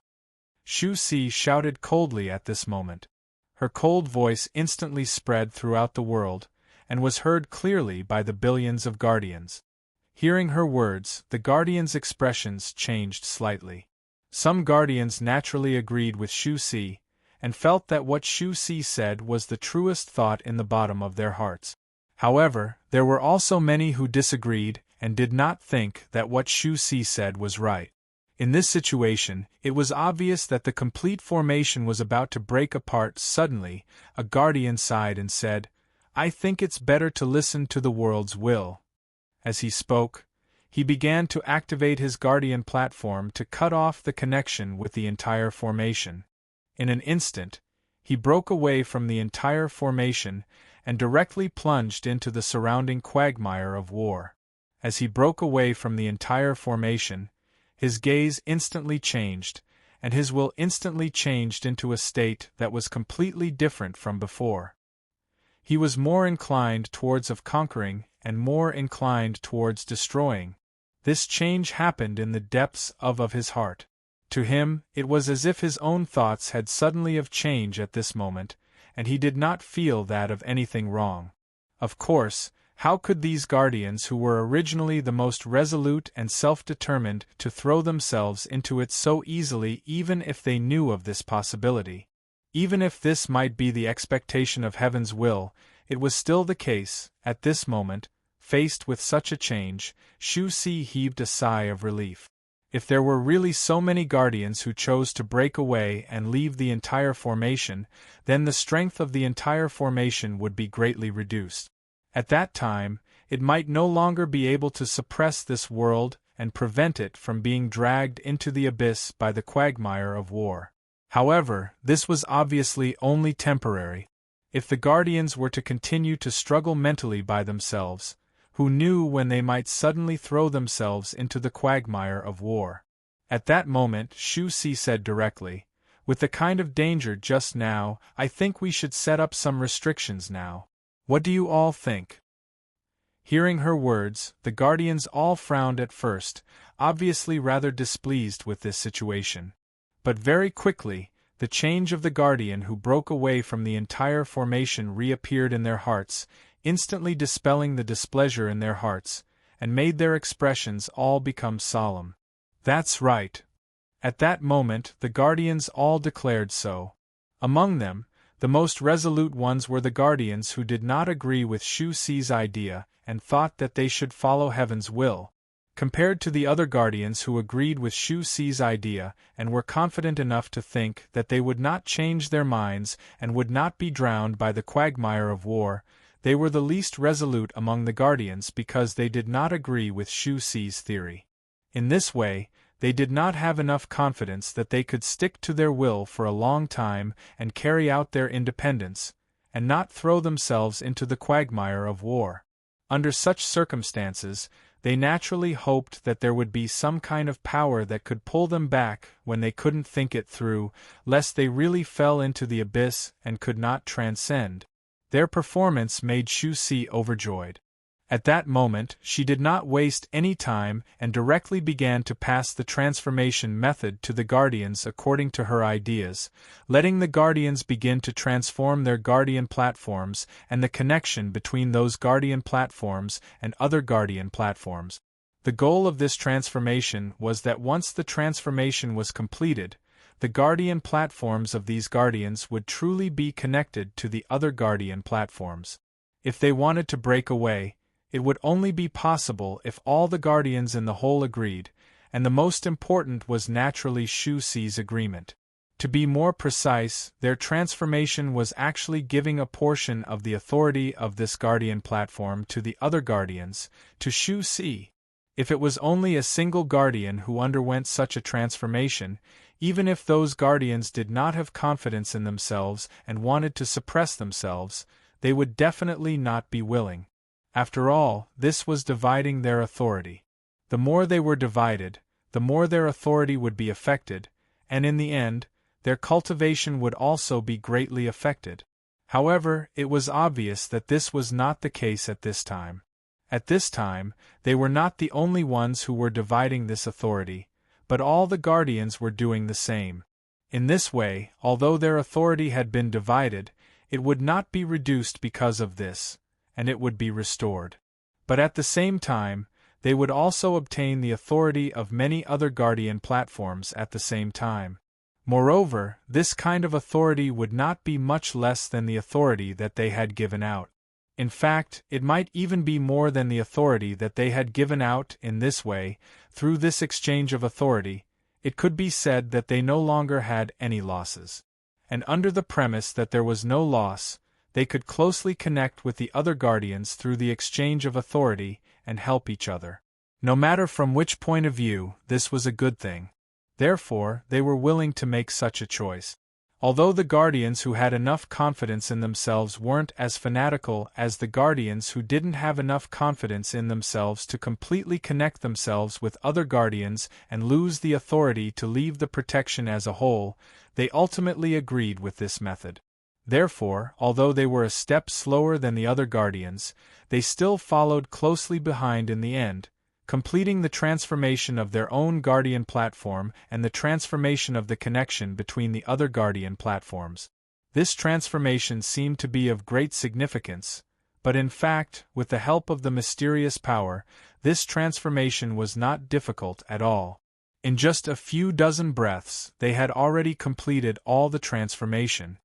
Shu Xi shouted coldly at this moment. Her cold voice instantly spread throughout the world, and was heard clearly by the billions of Guardians. Hearing her words, the Guardians' expressions changed slightly. Some Guardians naturally agreed with Shu Xi, and felt that what Shu Xi said was the truest thought in the bottom of their hearts. However, there were also many who disagreed and did not think that what Shu Xi said was right. In this situation, it was obvious that the complete formation was about to break apart. Suddenly, a Guardian sighed and said, "I think it's better to listen to the world's will." As he spoke, he began to activate his Guardian platform to cut off the connection with the entire formation. In an instant, he broke away from the entire formation and directly plunged into the surrounding quagmire of war. As he broke away from the entire formation, his gaze instantly changed, and his will instantly changed into a state that was completely different from before. He was more inclined towards of conquering and more inclined towards destroying. This change happened in the depths of his heart. To him, it was as if his own thoughts had suddenly of change at this moment, and he did not feel that of anything wrong. Of course, how could these Guardians who were originally the most resolute and self-determined to throw themselves into it so easily even if they knew of this possibility? Even if this might be the expectation of heaven's will, it was still the case, at this moment. Faced with such a change, Shu Xi heaved a sigh of relief. If there were really so many Guardians who chose to break away and leave the entire formation, then the strength of the entire formation would be greatly reduced. At that time, it might no longer be able to suppress this world and prevent it from being dragged into the abyss by the quagmire of war. However, this was obviously only temporary. If the Guardians were to continue to struggle mentally by themselves, who knew when they might suddenly throw themselves into the quagmire of war? At that moment, Shu Si said directly, "With the kind of danger just now, I think we should set up some restrictions now. What do you all think?" Hearing her words, the Guardians all frowned at first, obviously rather displeased with this situation. But very quickly, the change of the Guardian who broke away from the entire formation reappeared in their hearts, instantly dispelling the displeasure in their hearts, and made their expressions all become solemn. "That's right." At that moment, the Guardians all declared so. Among them, the most resolute ones were the Guardians who did not agree with Shu Si's idea and thought that they should follow Heaven's will, compared to the other Guardians who agreed with Shu Si's idea and were confident enough to think that they would not change their minds and would not be drowned by the quagmire of war. They were the least resolute among the Guardians because they did not agree with Shu Si's theory. In this way, they did not have enough confidence that they could stick to their will for a long time and carry out their independence, and not throw themselves into the quagmire of war. Under such circumstances, they naturally hoped that there would be some kind of power that could pull them back when they couldn't think it through, lest they really fell into the abyss and could not transcend. Their performance made Shu Si overjoyed. At that moment, she did not waste any time and directly began to pass the transformation method to the Guardians according to her ideas, letting the Guardians begin to transform their Guardian platforms and the connection between those Guardian platforms and other Guardian platforms. The goal of this transformation was that once the transformation was completed, the Guardian platforms of these Guardians would truly be connected to the other Guardian platforms. If they wanted to break away, it would only be possible if all the Guardians in the whole agreed, and the most important was naturally Shu Si's agreement. To be more precise, their transformation was actually giving a portion of the authority of this Guardian platform to the other Guardians, to Shu Si. If it was only a single Guardian who underwent such a transformation, even if those Guardians did not have confidence in themselves and wanted to suppress themselves, they would definitely not be willing. After all, this was dividing their authority. The more they were divided, the more their authority would be affected, and in the end, their cultivation would also be greatly affected. However, it was obvious that this was not the case at this time. At this time, they were not the only ones who were dividing this authority, but all the Guardians were doing the same. In this way, although their authority had been divided, it would not be reduced because of this, and it would be restored. But at the same time, they would also obtain the authority of many other Guardian platforms at the same time. Moreover, this kind of authority would not be much less than the authority that they had given out. In fact, it might even be more than the authority that they had given out. In this way, through this exchange of authority, it could be said that they no longer had any losses. And under the premise that there was no loss, they could closely connect with the other Guardians through the exchange of authority and help each other. No matter from which point of view, this was a good thing. Therefore, they were willing to make such a choice. Although the Guardians who had enough confidence in themselves weren't as fanatical as the Guardians who didn't have enough confidence in themselves to completely connect themselves with other Guardians and lose the authority to leave the protection as a whole, they ultimately agreed with this method. Therefore, although they were a step slower than the other Guardians, they still followed closely behind in the end, completing the transformation of their own Guardian platform and the transformation of the connection between the other Guardian platforms. This transformation seemed to be of great significance, but in fact, with the help of the mysterious power, this transformation was not difficult at all. In just a few dozen breaths, they had already completed all the transformation.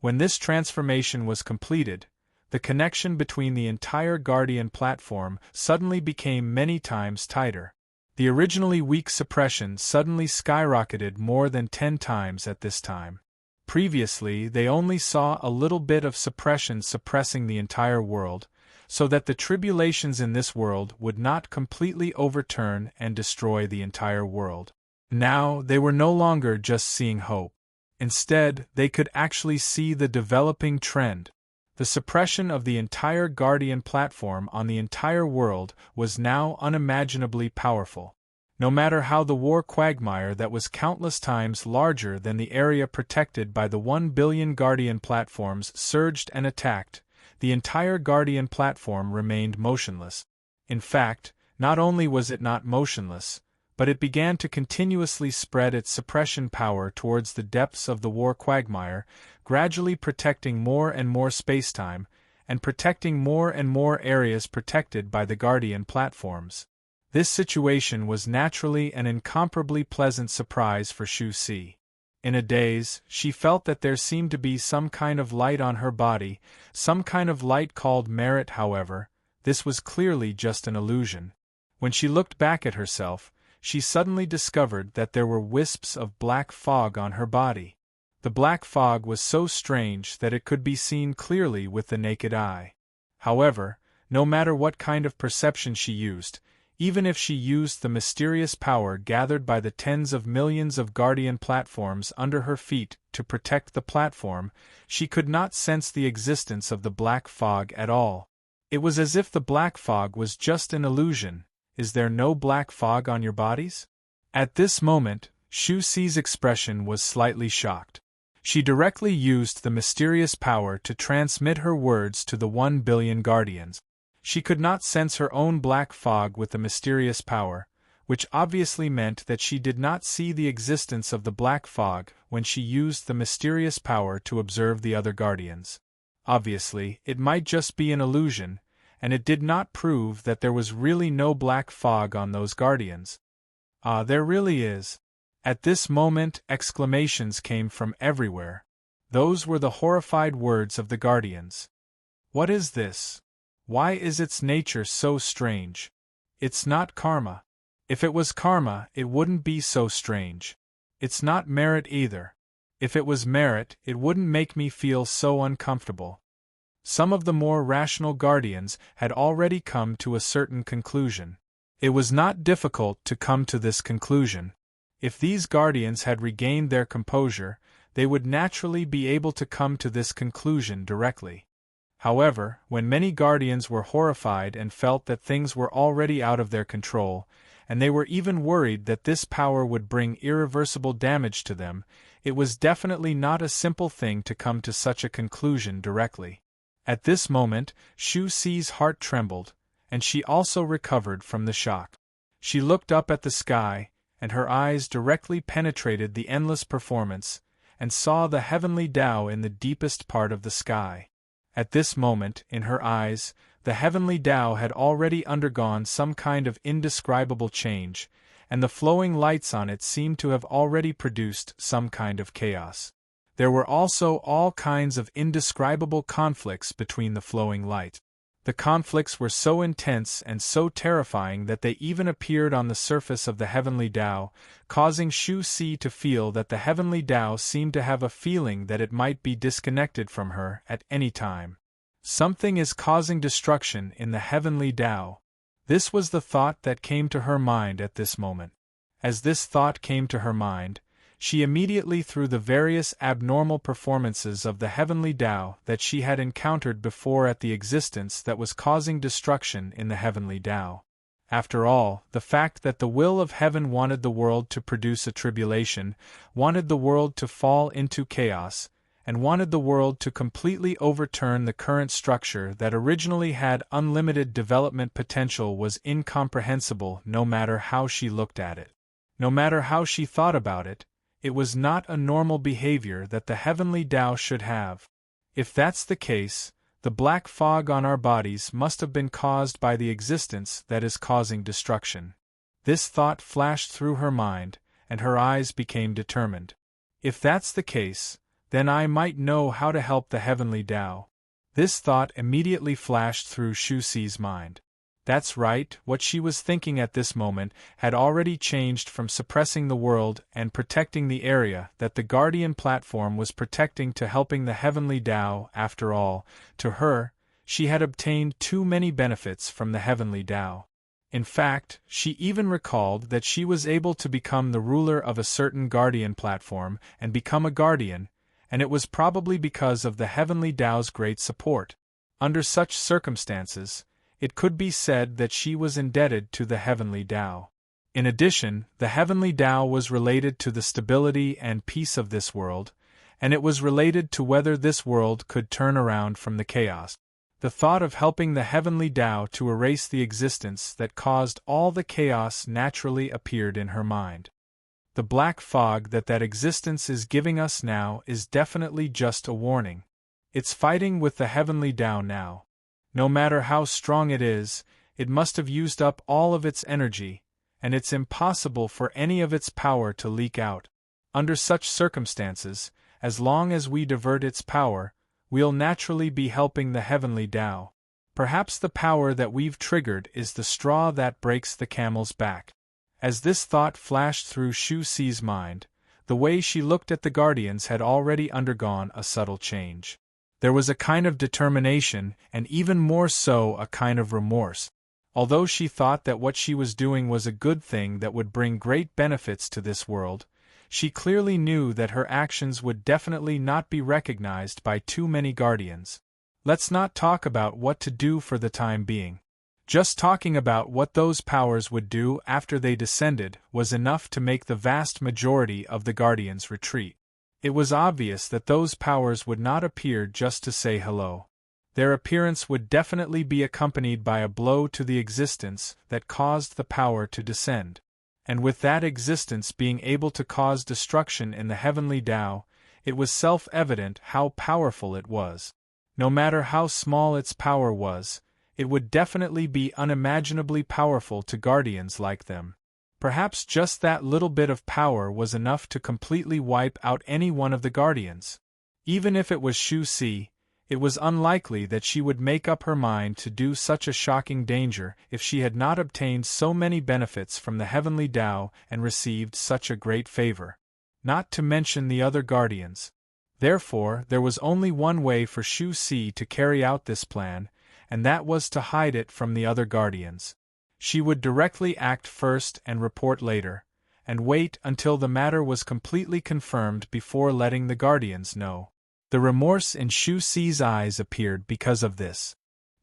When this transformation was completed, the connection between the entire Guardian platform suddenly became many times tighter. The originally weak suppression suddenly skyrocketed more than 10 times at this time. Previously, they only saw a little bit of suppression suppressing the entire world, so that the tribulations in this world would not completely overturn and destroy the entire world. Now, they were no longer just seeing hope. Instead, they could actually see the developing trend. The suppression of the entire Guardian platform on the entire world was now unimaginably powerful. No matter how the war quagmire that was countless times larger than the area protected by the 1 billion Guardian platforms surged and attacked, the entire Guardian platform remained motionless. In fact, not only was it not motionless, but it began to continuously spread its suppression power towards the depths of the war quagmire, gradually protecting more and more spacetime, and protecting more and more areas protected by the Guardian platforms. This situation was naturally an incomparably pleasant surprise for Shu Si. In a daze, she felt that there seemed to be some kind of light on her body, some kind of light called merit. However, this was clearly just an illusion. When she looked back at herself, she suddenly discovered that there were wisps of black fog on her body. The black fog was so strange that it could be seen clearly with the naked eye. However, no matter what kind of perception she used, even if she used the mysterious power gathered by the tens of millions of Guardian platforms under her feet to protect the platform, she could not sense the existence of the black fog at all. It was as if the black fog was just an illusion. Is there no black fog on your bodies? At this moment, Shu Si's expression was slightly shocked. She directly used the mysterious power to transmit her words to the 1 billion Guardians. She could not sense her own black fog with the mysterious power, which obviously meant that she did not see the existence of the black fog when she used the mysterious power to observe the other Guardians. Obviously, it might just be an illusion, and it did not prove that there was really no black fog on those Guardians. Ah, there really is. At this moment, exclamations came from everywhere. Those were the horrified words of the Guardians. What is this? Why is its nature so strange? It's not karma. If it was karma, it wouldn't be so strange. It's not merit either. If it was merit, it wouldn't make me feel so uncomfortable. Some of the more rational Guardians had already come to a certain conclusion. It was not difficult to come to this conclusion. If these Guardians had regained their composure, they would naturally be able to come to this conclusion directly. However, when many Guardians were horrified and felt that things were already out of their control, and they were even worried that this power would bring irreversible damage to them, it was definitely not a simple thing to come to such a conclusion directly. At this moment, Shu Si's heart trembled, and she also recovered from the shock. She looked up at the sky, and her eyes directly penetrated the endless performance, and saw the heavenly Tao in the deepest part of the sky. At this moment, in her eyes, the heavenly Tao had already undergone some kind of indescribable change, and the flowing lights on it seemed to have already produced some kind of chaos. There were also all kinds of indescribable conflicts between the flowing light. The conflicts were so intense and so terrifying that they even appeared on the surface of the heavenly Tao, causing Shu Si to feel that the heavenly Tao seemed to have a feeling that it might be disconnected from her at any time. Something is causing destruction in the heavenly Tao. This was the thought that came to her mind at this moment. As this thought came to her mind, she immediately threw the various abnormal performances of the heavenly Tao that she had encountered before at the existence that was causing destruction in the heavenly Tao. After all, the fact that the will of heaven wanted the world to produce a tribulation, wanted the world to fall into chaos, and wanted the world to completely overturn the current structure that originally had unlimited development potential was incomprehensible no matter how she looked at it. No matter how she thought about it, it was not a normal behavior that the heavenly Tao should have. If that's the case, the black fog on our bodies must have been caused by the existence that is causing destruction. This thought flashed through her mind, and her eyes became determined. If that's the case, then I might know how to help the heavenly Tao. This thought immediately flashed through Shu Si's mind. That's right, what she was thinking at this moment had already changed from suppressing the world and protecting the area that the Guardian platform was protecting to helping the heavenly Tao. After all, to her, she had obtained too many benefits from the heavenly Tao. In fact, she even recalled that she was able to become the ruler of a certain guardian platform and become a guardian, and it was probably because of the heavenly Tao's great support. Under such circumstances, it could be said that she was indebted to the heavenly Tao. In addition, the heavenly Tao was related to the stability and peace of this world, and it was related to whether this world could turn around from the chaos. The thought of helping the heavenly Tao to erase the existence that caused all the chaos naturally appeared in her mind. The black fog that existence is giving us now is definitely just a warning. It's fighting with the heavenly Tao now. No matter how strong it is, it must have used up all of its energy, and it's impossible for any of its power to leak out. Under such circumstances, as long as we divert its power, we'll naturally be helping the heavenly Tao. Perhaps the power that we've triggered is the straw that breaks the camel's back. As this thought flashed through Shu Xi's mind, the way she looked at the guardians had already undergone a subtle change. There was a kind of determination, and even more so a kind of remorse. Although she thought that what she was doing was a good thing that would bring great benefits to this world, she clearly knew that her actions would definitely not be recognized by too many guardians. Let's not talk about what to do for the time being. Just talking about what those powers would do after they descended was enough to make the vast majority of the guardians retreat. It was obvious that those powers would not appear just to say hello. Their appearance would definitely be accompanied by a blow to the existence that caused the power to descend. And with that existence being able to cause destruction in the heavenly Tao, it was self-evident how powerful it was. No matter how small its power was, it would definitely be unimaginably powerful to guardians like them. Perhaps just that little bit of power was enough to completely wipe out any one of the guardians. Even if it was Shu Xi, it was unlikely that she would make up her mind to do such a shocking danger if she had not obtained so many benefits from the heavenly Tao and received such a great favor. Not to mention the other guardians. Therefore, there was only one way for Shu Xi to carry out this plan, and that was to hide it from the other guardians. She would directly act first and report later, and wait until the matter was completely confirmed before letting the guardians know. The remorse in Shu Xi's eyes appeared because of this.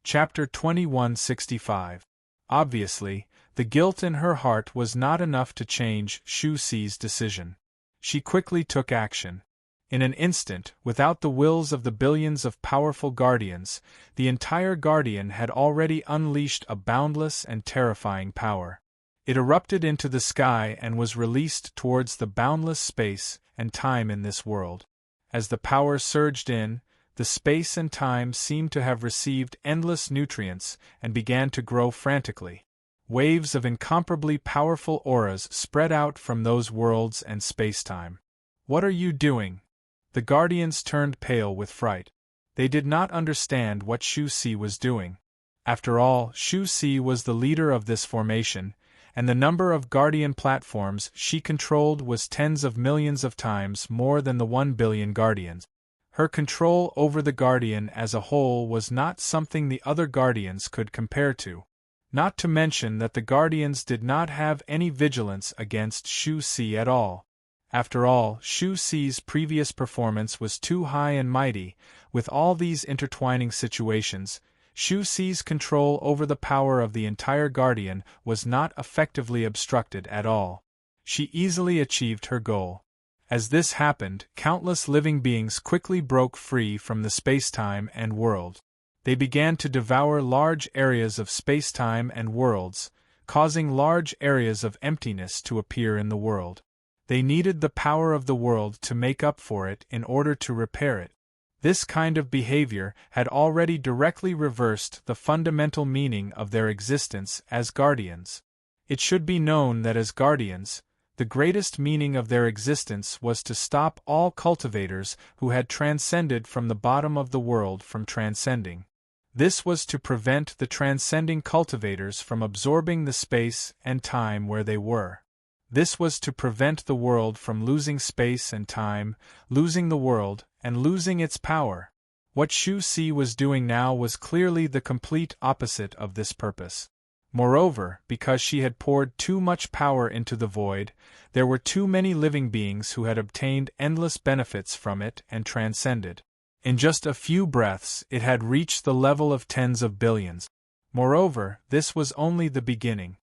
Chapter 2165. Obviously, the guilt in her heart was not enough to change Shu Xi's decision. She quickly took action. In an instant, without the wills of the billions of powerful guardians, the entire guardian had already unleashed a boundless and terrifying power. It erupted into the sky and was released towards the boundless space and time in this world. As the power surged in, the space and time seemed to have received endless nutrients and began to grow frantically. Waves of incomparably powerful auras spread out from those worlds and space-time. "What are you doing?" The guardians turned pale with fright. They did not understand what Shu Xi was doing. After all, Shu Xi was the leader of this formation, and the number of guardian platforms she controlled was tens of millions of times more than the 1 billion guardians. Her control over the guardian as a whole was not something the other guardians could compare to. Not to mention that the guardians did not have any vigilance against Shu Xi at all. After all, Shu Xi's previous performance was too high and mighty. With all these intertwining situations, Shu Xi's control over the power of the entire guardian was not effectively obstructed at all. She easily achieved her goal. As this happened, countless living beings quickly broke free from the space-time and world. They began to devour large areas of space-time and worlds, causing large areas of emptiness to appear in the world. They needed the power of the world to make up for it in order to repair it. This kind of behavior had already directly reversed the fundamental meaning of their existence as guardians. It should be known that as guardians, the greatest meaning of their existence was to stop all cultivators who had transcended from the bottom of the world from transcending. This was to prevent the transcending cultivators from absorbing the space and time where they were. This was to prevent the world from losing space and time, losing the world, and losing its power. What Shu Si was doing now was clearly the complete opposite of this purpose. Moreover, because she had poured too much power into the void, there were too many living beings who had obtained endless benefits from it and transcended. In just a few breaths, it had reached the level of tens of billions. Moreover, this was only the beginning.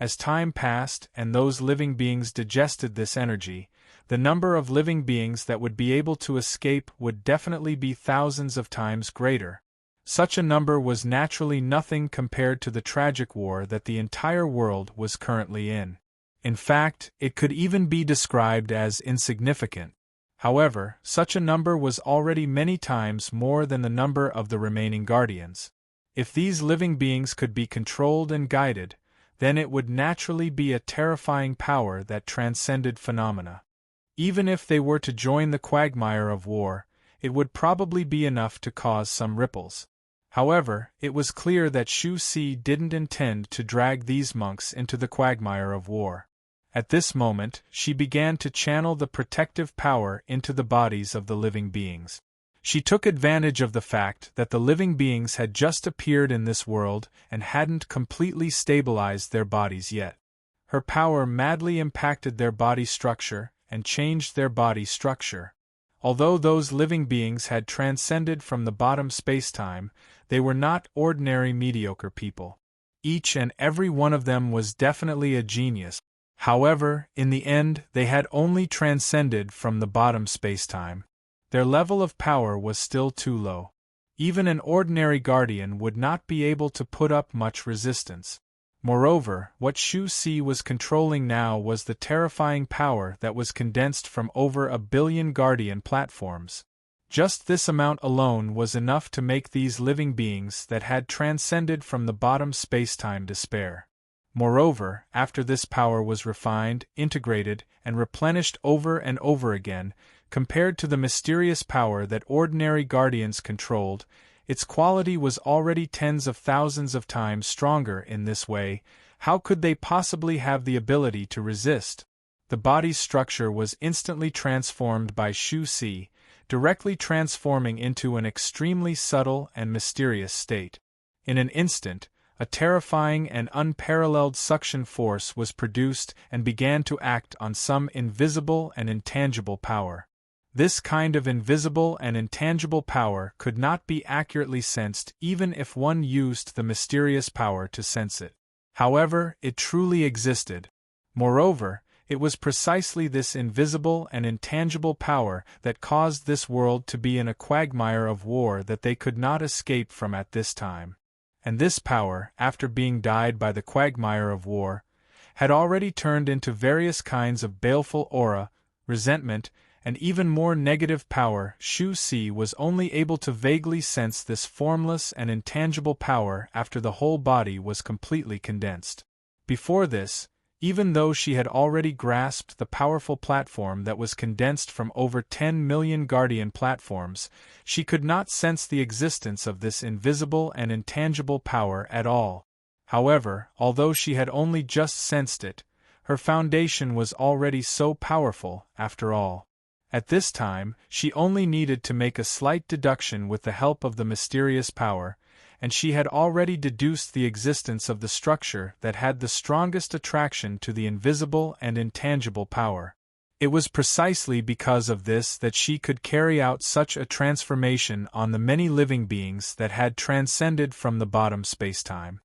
As time passed and those living beings digested this energy, the number of living beings that would be able to escape would definitely be thousands of times greater. Such a number was naturally nothing compared to the tragic war that the entire world was currently in. In fact, it could even be described as insignificant. However, such a number was already many times more than the number of the remaining guardians. If these living beings could be controlled and guided, then it would naturally be a terrifying power that transcended phenomena. Even if they were to join the quagmire of war, it would probably be enough to cause some ripples. However, it was clear that Shu Si didn't intend to drag these monks into the quagmire of war. At this moment, she began to channel the protective power into the bodies of the living beings. She took advantage of the fact that the living beings had just appeared in this world and hadn't completely stabilized their bodies yet. Her power madly impacted their body structure and changed their body structure. Although those living beings had transcended from the bottom spacetime, they were not ordinary mediocre people. Each and every one of them was definitely a genius. However, in the end, they had only transcended from the bottom spacetime. Their level of power was still too low. Even an ordinary guardian would not be able to put up much resistance. Moreover, what Shu Si was controlling now was the terrifying power that was condensed from over 1 billion guardian platforms. Just this amount alone was enough to make these living beings that had transcended from the bottom spacetime despair. Moreover, after this power was refined, integrated, and replenished over and over again, compared to the mysterious power that ordinary guardians controlled, its quality was already tens of thousands of times stronger. In this way, how could they possibly have the ability to resist? The body's structure was instantly transformed by Shu Si, directly transforming into an extremely subtle and mysterious state. In an instant, a terrifying and unparalleled suction force was produced and began to act on some invisible and intangible power. This kind of invisible and intangible power could not be accurately sensed even if one used the mysterious power to sense it. However, it truly existed. Moreover, it was precisely this invisible and intangible power that caused this world to be in a quagmire of war that they could not escape from at this time. And this power, after being dyed by the quagmire of war, had already turned into various kinds of baleful aura, resentment, and even more negative power. Shu Si was only able to vaguely sense this formless and intangible power after the whole body was completely condensed. Before this, even though she had already grasped the powerful platform that was condensed from over 10 million guardian platforms, she could not sense the existence of this invisible and intangible power at all. However, although she had only just sensed it, her foundation was already so powerful, after all. At this time, she only needed to make a slight deduction with the help of the mysterious power, and she had already deduced the existence of the structure that had the strongest attraction to the invisible and intangible power. It was precisely because of this that she could carry out such a transformation on the many living beings that had transcended from the bottom spacetime.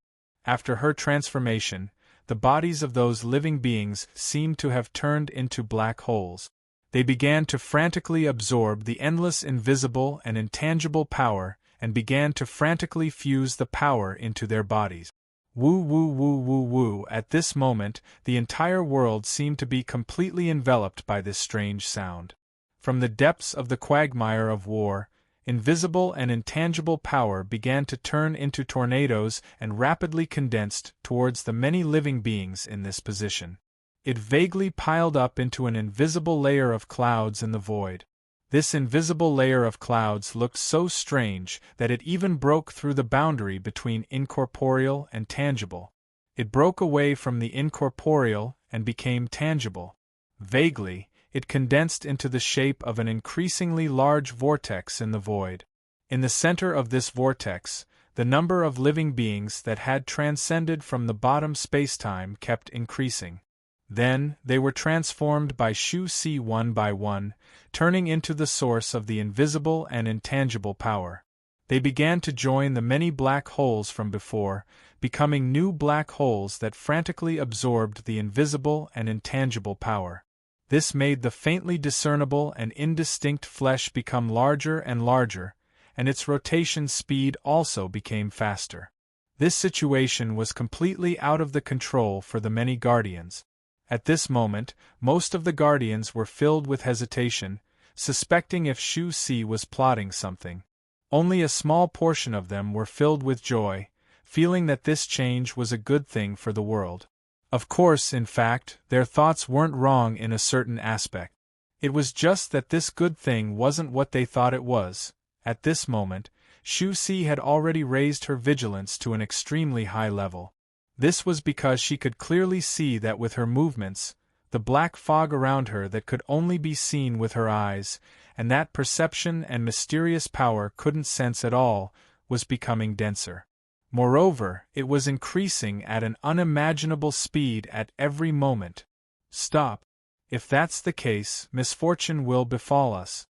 After her transformation, the bodies of those living beings seemed to have turned into black holes. They began to frantically absorb the endless invisible and intangible power and began to frantically fuse the power into their bodies. Woo woo woo woo woo. At this moment, the entire world seemed to be completely enveloped by this strange sound. From the depths of the quagmire of war, invisible and intangible power began to turn into tornadoes and rapidly condensed towards the many living beings in this position. It vaguely piled up into an invisible layer of clouds in the void. This invisible layer of clouds looked so strange that it even broke through the boundary between incorporeal and tangible. It broke away from the incorporeal and became tangible. Vaguely, it condensed into the shape of an increasingly large vortex in the void. In the center of this vortex, the number of living beings that had transcended from the bottom spacetime kept increasing. Then, they were transformed by Shu Si one by one, turning into the source of the invisible and intangible power. They began to join the many black holes from before, becoming new black holes that frantically absorbed the invisible and intangible power. This made the faintly discernible and indistinct flesh become larger and larger, and its rotation speed also became faster. This situation was completely out of the control for the many guardians. At this moment, most of the guardians were filled with hesitation, suspecting if Shu Si was plotting something. Only a small portion of them were filled with joy, feeling that this change was a good thing for the world. Of course, in fact, their thoughts weren't wrong in a certain aspect. It was just that this good thing wasn't what they thought it was. At this moment, Shu Si had already raised her vigilance to an extremely high level. This was because she could clearly see that with her movements, the black fog around her that could only be seen with her eyes, and that perception and mysterious power couldn't sense at all, was becoming denser. Moreover, it was increasing at an unimaginable speed at every moment. Stop. If that's the case, misfortune will befall us.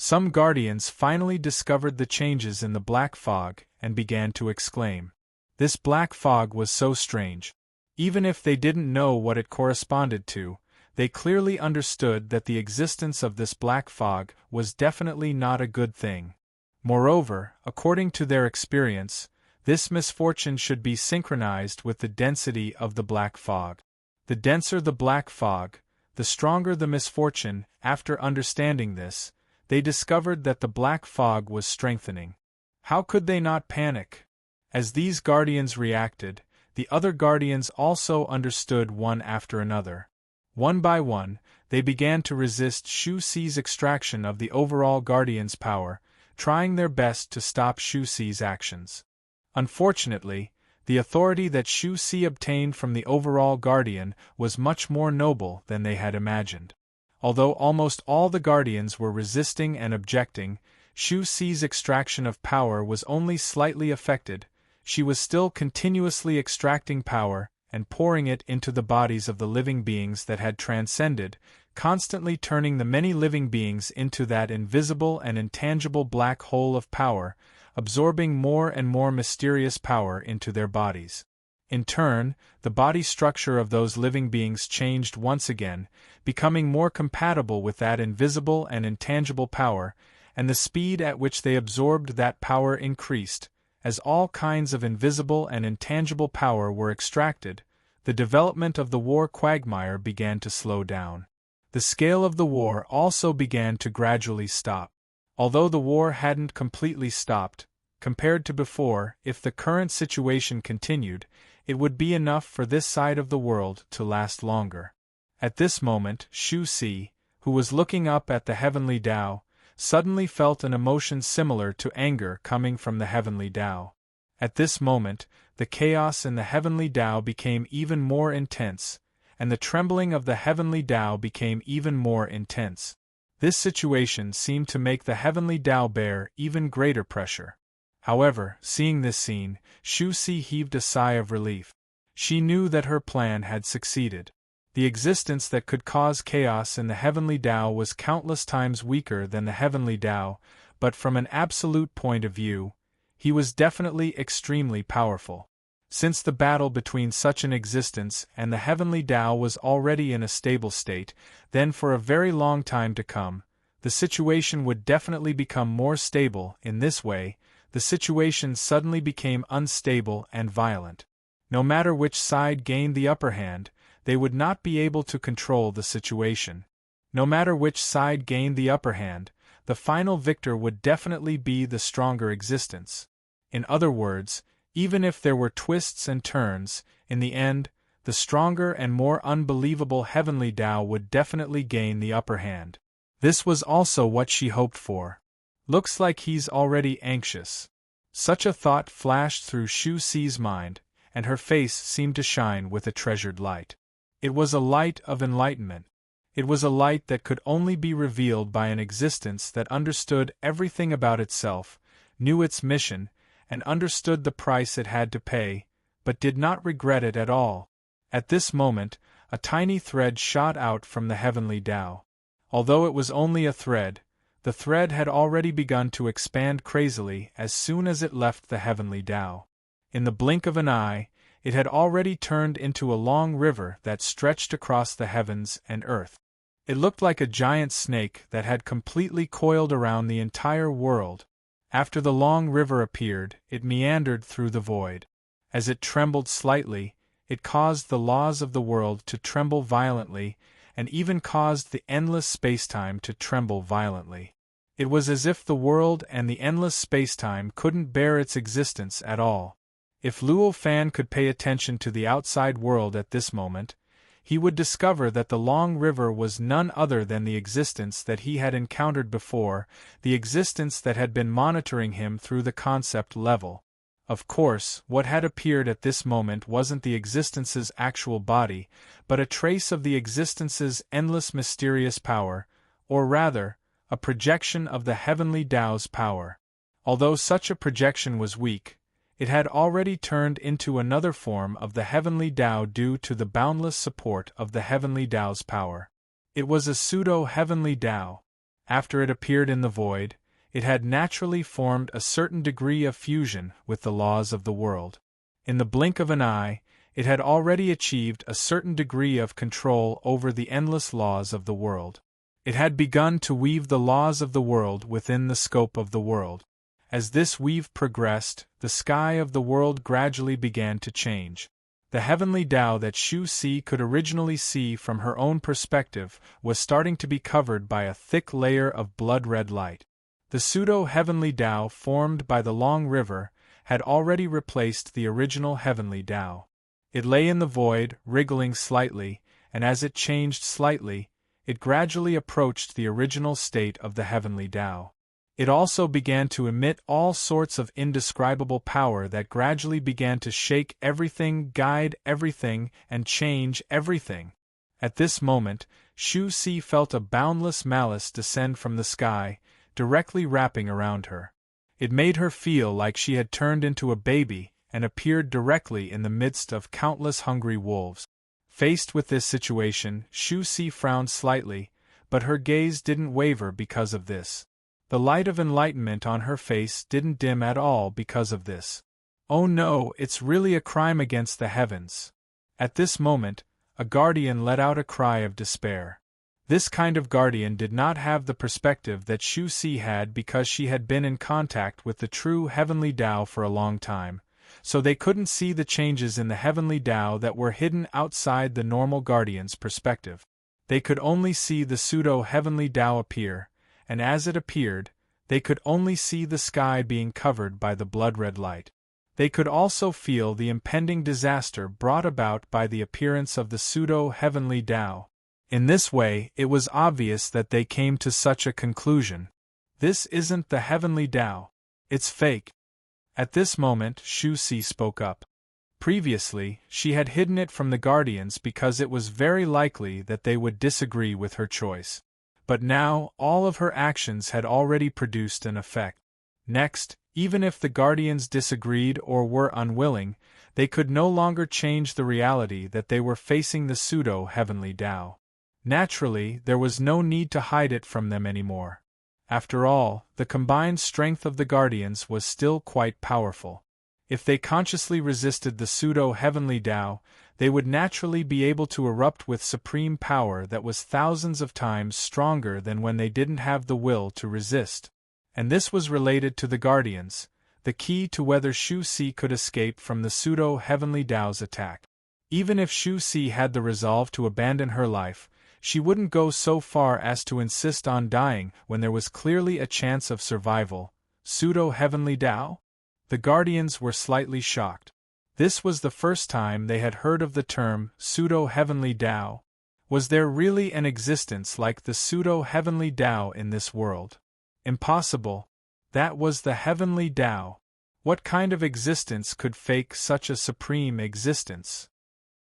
Some guardians finally discovered the changes in the black fog and began to exclaim. This black fog was so strange. Even if they didn't know what it corresponded to, they clearly understood that the existence of this black fog was definitely not a good thing. Moreover, according to their experience, this misfortune should be synchronized with the density of the black fog. The denser the black fog, the stronger the misfortune. After understanding this, they discovered that the black fog was strengthening. How could they not panic? As these guardians reacted, the other guardians also understood one after another. One by one, they began to resist Shu Si's extraction of the overall guardian's power, trying their best to stop Shu Si's actions. Unfortunately, the authority that Shu Si obtained from the overall guardian was much more noble than they had imagined. Although almost all the guardians were resisting and objecting, Shu Si's extraction of power was only slightly affected. She was still continuously extracting power and pouring it into the bodies of the living beings that had transcended, constantly turning the many living beings into that invisible and intangible black hole of power, absorbing more and more mysterious power into their bodies. In turn, the body structure of those living beings changed once again, becoming more compatible with that invisible and intangible power, and the speed at which they absorbed that power increased. As all kinds of invisible and intangible power were extracted, the development of the war quagmire began to slow down. The scale of the war also began to gradually stop. Although the war hadn't completely stopped, compared to before, if the current situation continued, it would be enough for this side of the world to last longer. At this moment, Shu Si, who was looking up at the heavenly Tao, suddenly felt an emotion similar to anger coming from the heavenly Tao. At this moment, the chaos in the heavenly Tao became even more intense, and the trembling of the heavenly Tao became even more intense. This situation seemed to make the heavenly Tao bear even greater pressure. However, seeing this scene, Shu Si heaved a sigh of relief. She knew that her plan had succeeded. The existence that could cause chaos in the heavenly Tao was countless times weaker than the heavenly Tao, but from an absolute point of view, he was definitely extremely powerful. Since the battle between such an existence and the heavenly Tao was already in a stable state, then for a very long time to come, the situation would definitely become more stable. In this way, the situation suddenly became unstable and violent. No matter which side gained the upper hand, they would not be able to control the situation. No matter which side gained the upper hand, the final victor would definitely be the stronger existence. In other words, even if there were twists and turns, in the end, the stronger and more unbelievable heavenly Tao would definitely gain the upper hand. This was also what she hoped for. Looks like he's already anxious. Such a thought flashed through Shu Si's mind, and her face seemed to shine with a treasured light. It was a light of enlightenment. It was a light that could only be revealed by an existence that understood everything about itself, knew its mission, and understood the price it had to pay, but did not regret it at all. At this moment, a tiny thread shot out from the heavenly Tao. Although it was only a thread, the thread had already begun to expand crazily as soon as it left the heavenly Tao. In the blink of an eye, it had already turned into a long river that stretched across the heavens and earth. It looked like a giant snake that had completely coiled around the entire world. After the long river appeared, it meandered through the void. As it trembled slightly, it caused the laws of the world to tremble violently, and even caused the endless spacetime to tremble violently. It was as if the world and the endless spacetime couldn't bear its existence at all. If Luo Fan could pay attention to the outside world at this moment, he would discover that the long river was none other than the existence that he had encountered before, the existence that had been monitoring him through the concept level. Of course, what had appeared at this moment wasn't the existence's actual body, but a trace of the existence's endless mysterious power, or rather, a projection of the heavenly Tao's power. Although such a projection was weak, it had already turned into another form of the heavenly Tao due to the boundless support of the heavenly Tao's power. It was a pseudo-heavenly Tao. After it appeared in the void, it had naturally formed a certain degree of fusion with the laws of the world. In the blink of an eye, it had already achieved a certain degree of control over the endless laws of the world. It had begun to weave the laws of the world within the scope of the world. As this weave progressed, the sky of the world gradually began to change. The heavenly Tao that Xu Si could originally see from her own perspective was starting to be covered by a thick layer of blood-red light. The pseudo-heavenly Tao formed by the long river had already replaced the original heavenly Tao. It lay in the void, wriggling slightly, and as it changed slightly, it gradually approached the original state of the heavenly Tao. It also began to emit all sorts of indescribable power that gradually began to shake everything, guide everything, and change everything. At this moment, Xu Si felt a boundless malice descend from the sky, directly wrapping around her. It made her feel like she had turned into a baby and appeared directly in the midst of countless hungry wolves. Faced with this situation, Xu Si frowned slightly, but her gaze didn't waver because of this. The light of enlightenment on her face didn't dim at all because of this. Oh no, it's really a crime against the heavens. At this moment, a guardian let out a cry of despair. This kind of guardian did not have the perspective that Xu Si had because she had been in contact with the true heavenly Tao for a long time, so they couldn't see the changes in the heavenly Tao that were hidden outside the normal guardian's perspective. They could only see the pseudo-heavenly Tao appear, and as it appeared, they could only see the sky being covered by the blood-red light. They could also feel the impending disaster brought about by the appearance of the pseudo-heavenly Tao. In this way, it was obvious that they came to such a conclusion. This isn't the heavenly Tao. It's fake. At this moment, Xu Si spoke up. Previously, she had hidden it from the guardians because it was very likely that they would disagree with her choice. But now, all of her actions had already produced an effect. Next, even if the guardians disagreed or were unwilling, they could no longer change the reality that they were facing the pseudo-heavenly Tao. Naturally, there was no need to hide it from them anymore. After all, the combined strength of the guardians was still quite powerful. If they consciously resisted the pseudo-heavenly Tao, they would naturally be able to erupt with supreme power that was thousands of times stronger than when they didn't have the will to resist. And this was related to the guardians, the key to whether Xu Si could escape from the pseudo-heavenly Tao's attack. Even if Xu Si had the resolve to abandon her life, she wouldn't go so far as to insist on dying when there was clearly a chance of survival. Pseudo-heavenly Tao? The guardians were slightly shocked. This was the first time they had heard of the term pseudo-heavenly Tao. Was there really an existence like the pseudo-heavenly Tao in this world? Impossible. That was the heavenly Tao. What kind of existence could fake such a supreme existence?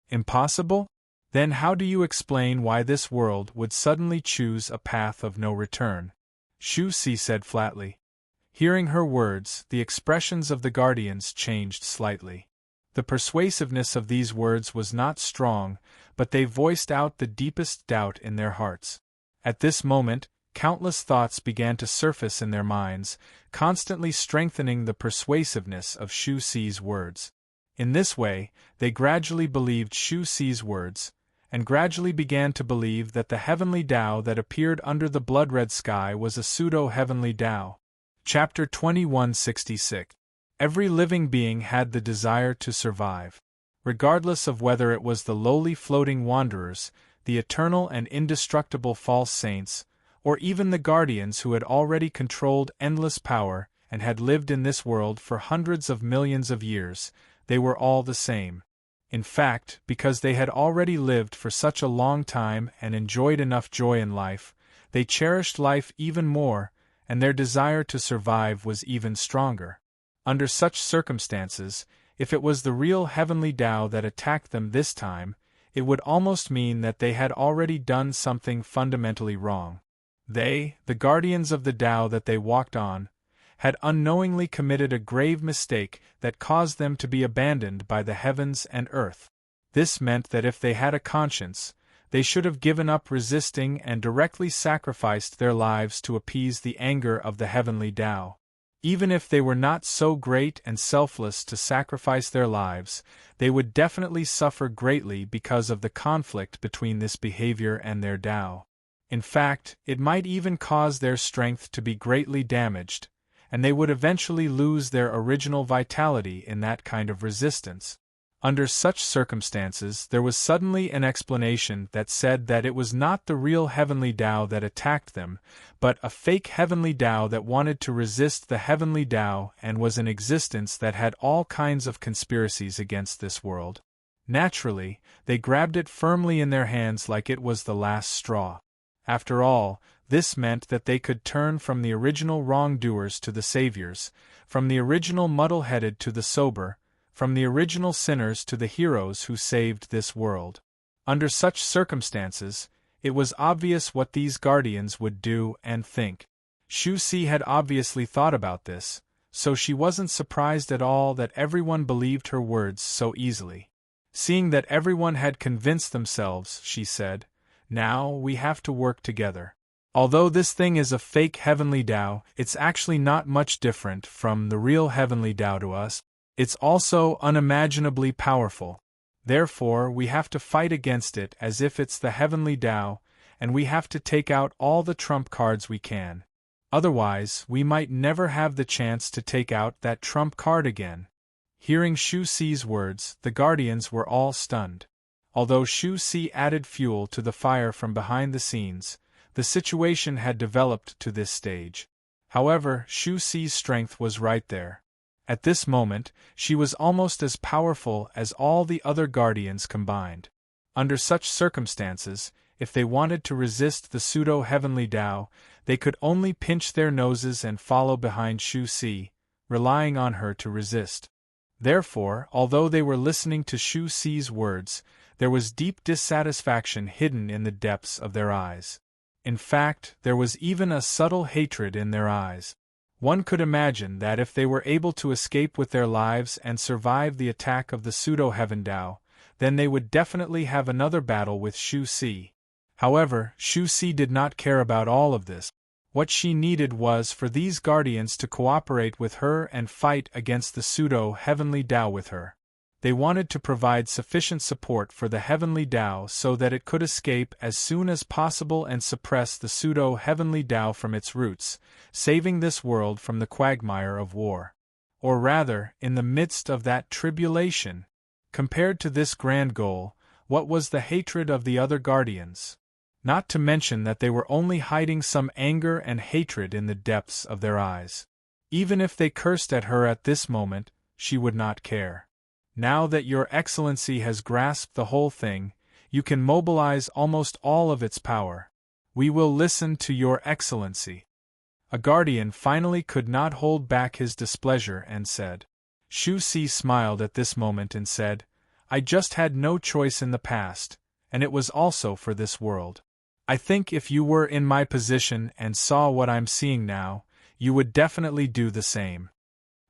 Impossible? Then how do you explain why this world would suddenly choose a path of no return? Xu Si said flatly. Hearing her words, the expressions of the guardians changed slightly. The persuasiveness of these words was not strong, but they voiced out the deepest doubt in their hearts. At this moment, countless thoughts began to surface in their minds, constantly strengthening the persuasiveness of Shu Si's words. In this way, they gradually believed Shu Si's words, and gradually began to believe that the heavenly Tao that appeared under the blood-red sky was a pseudo-heavenly Tao. Chapter 2166. Every living being had the desire to survive. Regardless of whether it was the lowly floating wanderers, the eternal and indestructible false saints, or even the guardians who had already controlled endless power and had lived in this world for hundreds of millions of years, they were all the same. In fact, because they had already lived for such a long time and enjoyed enough joy in life, they cherished life even more, and their desire to survive was even stronger. Under such circumstances, if it was the real heavenly Tao that attacked them this time, it would almost mean that they had already done something fundamentally wrong. They, the guardians of the Tao that they walked on, had unknowingly committed a grave mistake that caused them to be abandoned by the heavens and earth. This meant that if they had a conscience, they should have given up resisting and directly sacrificed their lives to appease the anger of the heavenly Tao. Even if they were not so great and selfless to sacrifice their lives, they would definitely suffer greatly because of the conflict between this behavior and their Tao. In fact, it might even cause their strength to be greatly damaged, and they would eventually lose their original vitality in that kind of resistance. Under such circumstances, there was suddenly an explanation that said that it was not the real heavenly Tao that attacked them, but a fake heavenly Tao that wanted to resist the heavenly Tao and was an existence that had all kinds of conspiracies against this world. Naturally, they grabbed it firmly in their hands like it was the last straw. After all, this meant that they could turn from the original wrongdoers to the saviors, from the original muddle-headed to the sober, from the original sinners to the heroes who saved this world. Under such circumstances, it was obvious what these guardians would do and think. Shu Si had obviously thought about this, so she wasn't surprised at all that everyone believed her words so easily. Seeing that everyone had convinced themselves, she said, "Now we have to work together. Although this thing is a fake heavenly Tao, it's actually not much different from the real heavenly Tao to us. It's also unimaginably powerful. Therefore, we have to fight against it as if it's the heavenly Tao, and we have to take out all the trump cards we can. Otherwise, we might never have the chance to take out that trump card again." Hearing Shu Si's words, the guardians were all stunned. Although Shu Si added fuel to the fire from behind the scenes, the situation had developed to this stage. However, Shu Si's strength was right there. At this moment, she was almost as powerful as all the other guardians combined. Under such circumstances, if they wanted to resist the pseudo-heavenly Tao, they could only pinch their noses and follow behind Shu Si, relying on her to resist. Therefore, although they were listening to Shu Si's words, there was deep dissatisfaction hidden in the depths of their eyes. In fact, there was even a subtle hatred in their eyes. One could imagine that if they were able to escape with their lives and survive the attack of the pseudo-heaven Tao, then they would definitely have another battle with Shu Si. However, Shu Si did not care about all of this. What she needed was for these guardians to cooperate with her and fight against the pseudo-heavenly Tao with her. They wanted to provide sufficient support for the heavenly Tao so that it could escape as soon as possible and suppress the pseudo-heavenly Tao from its roots, saving this world from the quagmire of war. Or rather, in the midst of that tribulation. Compared to this grand goal, what was the hatred of the other guardians? Not to mention that they were only hiding some anger and hatred in the depths of their eyes. Even if they cursed at her at this moment, she would not care. Now that Your Excellency has grasped the whole thing, you can mobilize almost all of its power. We will listen to Your Excellency. A guardian finally could not hold back his displeasure and said. Shu Si smiled at this moment and said, "I just had no choice in the past, and it was also for this world. I think if you were in my position and saw what I'm seeing now, you would definitely do the same.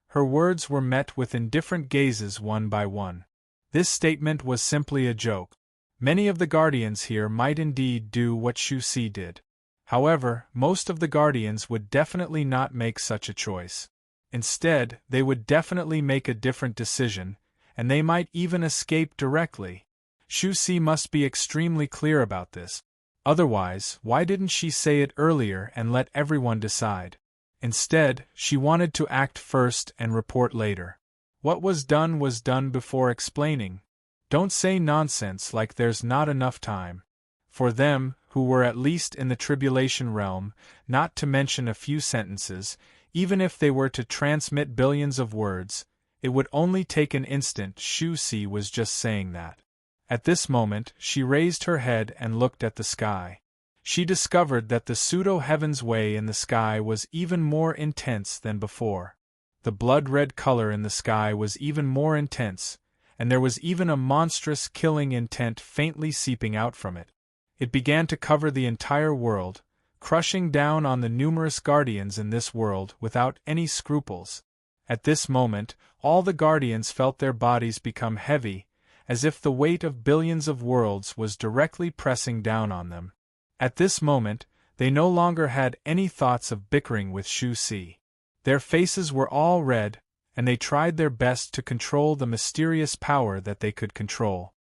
Her words were met with indifferent gazes one by one. This statement was simply a joke. Many of the guardians here might indeed do what Shu Si did. However, most of the guardians would definitely not make such a choice. Instead, they would definitely make a different decision, and they might even escape directly. Shu Si must be extremely clear about this. Otherwise, why didn't she say it earlier and let everyone decide? Instead, she wanted to act first and report later. What was done before explaining. Don't say nonsense like there's not enough time. For them, who were at least in the tribulation realm, not to mention a few sentences, even if they were to transmit billions of words, it would only take an instant. Shu Si was just saying that. At this moment, she raised her head and looked at the sky. She discovered that the pseudo-heaven's way in the sky was even more intense than before. The blood-red color in the sky was even more intense, and there was even a monstrous killing intent faintly seeping out from it. It began to cover the entire world, crushing down on the numerous guardians in this world without any scruples. At this moment, all the guardians felt their bodies become heavy, as if the weight of billions of worlds was directly pressing down on them. At this moment, they no longer had any thoughts of bickering with Shu Si. Their faces were all red, and they tried their best to control the mysterious power that they could control.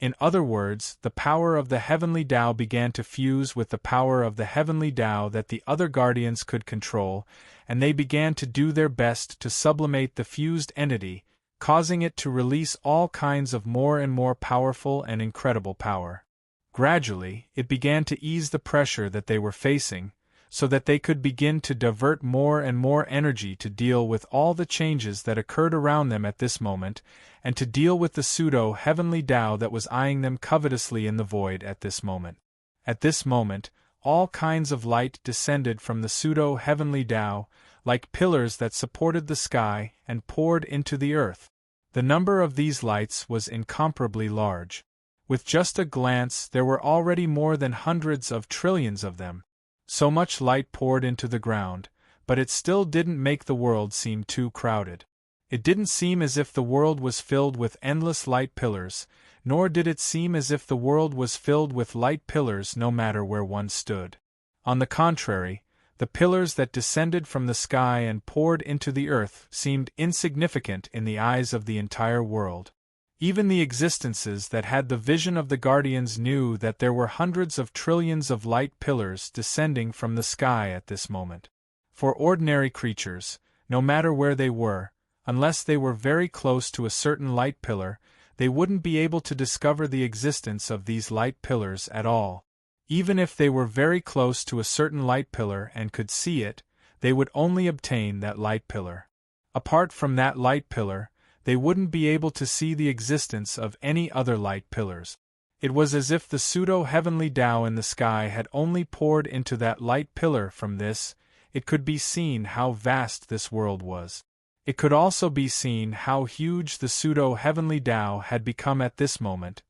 In other words, the power of the heavenly Tao began to fuse with the power of the heavenly Tao that the other guardians could control, and they began to do their best to sublimate the fused entity, causing it to release all kinds of more and more powerful and incredible power. Gradually, it began to ease the pressure that they were facing, so that they could begin to divert more and more energy to deal with all the changes that occurred around them at this moment, and to deal with the pseudo-heavenly Tao that was eyeing them covetously in the void at this moment. At this moment, all kinds of light descended from the pseudo-heavenly Tao, like pillars that supported the sky, and poured into the earth. The number of these lights was incomparably large. With just a glance, there were already more than hundreds of trillions of them. So much light poured into the ground, but it still didn't make the world seem too crowded. It didn't seem as if the world was filled with endless light pillars, nor did it seem as if the world was filled with light pillars no matter where one stood. On the contrary, the pillars that descended from the sky and poured into the earth seemed insignificant in the eyes of the entire world. Even the existences that had the vision of the guardians knew that there were hundreds of trillions of light pillars descending from the sky at this moment. For ordinary creatures, no matter where they were, unless they were very close to a certain light pillar, they wouldn't be able to discover the existence of these light pillars at all. Even if they were very close to a certain light pillar and could see it, they would only obtain that light pillar. Apart from that light pillar, they wouldn't be able to see the existence of any other light pillars. It was as if the pseudo-heavenly Tao in the sky had only poured into that light pillar. From this, it could be seen how vast this world was. It could also be seen how huge the pseudo-heavenly Tao had become at this moment.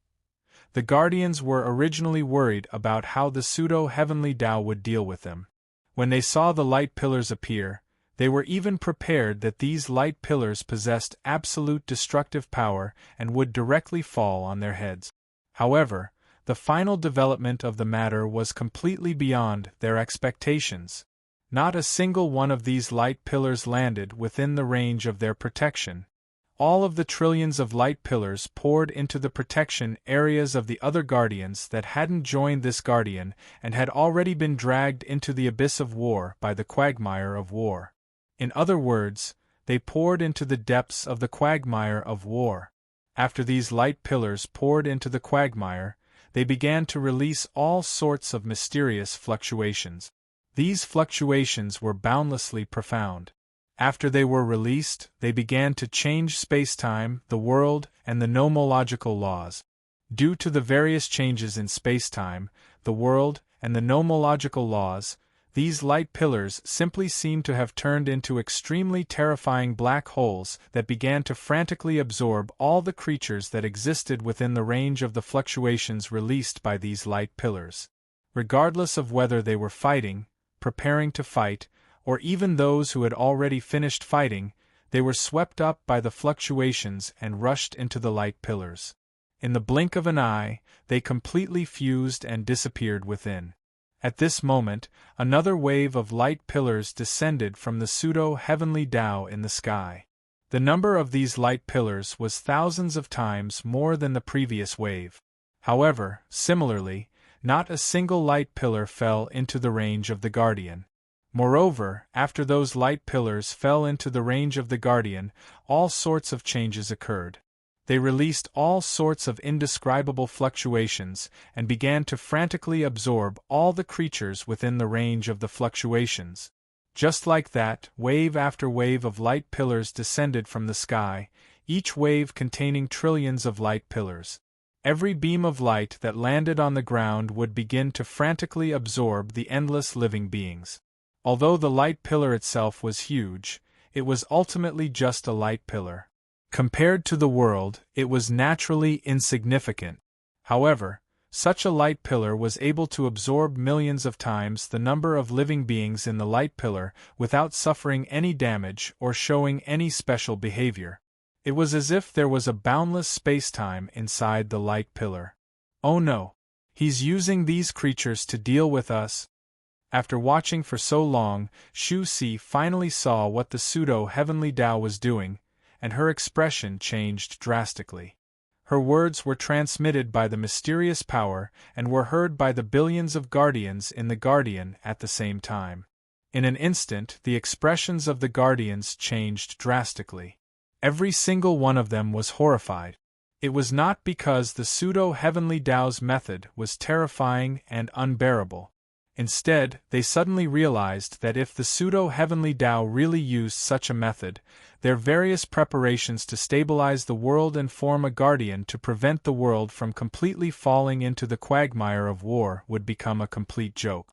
The guardians were originally worried about how the pseudo-heavenly Tao would deal with them. When they saw the light pillars appear, they were even prepared that these light pillars possessed absolute destructive power and would directly fall on their heads. However, the final development of the matter was completely beyond their expectations. Not a single one of these light pillars landed within the range of their protection. All of the trillions of light pillars poured into the protection areas of the other guardians that hadn't joined this guardian and had already been dragged into the abyss of war by the quagmire of war. In other words, they poured into the depths of the quagmire of war. After these light pillars poured into the quagmire, they began to release all sorts of mysterious fluctuations. These fluctuations were boundlessly profound. After they were released, they began to change space-time, the world, and the nomological laws. Due to the various changes in space-time, the world, and the nomological laws, these light pillars simply seemed to have turned into extremely terrifying black holes that began to frantically absorb all the creatures that existed within the range of the fluctuations released by these light pillars. Regardless of whether they were fighting, preparing to fight, or even those who had already finished fighting, they were swept up by the fluctuations and rushed into the light pillars. In the blink of an eye, they completely fused and disappeared within. At this moment, another wave of light pillars descended from the pseudo-heavenly Tao in the sky. The number of these light pillars was thousands of times more than the previous wave. However, similarly, not a single light pillar fell into the range of the Guardian. Moreover, after those light pillars fell into the range of the Guardian, all sorts of changes occurred. They released all sorts of indescribable fluctuations and began to frantically absorb all the creatures within the range of the fluctuations. Just like that, wave after wave of light pillars descended from the sky, each wave containing trillions of light pillars. Every beam of light that landed on the ground would begin to frantically absorb the endless living beings. Although the light pillar itself was huge, it was ultimately just a light pillar. Compared to the world, it was naturally insignificant. However, such a light pillar was able to absorb millions of times the number of living beings in the light pillar without suffering any damage or showing any special behavior. It was as if there was a boundless space-time inside the light pillar. Oh no! He's using these creatures to deal with us. After watching for so long, Xu Si finally saw what the pseudo-heavenly Tao was doing, and her expression changed drastically. Her words were transmitted by the mysterious power and were heard by the billions of guardians in the Guardian at the same time. In an instant, the expressions of the guardians changed drastically. Every single one of them was horrified. It was not because the pseudo-heavenly Tao's method was terrifying and unbearable. Instead, they suddenly realized that if the pseudo-heavenly Tao really used such a method, their various preparations to stabilize the world and form a guardian to prevent the world from completely falling into the quagmire of war would become a complete joke.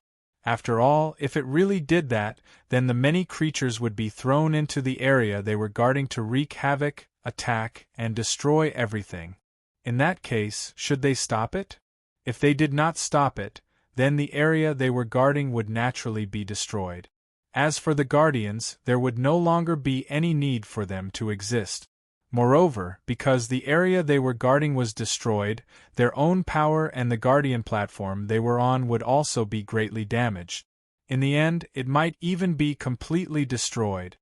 After all, if it really did that, then the many creatures would be thrown into the area they were guarding to wreak havoc, attack, and destroy everything. In that case, should they stop it? If they did not stop it, then the area they were guarding would naturally be destroyed. As for the guardians, there would no longer be any need for them to exist. Moreover, because the area they were guarding was destroyed, their own power and the guardian platform they were on would also be greatly damaged. In the end, it might even be completely destroyed.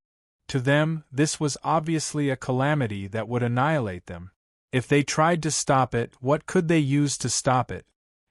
To them, this was obviously a calamity that would annihilate them. If they tried to stop it, what could they use to stop it?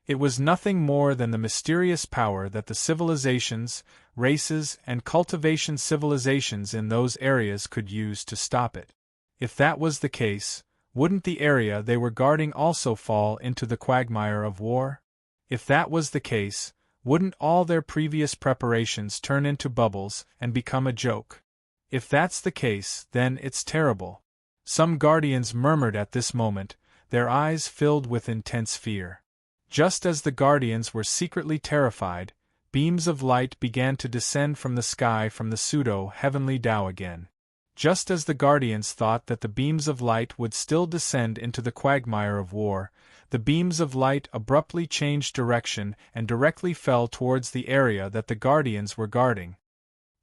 It was nothing more than the mysterious power that the civilizations, races, and cultivation civilizations in those areas could use to stop it. If that was the case, wouldn't the area they were guarding also fall into the quagmire of war? If that was the case, wouldn't all their previous preparations turn into bubbles and become a joke? If that's the case, then it's terrible. Some guardians murmured at this moment, their eyes filled with intense fear. Just as the guardians were secretly terrified, beams of light began to descend from the sky from the pseudo-heavenly Tao again. Just as the guardians thought that the beams of light would still descend into the quagmire of war, the beams of light abruptly changed direction and directly fell towards the area that the guardians were guarding.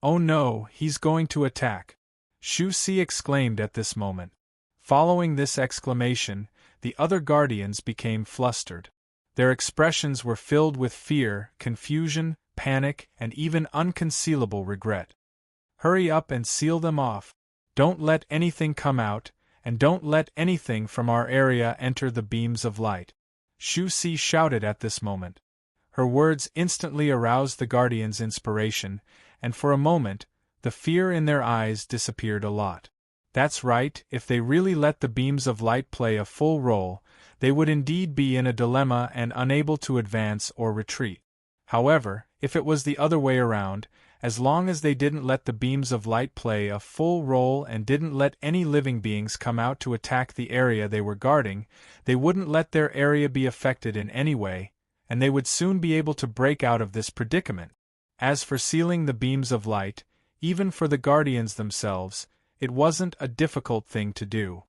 "Oh no, he's going to attack!" Xu Si exclaimed at this moment. Following this exclamation, the other guardians became flustered. Their expressions were filled with fear, confusion, panic, and even unconcealable regret. "Hurry up and seal them off. Don't let anything come out, and don't let anything from our area enter the beams of light," Xu Si shouted at this moment. Her words instantly aroused the guardians' inspiration, and for a moment, the fear in their eyes disappeared a lot. That's right, if they really let the beams of light play a full role, they would indeed be in a dilemma and unable to advance or retreat. However, if it was the other way around, as long as they didn't let the beams of light play a full role and didn't let any living beings come out to attack the area they were guarding, they wouldn't let their area be affected in any way, and they would soon be able to break out of this predicament. As for sealing the beams of light, even for the guardians themselves, it wasn't a difficult thing to do.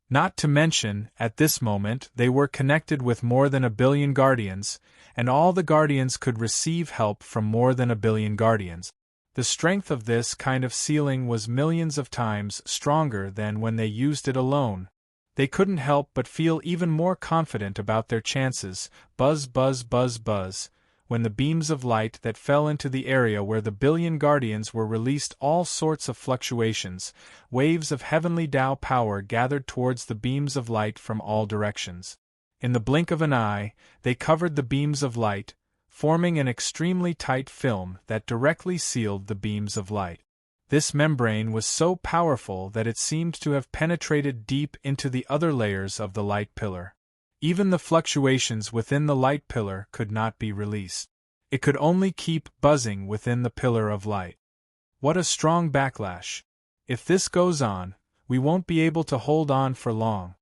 Not to mention, at this moment they were connected with more than 1 billion guardians, and all the guardians could receive help from more than 1 billion guardians. The strength of this kind of sealing was millions of times stronger than when they used it alone. They couldn't help but feel even more confident about their chances. Buzz, buzz, buzz, buzz, when the beams of light that fell into the area where the billion guardians were released. All sorts of fluctuations, waves of heavenly Tao power gathered towards the beams of light from all directions. In the blink of an eye, they covered the beams of light, forming an extremely tight film that directly sealed the beams of light. This membrane was so powerful that it seemed to have penetrated deep into the other layers of the light pillar. Even the fluctuations within the light pillar could not be released. It could only keep buzzing within the pillar of light. What a strong backlash! If this goes on, we won't be able to hold on for long.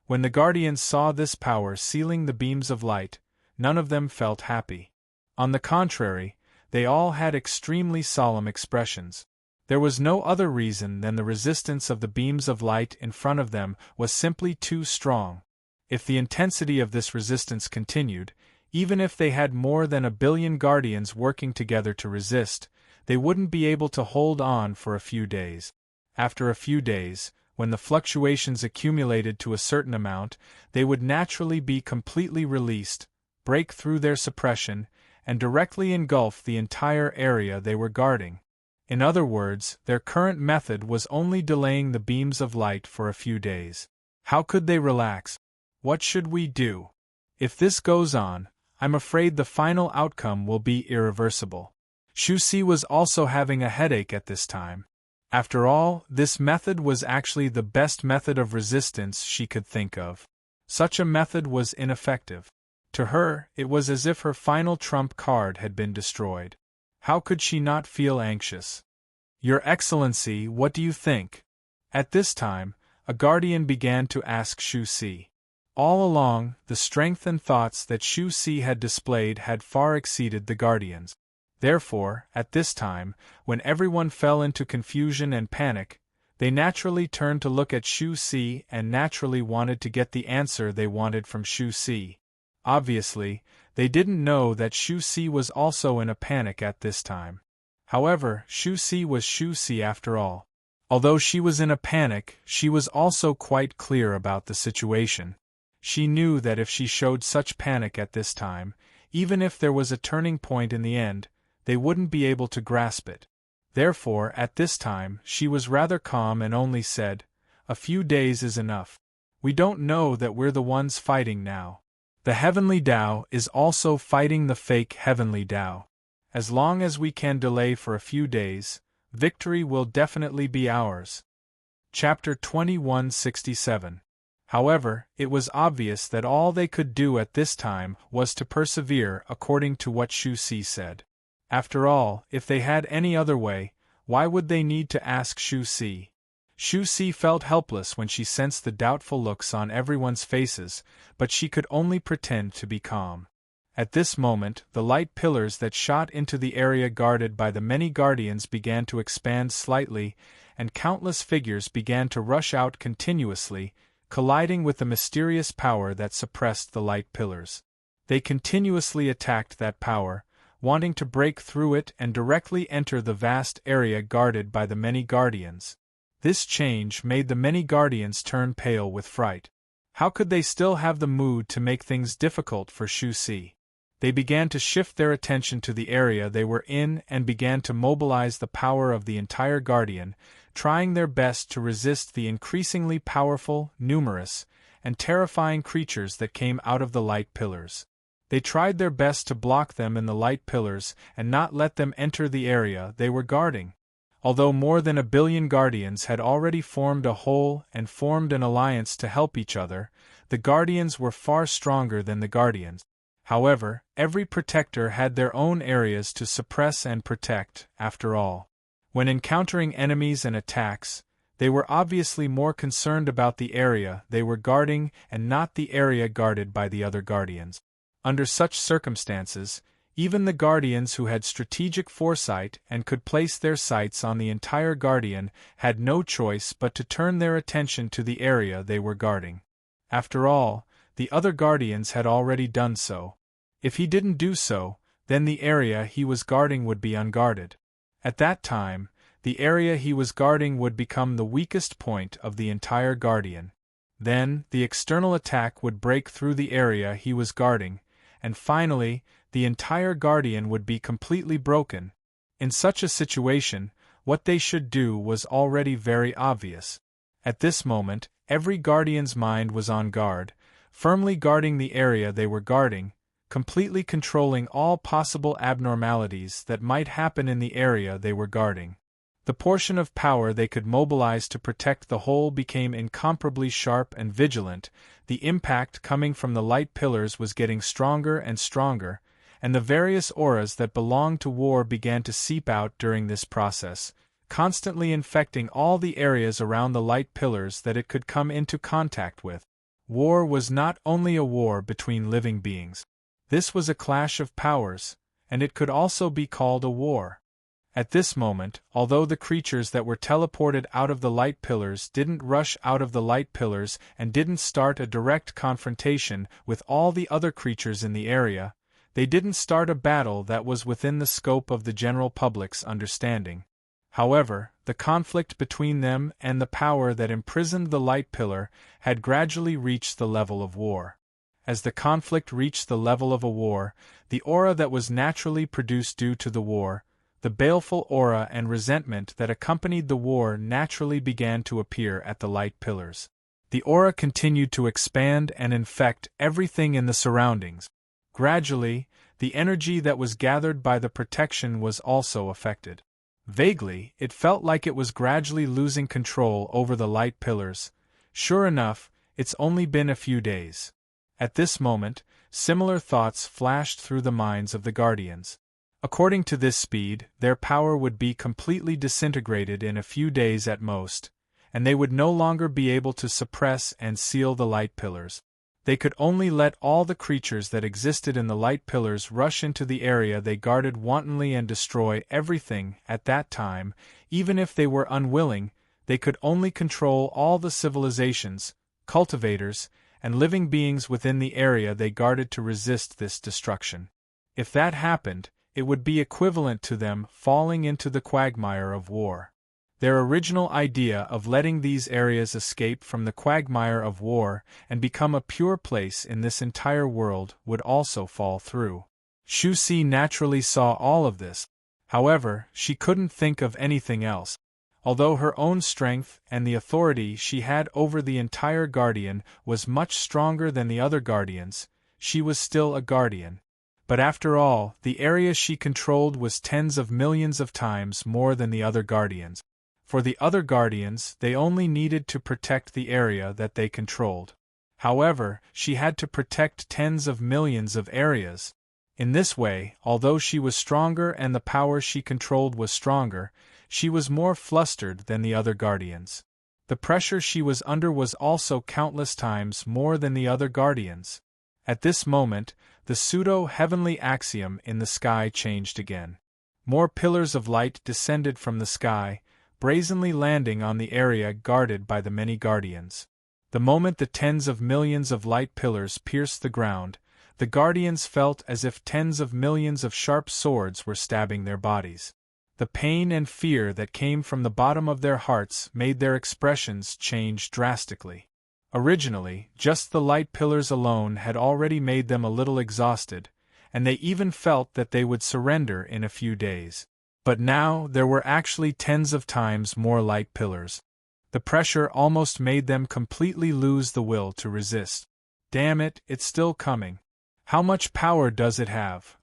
When the guardians saw this power sealing the beams of light, none of them felt happy. On the contrary, they all had extremely solemn expressions. There was no other reason than the resistance of the beams of light in front of them was simply too strong. If the intensity of this resistance continued, even if they had more than 1 billion guardians working together to resist, they wouldn't be able to hold on for a few days. After a few days, when the fluctuations accumulated to a certain amount, they would naturally be completely released, break through their suppression, and directly engulf the entire area they were guarding. In other words, their current method was only delaying the beams of light for a few days. How could they relax? What should we do? If this goes on, I'm afraid the final outcome will be irreversible. Shu Si was also having a headache at this time. After all, this method was actually the best method of resistance she could think of. Such a method was ineffective. To her, it was as if her final trump card had been destroyed. How could she not feel anxious? Your Excellency, what do you think? At this time, a guardian began to ask Shu Si. All along, the strength and thoughts that Shu Si had displayed had far exceeded the guardians. Therefore, at this time, when everyone fell into confusion and panic, they naturally turned to look at Shu Si and naturally wanted to get the answer they wanted from Shu Si. Obviously, they didn't know that Shu Si was also in a panic at this time. However, Shu Si was Shu Si after all. Although she was in a panic, she was also quite clear about the situation. She knew that if she showed such panic at this time, even if there was a turning point in the end, they wouldn't be able to grasp it. Therefore, at this time, she was rather calm and only said, "A few days is enough. We don't know that we're the ones fighting now. The heavenly Tao is also fighting the fake heavenly Tao. As long as we can delay for a few days, victory will definitely be ours." Chapter 2167. However, it was obvious that all they could do at this time was to persevere according to what Shu Si said. After all, if they had any other way, why would they need to ask Shu Si? Shu Si felt helpless when she sensed the doubtful looks on everyone's faces, but she could only pretend to be calm. At this moment, the light pillars that shot into the area guarded by the many guardians began to expand slightly, and countless figures began to rush out continuously, colliding with the mysterious power that suppressed the light pillars. They continuously attacked that power, wanting to break through it and directly enter the vast area guarded by the many guardians. This change made the many guardians turn pale with fright. How could they still have the mood to make things difficult for Shu Si? They began to shift their attention to the area they were in and began to mobilize the power of the entire guardian, trying their best to resist the increasingly powerful, numerous, and terrifying creatures that came out of the light pillars. They tried their best to block them in the light pillars and not let them enter the area they were guarding. Although more than 1 billion guardians had already formed a whole and formed an alliance to help each other, the guardians were far stronger than the guardians. However, every protector had their own areas to suppress and protect, after all. When encountering enemies and attacks, they were obviously more concerned about the area they were guarding and not the area guarded by the other guardians. Under such circumstances, even the guardians who had strategic foresight and could place their sights on the entire guardian had no choice but to turn their attention to the area they were guarding. After all, the other guardians had already done so. If he didn't do so, then the area he was guarding would be unguarded. At that time, the area he was guarding would become the weakest point of the entire Guardian. Then, the external attack would break through the area he was guarding, and finally, the entire Guardian would be completely broken. In such a situation, what they should do was already very obvious. At this moment, every Guardian's mind was on guard, firmly guarding the area they were guarding, completely controlling all possible abnormalities that might happen in the area they were guarding. The portion of power they could mobilize to protect the whole became incomparably sharp and vigilant. The impact coming from the light pillars was getting stronger and stronger, and the various auras that belonged to war began to seep out during this process, constantly infecting all the areas around the light pillars that it could come into contact with. War was not only a war between living beings. This was a clash of powers, and it could also be called a war. At this moment, although the creatures that were teleported out of the light pillars didn't rush out of the light pillars and didn't start a direct confrontation with all the other creatures in the area, they didn't start a battle that was within the scope of the general public's understanding. However, the conflict between them and the power that imprisoned the light pillar had gradually reached the level of war. As the conflict reached the level of a war, the aura that was naturally produced due to the war, the baleful aura and resentment that accompanied the war naturally began to appear at the light pillars. The aura continued to expand and infect everything in the surroundings. Gradually, the energy that was gathered by the protection was also affected. Vaguely, it felt like it was gradually losing control over the light pillars. Sure enough, it's only been a few days. At this moment, similar thoughts flashed through the minds of the Guardians. According to this speed, their power would be completely disintegrated in a few days at most, and they would no longer be able to suppress and seal the light pillars. They could only let all the creatures that existed in the light pillars rush into the area they guarded wantonly and destroy everything. At that time, even if they were unwilling, they could only control all the civilizations, cultivators, and living beings within the area they guarded to resist this destruction. If that happened, it would be equivalent to them falling into the quagmire of war. Their original idea of letting these areas escape from the quagmire of war and become a pure place in this entire world would also fall through. Shu Si naturally saw all of this. However, she couldn't think of anything else. Although her own strength and the authority she had over the entire Guardian was much stronger than the other Guardians, she was still a Guardian. But after all, the area she controlled was tens of millions of times more than the other Guardians. For the other Guardians, they only needed to protect the area that they controlled. However, she had to protect tens of millions of areas. In this way, although she was stronger and the power she controlled was stronger, she was more flustered than the other Guardians. The pressure she was under was also countless times more than the other Guardians. At this moment, the pseudo-heavenly axiom in the sky changed again. More pillars of light descended from the sky, brazenly landing on the area guarded by the many Guardians. The moment the tens of millions of light pillars pierced the ground, the Guardians felt as if tens of millions of sharp swords were stabbing their bodies. The pain and fear that came from the bottom of their hearts made their expressions change drastically. Originally, just the light pillars alone had already made them a little exhausted, and they even felt that they would surrender in a few days. But now there were actually tens of times more light pillars. The pressure almost made them completely lose the will to resist. Damn it, it's still coming. How much power does it have?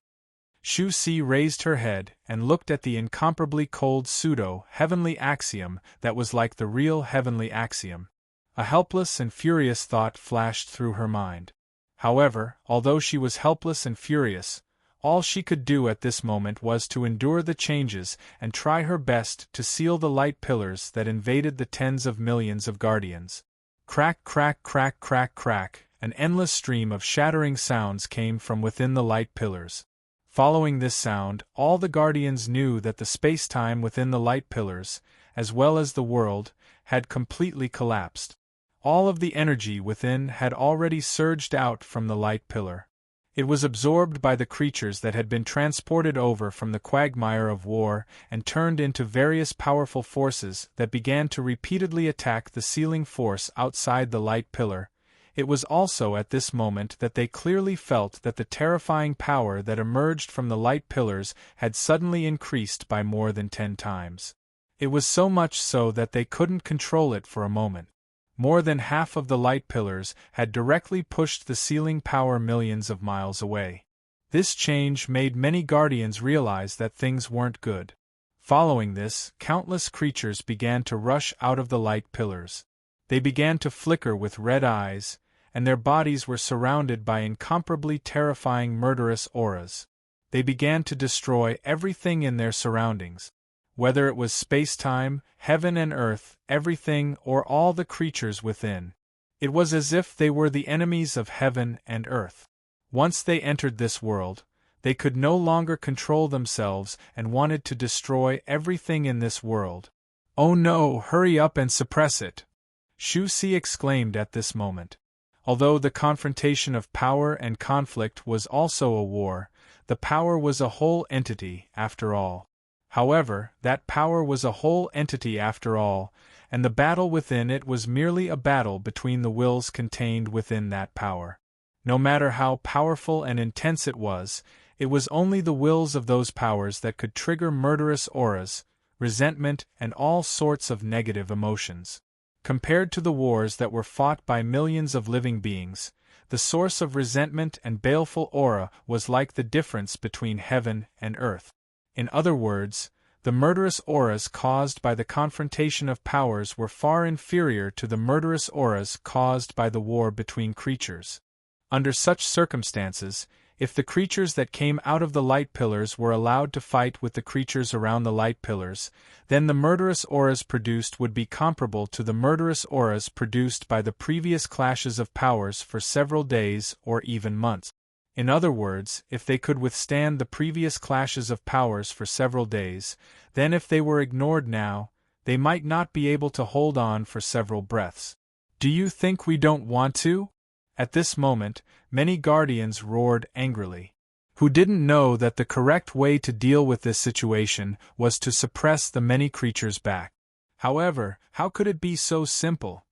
Shu Si raised her head and looked at the incomparably cold pseudo-heavenly axiom that was like the real heavenly axiom. A helpless and furious thought flashed through her mind. However, although she was helpless and furious, all she could do at this moment was to endure the changes and try her best to seal the light pillars that invaded the tens of millions of Guardians. Crack, crack, crack, crack, crack, an endless stream of shattering sounds came from within the light pillars. Following this sound, all the Guardians knew that the space-time within the light pillars, as well as the world, had completely collapsed. All of the energy within had already surged out from the light pillar. It was absorbed by the creatures that had been transported over from the quagmire of war and turned into various powerful forces that began to repeatedly attack the sealing force outside the light pillar. It was also at this moment that they clearly felt that the terrifying power that emerged from the light pillars had suddenly increased by more than 10 times. It was so much so that they couldn't control it for a moment. More than half of the light pillars had directly pushed the sealing power millions of miles away. This change made many guardians realize that things weren't good. Following this, countless creatures began to rush out of the light pillars. They began to flicker with red eyes, and their bodies were surrounded by incomparably terrifying murderous auras. They began to destroy everything in their surroundings. Whether it was space-time, heaven and earth, everything or all the creatures within. It was as if they were the enemies of heaven and earth. Once they entered this world, they could no longer control themselves and wanted to destroy everything in this world. "Oh no, hurry up and suppress it!" Shu Si exclaimed at this moment. Although the confrontation of power and conflict was also a war, the power was a whole entity after all. However, that power was a whole entity after all, and the battle within it was merely a battle between the wills contained within that power. No matter how powerful and intense it was only the wills of those powers that could trigger murderous auras, resentment, and all sorts of negative emotions. Compared to the wars that were fought by millions of living beings, the source of resentment and baleful aura was like the difference between heaven and earth. In other words, the murderous auras caused by the confrontation of powers were far inferior to the murderous auras caused by the war between creatures. Under such circumstances, if the creatures that came out of the light pillars were allowed to fight with the creatures around the light pillars, then the murderous auras produced would be comparable to the murderous auras produced by the previous clashes of powers for several days or even months. In other words, if they could withstand the previous clashes of powers for several days, then if they were ignored now, they might not be able to hold on for several breaths. "Do you think we don't want to?" At this moment, many guardians roared angrily. Who didn't know that the correct way to deal with this situation was to suppress the many creatures back. However, how could it be so simple?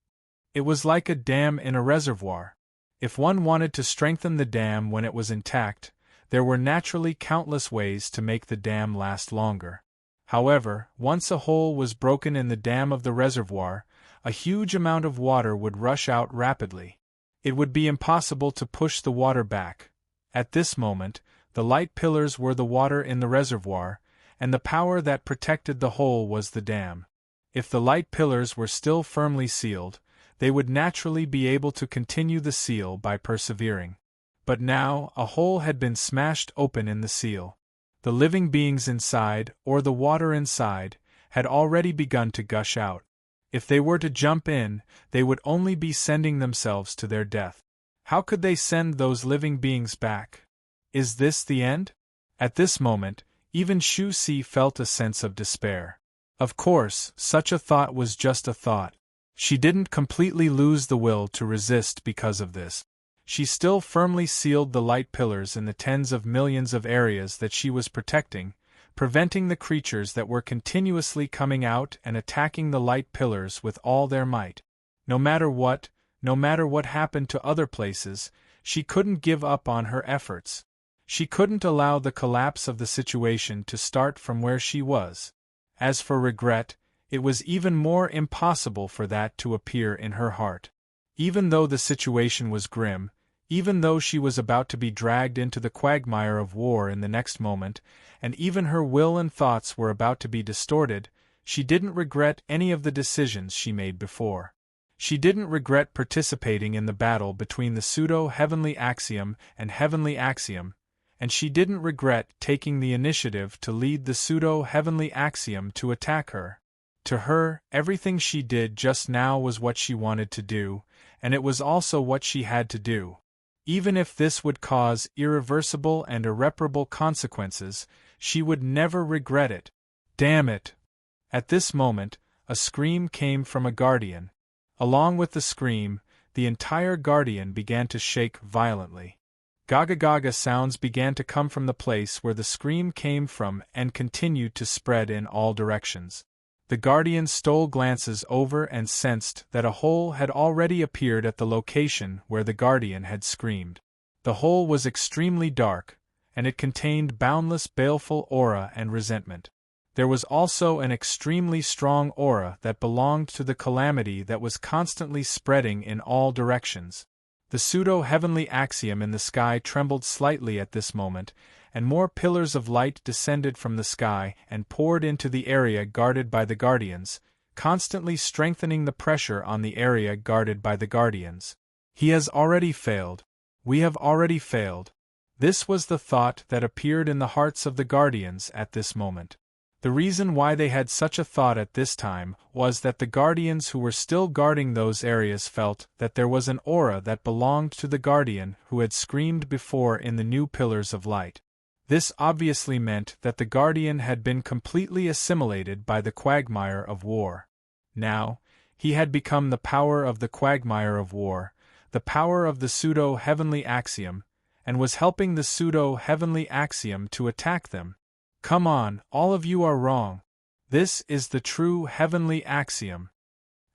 It was like a dam in a reservoir. If one wanted to strengthen the dam when it was intact, there were naturally countless ways to make the dam last longer. However, once a hole was broken in the dam of the reservoir, a huge amount of water would rush out rapidly. It would be impossible to push the water back. At this moment, the light pillars were the water in the reservoir, and the power that protected the hole was the dam. If the light pillars were still firmly sealed, they would naturally be able to continue the seal by persevering. But now, a hole had been smashed open in the seal. The living beings inside, or the water inside, had already begun to gush out. If they were to jump in, they would only be sending themselves to their death. How could they send those living beings back? Is this the end? At this moment, even Shu Si felt a sense of despair. Of course, such a thought was just a thought. She didn't completely lose the will to resist because of this. She still firmly sealed the light pillars in the tens of millions of areas that she was protecting, preventing the creatures that were continuously coming out and attacking the light pillars with all their might. No matter what happened to other places, she couldn't give up on her efforts. She couldn't allow the collapse of the situation to start from where she was. As for regret, it was even more impossible for that to appear in her heart. Even though the situation was grim, even though she was about to be dragged into the quagmire of war in the next moment, and even her will and thoughts were about to be distorted, she didn't regret any of the decisions she made before. She didn't regret participating in the battle between the pseudo-heavenly axiom and heavenly axiom, and she didn't regret taking the initiative to lead the pseudo-heavenly axiom to attack her. To her, everything she did just now was what she wanted to do, and it was also what she had to do. Even if this would cause irreversible and irreparable consequences, she would never regret it. Damn it! At this moment, a scream came from a guardian. Along with the scream, the entire guardian began to shake violently. Gaga gaga sounds began to come from the place where the scream came from and continued to spread in all directions. The guardians stole glances over and sensed that a hole had already appeared at the location where the guardian had screamed. The hole was extremely dark, and it contained boundless baleful aura and resentment. There was also an extremely strong aura that belonged to the calamity that was constantly spreading in all directions. The pseudo-heavenly axiom in the sky trembled slightly at this moment, and more pillars of light descended from the sky and poured into the area guarded by the guardians, constantly strengthening the pressure on the area guarded by the guardians. He has already failed. We have already failed. This was the thought that appeared in the hearts of the guardians at this moment. The reason why they had such a thought at this time was that the guardians who were still guarding those areas felt that there was an aura that belonged to the guardian who had screamed before in the new pillars of light. This obviously meant that the guardian had been completely assimilated by the quagmire of war. Now, he had become the power of the quagmire of war, the power of the pseudo-heavenly axiom, and was helping the pseudo-heavenly axiom to attack them. Come on, all of you are wrong. This is the true heavenly axiom.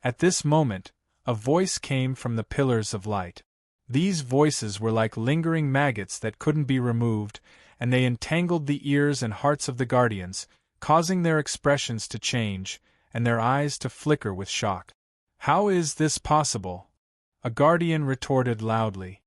At this moment, a voice came from the pillars of light. These voices were like lingering maggots that couldn't be removed, and they entangled the ears and hearts of the guardians, causing their expressions to change, and their eyes to flicker with shock. How is this possible? A guardian retorted loudly.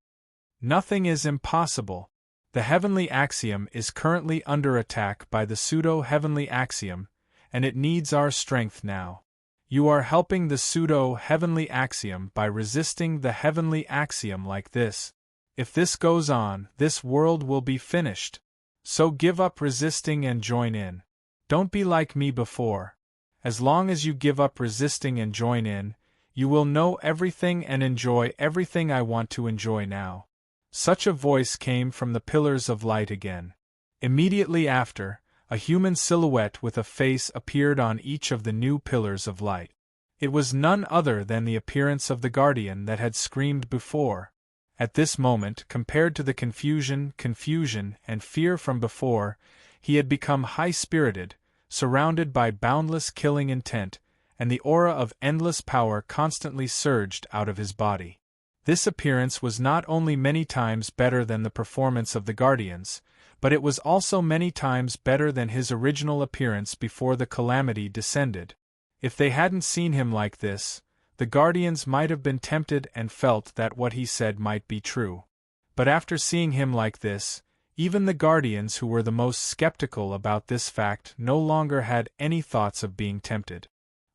Nothing is impossible. The heavenly axiom is currently under attack by the pseudo-heavenly axiom, and it needs our strength now. You are helping the pseudo-heavenly axiom by resisting the heavenly axiom like this. If this goes on, this world will be finished. So give up resisting and join in. Don't be like me before. As long as you give up resisting and join in, you will know everything and enjoy everything I want to enjoy now. Such a voice came from the pillars of light again. Immediately after, a human silhouette with a face appeared on each of the new pillars of light. It was none other than the appearance of the guardian that had screamed before. At this moment, compared to the confusion, and fear from before, he had become high-spirited, surrounded by boundless killing intent, and the aura of endless power constantly surged out of his body. This appearance was not only many times better than the performance of the guardians, but it was also many times better than his original appearance before the calamity descended. If they hadn't seen him like this, the guardians might have been tempted and felt that what he said might be true. But after seeing him like this, even the guardians who were the most skeptical about this fact no longer had any thoughts of being tempted.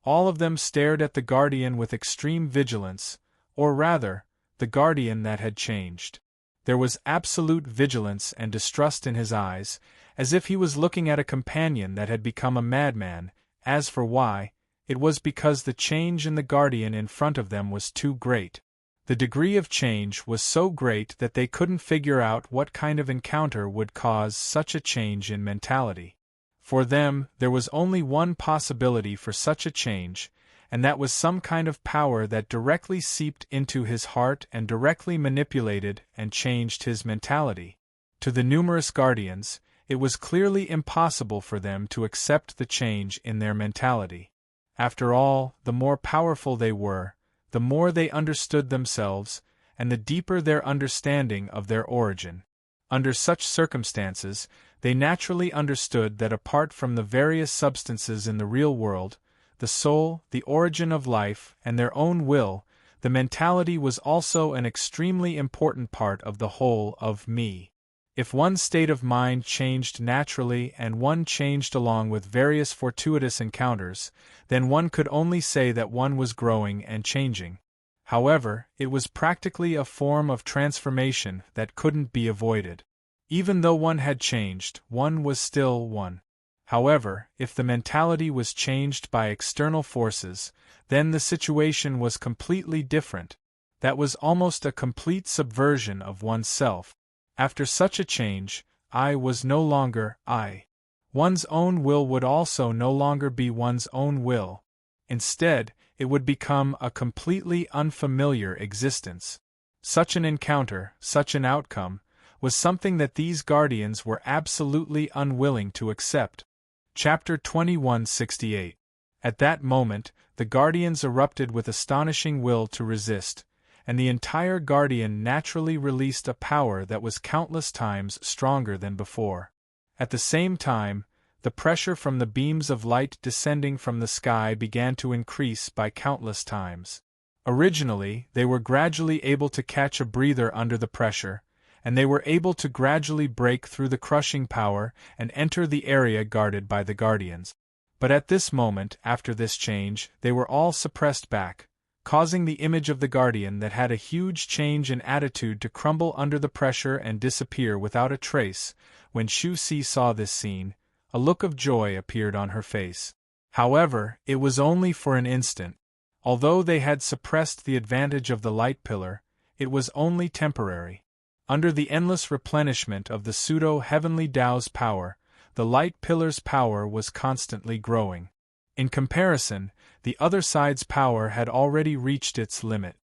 All of them stared at the guardian with extreme vigilance, or rather, the guardian that had changed. There was absolute vigilance and distrust in his eyes, as if he was looking at a companion that had become a madman. As for why, it was because the change in the guardian in front of them was too great. The degree of change was so great that they couldn't figure out what kind of encounter would cause such a change in mentality. For them, there was only one possibility for such a change, and that was some kind of power that directly seeped into his heart and directly manipulated and changed his mentality. To the numerous guardians, it was clearly impossible for them to accept the change in their mentality. After all, the more powerful they were, the more they understood themselves, and the deeper their understanding of their origin. Under such circumstances, they naturally understood that apart from the various substances in the real world, the soul, the origin of life, and their own will, the mentality was also an extremely important part of the whole of me. If one state of mind changed naturally and one changed along with various fortuitous encounters, then one could only say that one was growing and changing. However, it was practically a form of transformation that couldn't be avoided. Even though one had changed, one was still one. However, if the mentality was changed by external forces, then the situation was completely different. That was almost a complete subversion of oneself. After such a change, I was no longer I. One's own will would also no longer be one's own will. Instead, it would become a completely unfamiliar existence. Such an encounter, such an outcome, was something that these guardians were absolutely unwilling to accept. Chapter 2168. At that moment, the guardians erupted with astonishing will to resist, and the entire guardian naturally released a power that was countless times stronger than before. At the same time, the pressure from the beams of light descending from the sky began to increase by countless times. Originally, they were gradually able to catch a breather under the pressure, and they were able to gradually break through the crushing power and enter the area guarded by the guardians. But at this moment, after this change, they were all suppressed back, causing the image of the guardian that had a huge change in attitude to crumble under the pressure and disappear without a trace. When Shu Si saw this scene, a look of joy appeared on her face. However, it was only for an instant. Although they had suppressed the advantage of the light pillar, it was only temporary. Under the endless replenishment of the pseudo-heavenly Tao's power, the light pillar's power was constantly growing. In comparison, the other side's power had already reached its limit.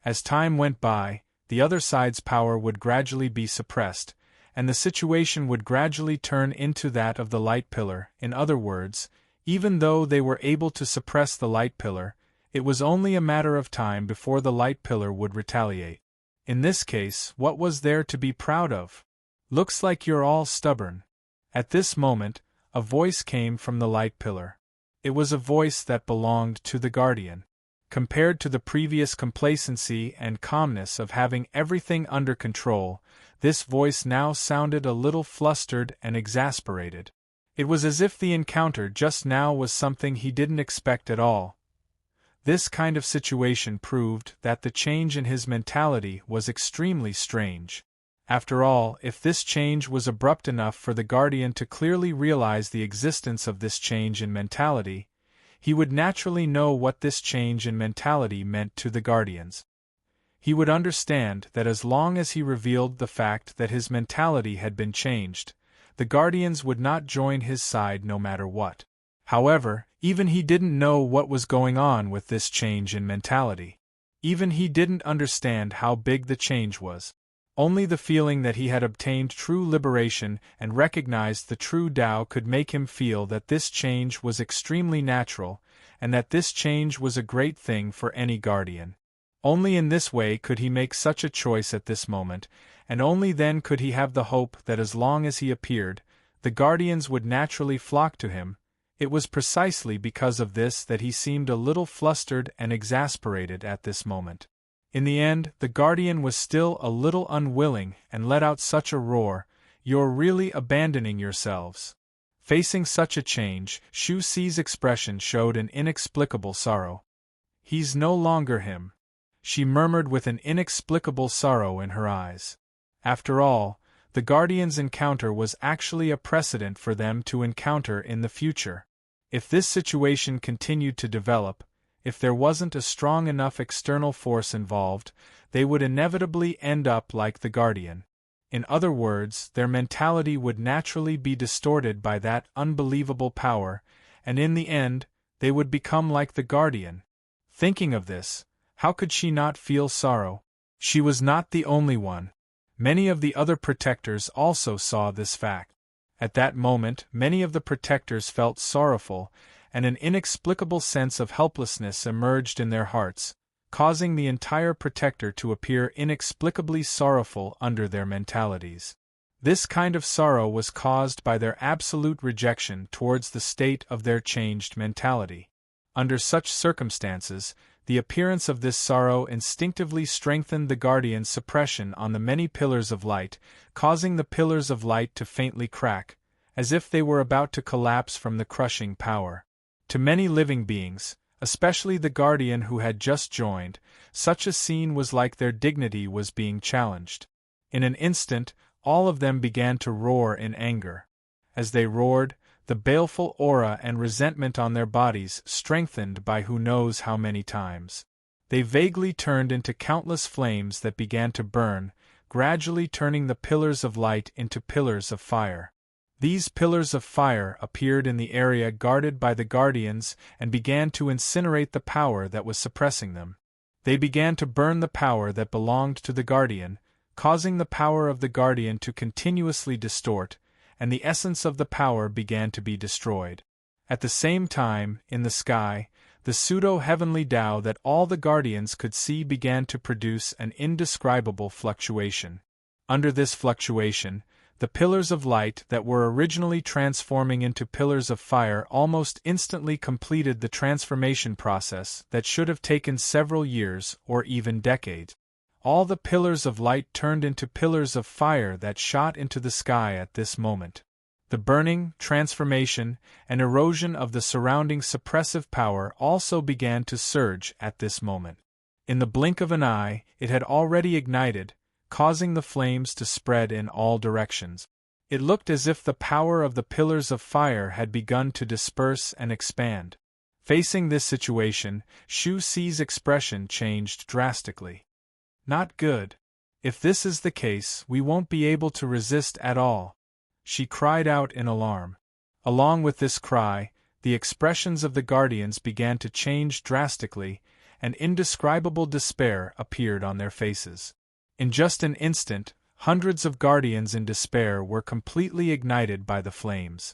As time went by, the other side's power would gradually be suppressed, and the situation would gradually turn into that of the light pillar. In other words, even though they were able to suppress the light pillar, it was only a matter of time before the light pillar would retaliate. In this case, what was there to be proud of? Looks like you're all stubborn. At this moment, a voice came from the light pillar. It was a voice that belonged to the guardian. Compared to the previous complacency and calmness of having everything under control, this voice now sounded a little flustered and exasperated. It was as if the encounter just now was something he didn't expect at all. This kind of situation proved that the change in his mentality was extremely strange. After all, if this change was abrupt enough for the guardian to clearly realize the existence of this change in mentality, he would naturally know what this change in mentality meant to the guardians. He would understand that as long as he revealed the fact that his mentality had been changed, the guardians would not join his side no matter what. However, even he didn't know what was going on with this change in mentality. Even he didn't understand how big the change was. Only the feeling that he had obtained true liberation and recognized the true Tao could make him feel that this change was extremely natural, and that this change was a great thing for any guardian. Only in this way could he make such a choice at this moment, and only then could he have the hope that as long as he appeared, the guardians would naturally flock to him. It was precisely because of this that he seemed a little flustered and exasperated at this moment. In the end, the guardian was still a little unwilling and let out such a roar, "You're really abandoning yourselves." Facing such a change, Shu Si's expression showed an inexplicable sorrow. "He's no longer him," she murmured with an inexplicable sorrow in her eyes. After all, the guardian's encounter was actually a precedent for them to encounter in the future. If this situation continued to develop, if there wasn't a strong enough external force involved, they would inevitably end up like the guardian. In other words, their mentality would naturally be distorted by that unbelievable power, and in the end, they would become like the guardian. Thinking of this, how could she not feel sorrow? She was not the only one. Many of the other protectors also saw this fact. At that moment, many of the protectors felt sorrowful, and an inexplicable sense of helplessness emerged in their hearts, causing the entire protector to appear inexplicably sorrowful under their mentalities. This kind of sorrow was caused by their absolute rejection towards the state of their changed mentality. Under such circumstances, the appearance of this sorrow instinctively strengthened the guardian's suppression on the many pillars of light, causing the pillars of light to faintly crack, as if they were about to collapse from the crushing power. To many living beings, especially the guardian who had just joined, such a scene was like their dignity was being challenged. In an instant, all of them began to roar in anger. As they roared, the baleful aura and resentment on their bodies strengthened by who knows how many times. They vaguely turned into countless flames that began to burn, gradually turning the pillars of light into pillars of fire. These pillars of fire appeared in the area guarded by the guardians and began to incinerate the power that was suppressing them. They began to burn the power that belonged to the guardian, causing the power of the guardian to continuously distort, and the essence of the power began to be destroyed. At the same time, in the sky, the pseudo-heavenly Tao that all the guardians could see began to produce an indescribable fluctuation. Under this fluctuation, the pillars of light that were originally transforming into pillars of fire almost instantly completed the transformation process that should have taken several years or even decades. All the pillars of light turned into pillars of fire that shot into the sky at this moment. The burning, transformation, and erosion of the surrounding suppressive power also began to surge at this moment. In the blink of an eye, it had already ignited, causing the flames to spread in all directions. It looked as if the power of the pillars of fire had begun to disperse and expand. Facing this situation, Shu Xi's expression changed drastically. "Not good. If this is the case, we won't be able to resist at all," she cried out in alarm. Along with this cry, the expressions of the guardians began to change drastically, and indescribable despair appeared on their faces. In just an instant, hundreds of guardians in despair were completely ignited by the flames.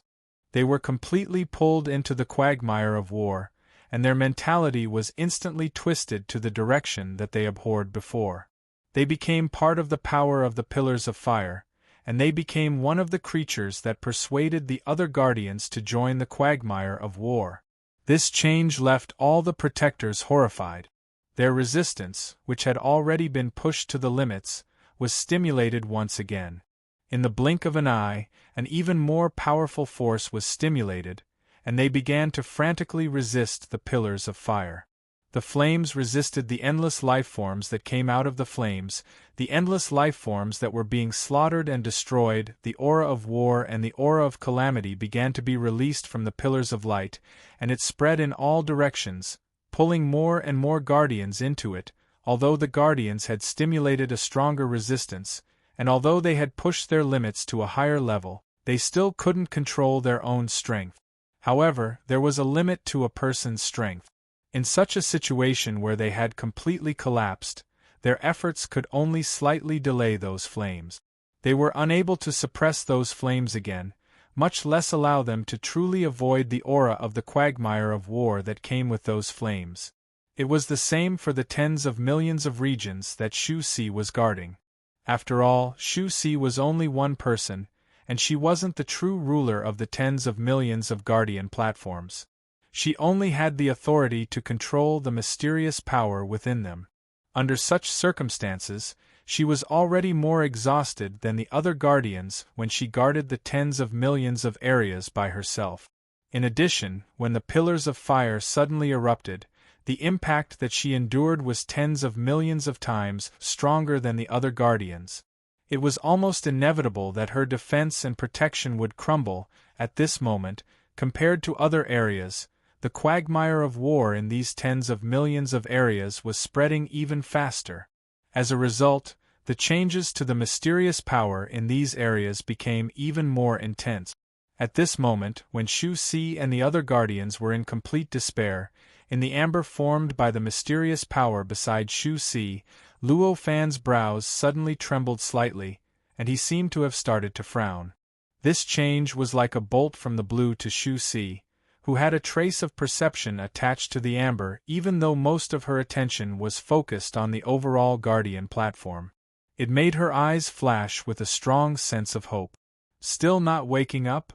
They were completely pulled into the quagmire of war, and their mentality was instantly twisted to the direction that they abhorred before. They became part of the power of the pillars of fire, and they became one of the creatures that persuaded the other guardians to join the quagmire of war. This change left all the protectors horrified. Their resistance, which had already been pushed to the limits, was stimulated once again. In the blink of an eye, an even more powerful force was stimulated, and they began to frantically resist the pillars of fire. The flames resisted the endless life forms that came out of the flames, the endless life forms that were being slaughtered and destroyed. The aura of war and the aura of calamity began to be released from the pillars of light, and it spread in all directions, pulling more and more guardians into it. Although the guardians had stimulated a stronger resistance, and although they had pushed their limits to a higher level, they still couldn't control their own strength. However, there was a limit to a person's strength. In such a situation where they had completely collapsed, their efforts could only slightly delay those flames. They were unable to suppress those flames again, much less allow them to truly avoid the aura of the quagmire of war that came with those flames. It was the same for the tens of millions of regions that Shu Xi was guarding. After all, Shu Xi was only one person, and she wasn't the true ruler of the tens of millions of guardian platforms. She only had the authority to control the mysterious power within them. Under such circumstances, she was already more exhausted than the other guardians when she guarded the tens of millions of areas by herself. In addition, when the pillars of fire suddenly erupted, the impact that she endured was tens of millions of times stronger than the other guardians. It was almost inevitable that her defense and protection would crumble at this moment. Compared to other areas, the quagmire of war in these tens of millions of areas was spreading even faster. As a result, the changes to the mysterious power in these areas became even more intense. At this moment, when Shu Xi and the other guardians were in complete despair, in the amber formed by the mysterious power beside Shu Xi, Luo Fan's brows suddenly trembled slightly, and he seemed to have started to frown. This change was like a bolt from the blue to Shu Xi, who had a trace of perception attached to the amber even though most of her attention was focused on the overall guardian platform. It made her eyes flash with a strong sense of hope. Still not waking up?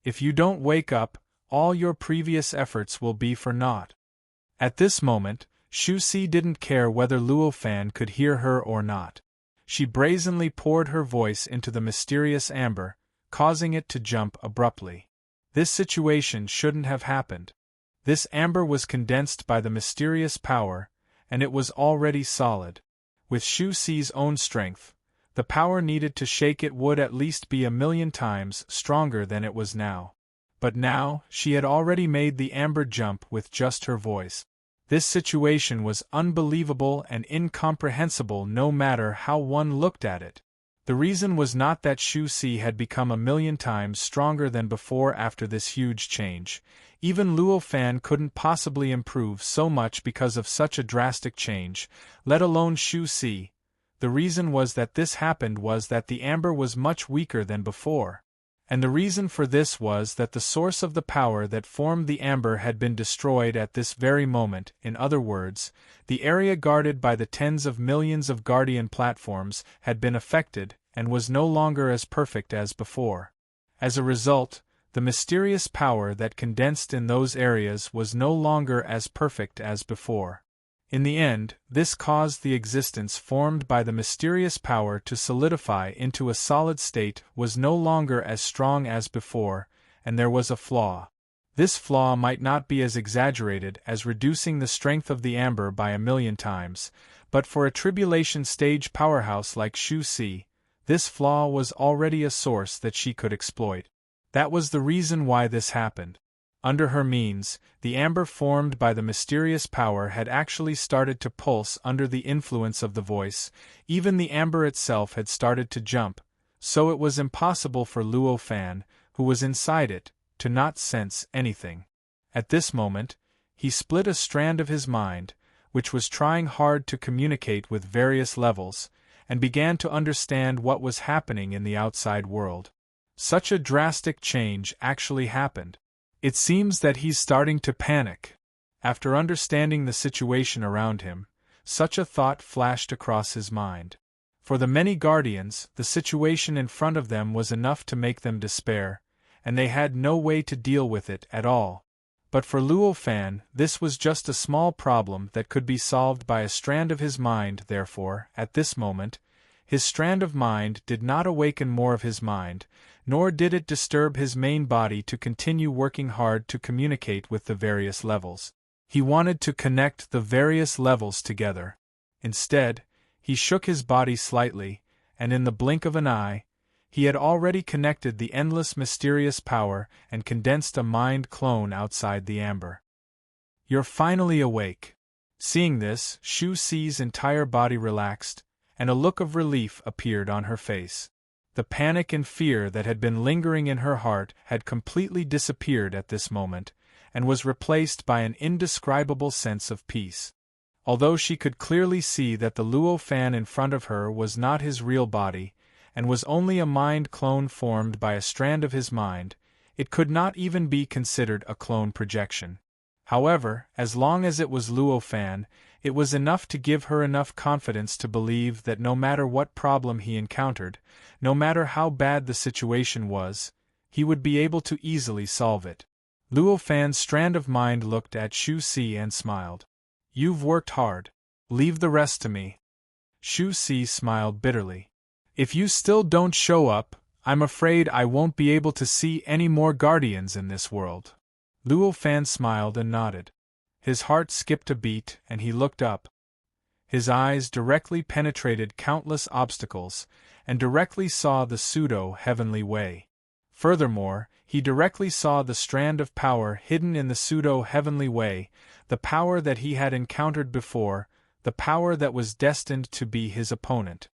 If you don't wake up, all your previous efforts will be for naught. At this moment, Shu Xi didn't care whether Luo Fan could hear her or not. She brazenly poured her voice into the mysterious amber, causing it to jump abruptly. This situation shouldn't have happened. This amber was condensed by the mysterious power, and it was already solid. With Shu Xi's own strength, the power needed to shake it would at least be 1,000,000 times stronger than it was now. But now, she had already made the amber jump with just her voice. This situation was unbelievable and incomprehensible no matter how one looked at it. The reason was not that Shu Xi had become 1,000,000 times stronger than before after this huge change. Even Luo Fan couldn't possibly improve so much because of such a drastic change, let alone Shu Xi. The reason was that this happened was that the amber was much weaker than before. And the reason for this was that the source of the power that formed the amber had been destroyed at this very moment. In other words, the area guarded by the tens of millions of guardian platforms had been affected and was no longer as perfect as before. As a result, the mysterious power that condensed in those areas was no longer as perfect as before. In the end, this caused the existence formed by the mysterious power to solidify into a solid state was no longer as strong as before, and there was a flaw. This flaw might not be as exaggerated as reducing the strength of the amber by 1,000,000 times, but for a tribulation stage powerhouse like Shu Si, this flaw was already a source that she could exploit. That was the reason why this happened. Under her means, the amber formed by the mysterious power had actually started to pulse under the influence of the voice. Even the amber itself had started to jump, so it was impossible for Luo Fan, who was inside it, to not sense anything. At this moment, he split a strand of his mind, which was trying hard to communicate with various levels, and began to understand what was happening in the outside world. Such a drastic change actually happened. It seems that he's starting to panic. After understanding the situation around him, such a thought flashed across his mind. For the many guardians, the situation in front of them was enough to make them despair, and they had no way to deal with it at all. But for Luo Fan, this was just a small problem that could be solved by a strand of his mind. Therefore, at this moment, his strand of mind did not awaken more of his mind, nor did it disturb his main body to continue working hard to communicate with the various levels. He wanted to connect the various levels together. Instead, he shook his body slightly, and in the blink of an eye, he had already connected the endless mysterious power and condensed a mind clone outside the amber. "You're finally awake." Seeing this, Shu Si's entire body relaxed, and a look of relief appeared on her face. The panic and fear that had been lingering in her heart had completely disappeared at this moment, and was replaced by an indescribable sense of peace. Although she could clearly see that the Luo Fan in front of her was not his real body, and was only a mind clone formed by a strand of his mind, it could not even be considered a clone projection. However, as long as it was Luo Fan, it was enough to give her enough confidence to believe that no matter what problem he encountered, no matter how bad the situation was, he would be able to easily solve it. Luo Fan's strand of mind looked at Shu Si and smiled. "You've worked hard. Leave the rest to me." Shu Si smiled bitterly. "If you still don't show up, I'm afraid I won't be able to see any more guardians in this world." Luo Fan smiled and nodded. His heart skipped a beat and he looked up. His eyes directly penetrated countless obstacles, and directly saw the pseudo-heavenly way. Furthermore, he directly saw the strand of power hidden in the pseudo-heavenly way, the power that he had encountered before, the power that was destined to be his opponent.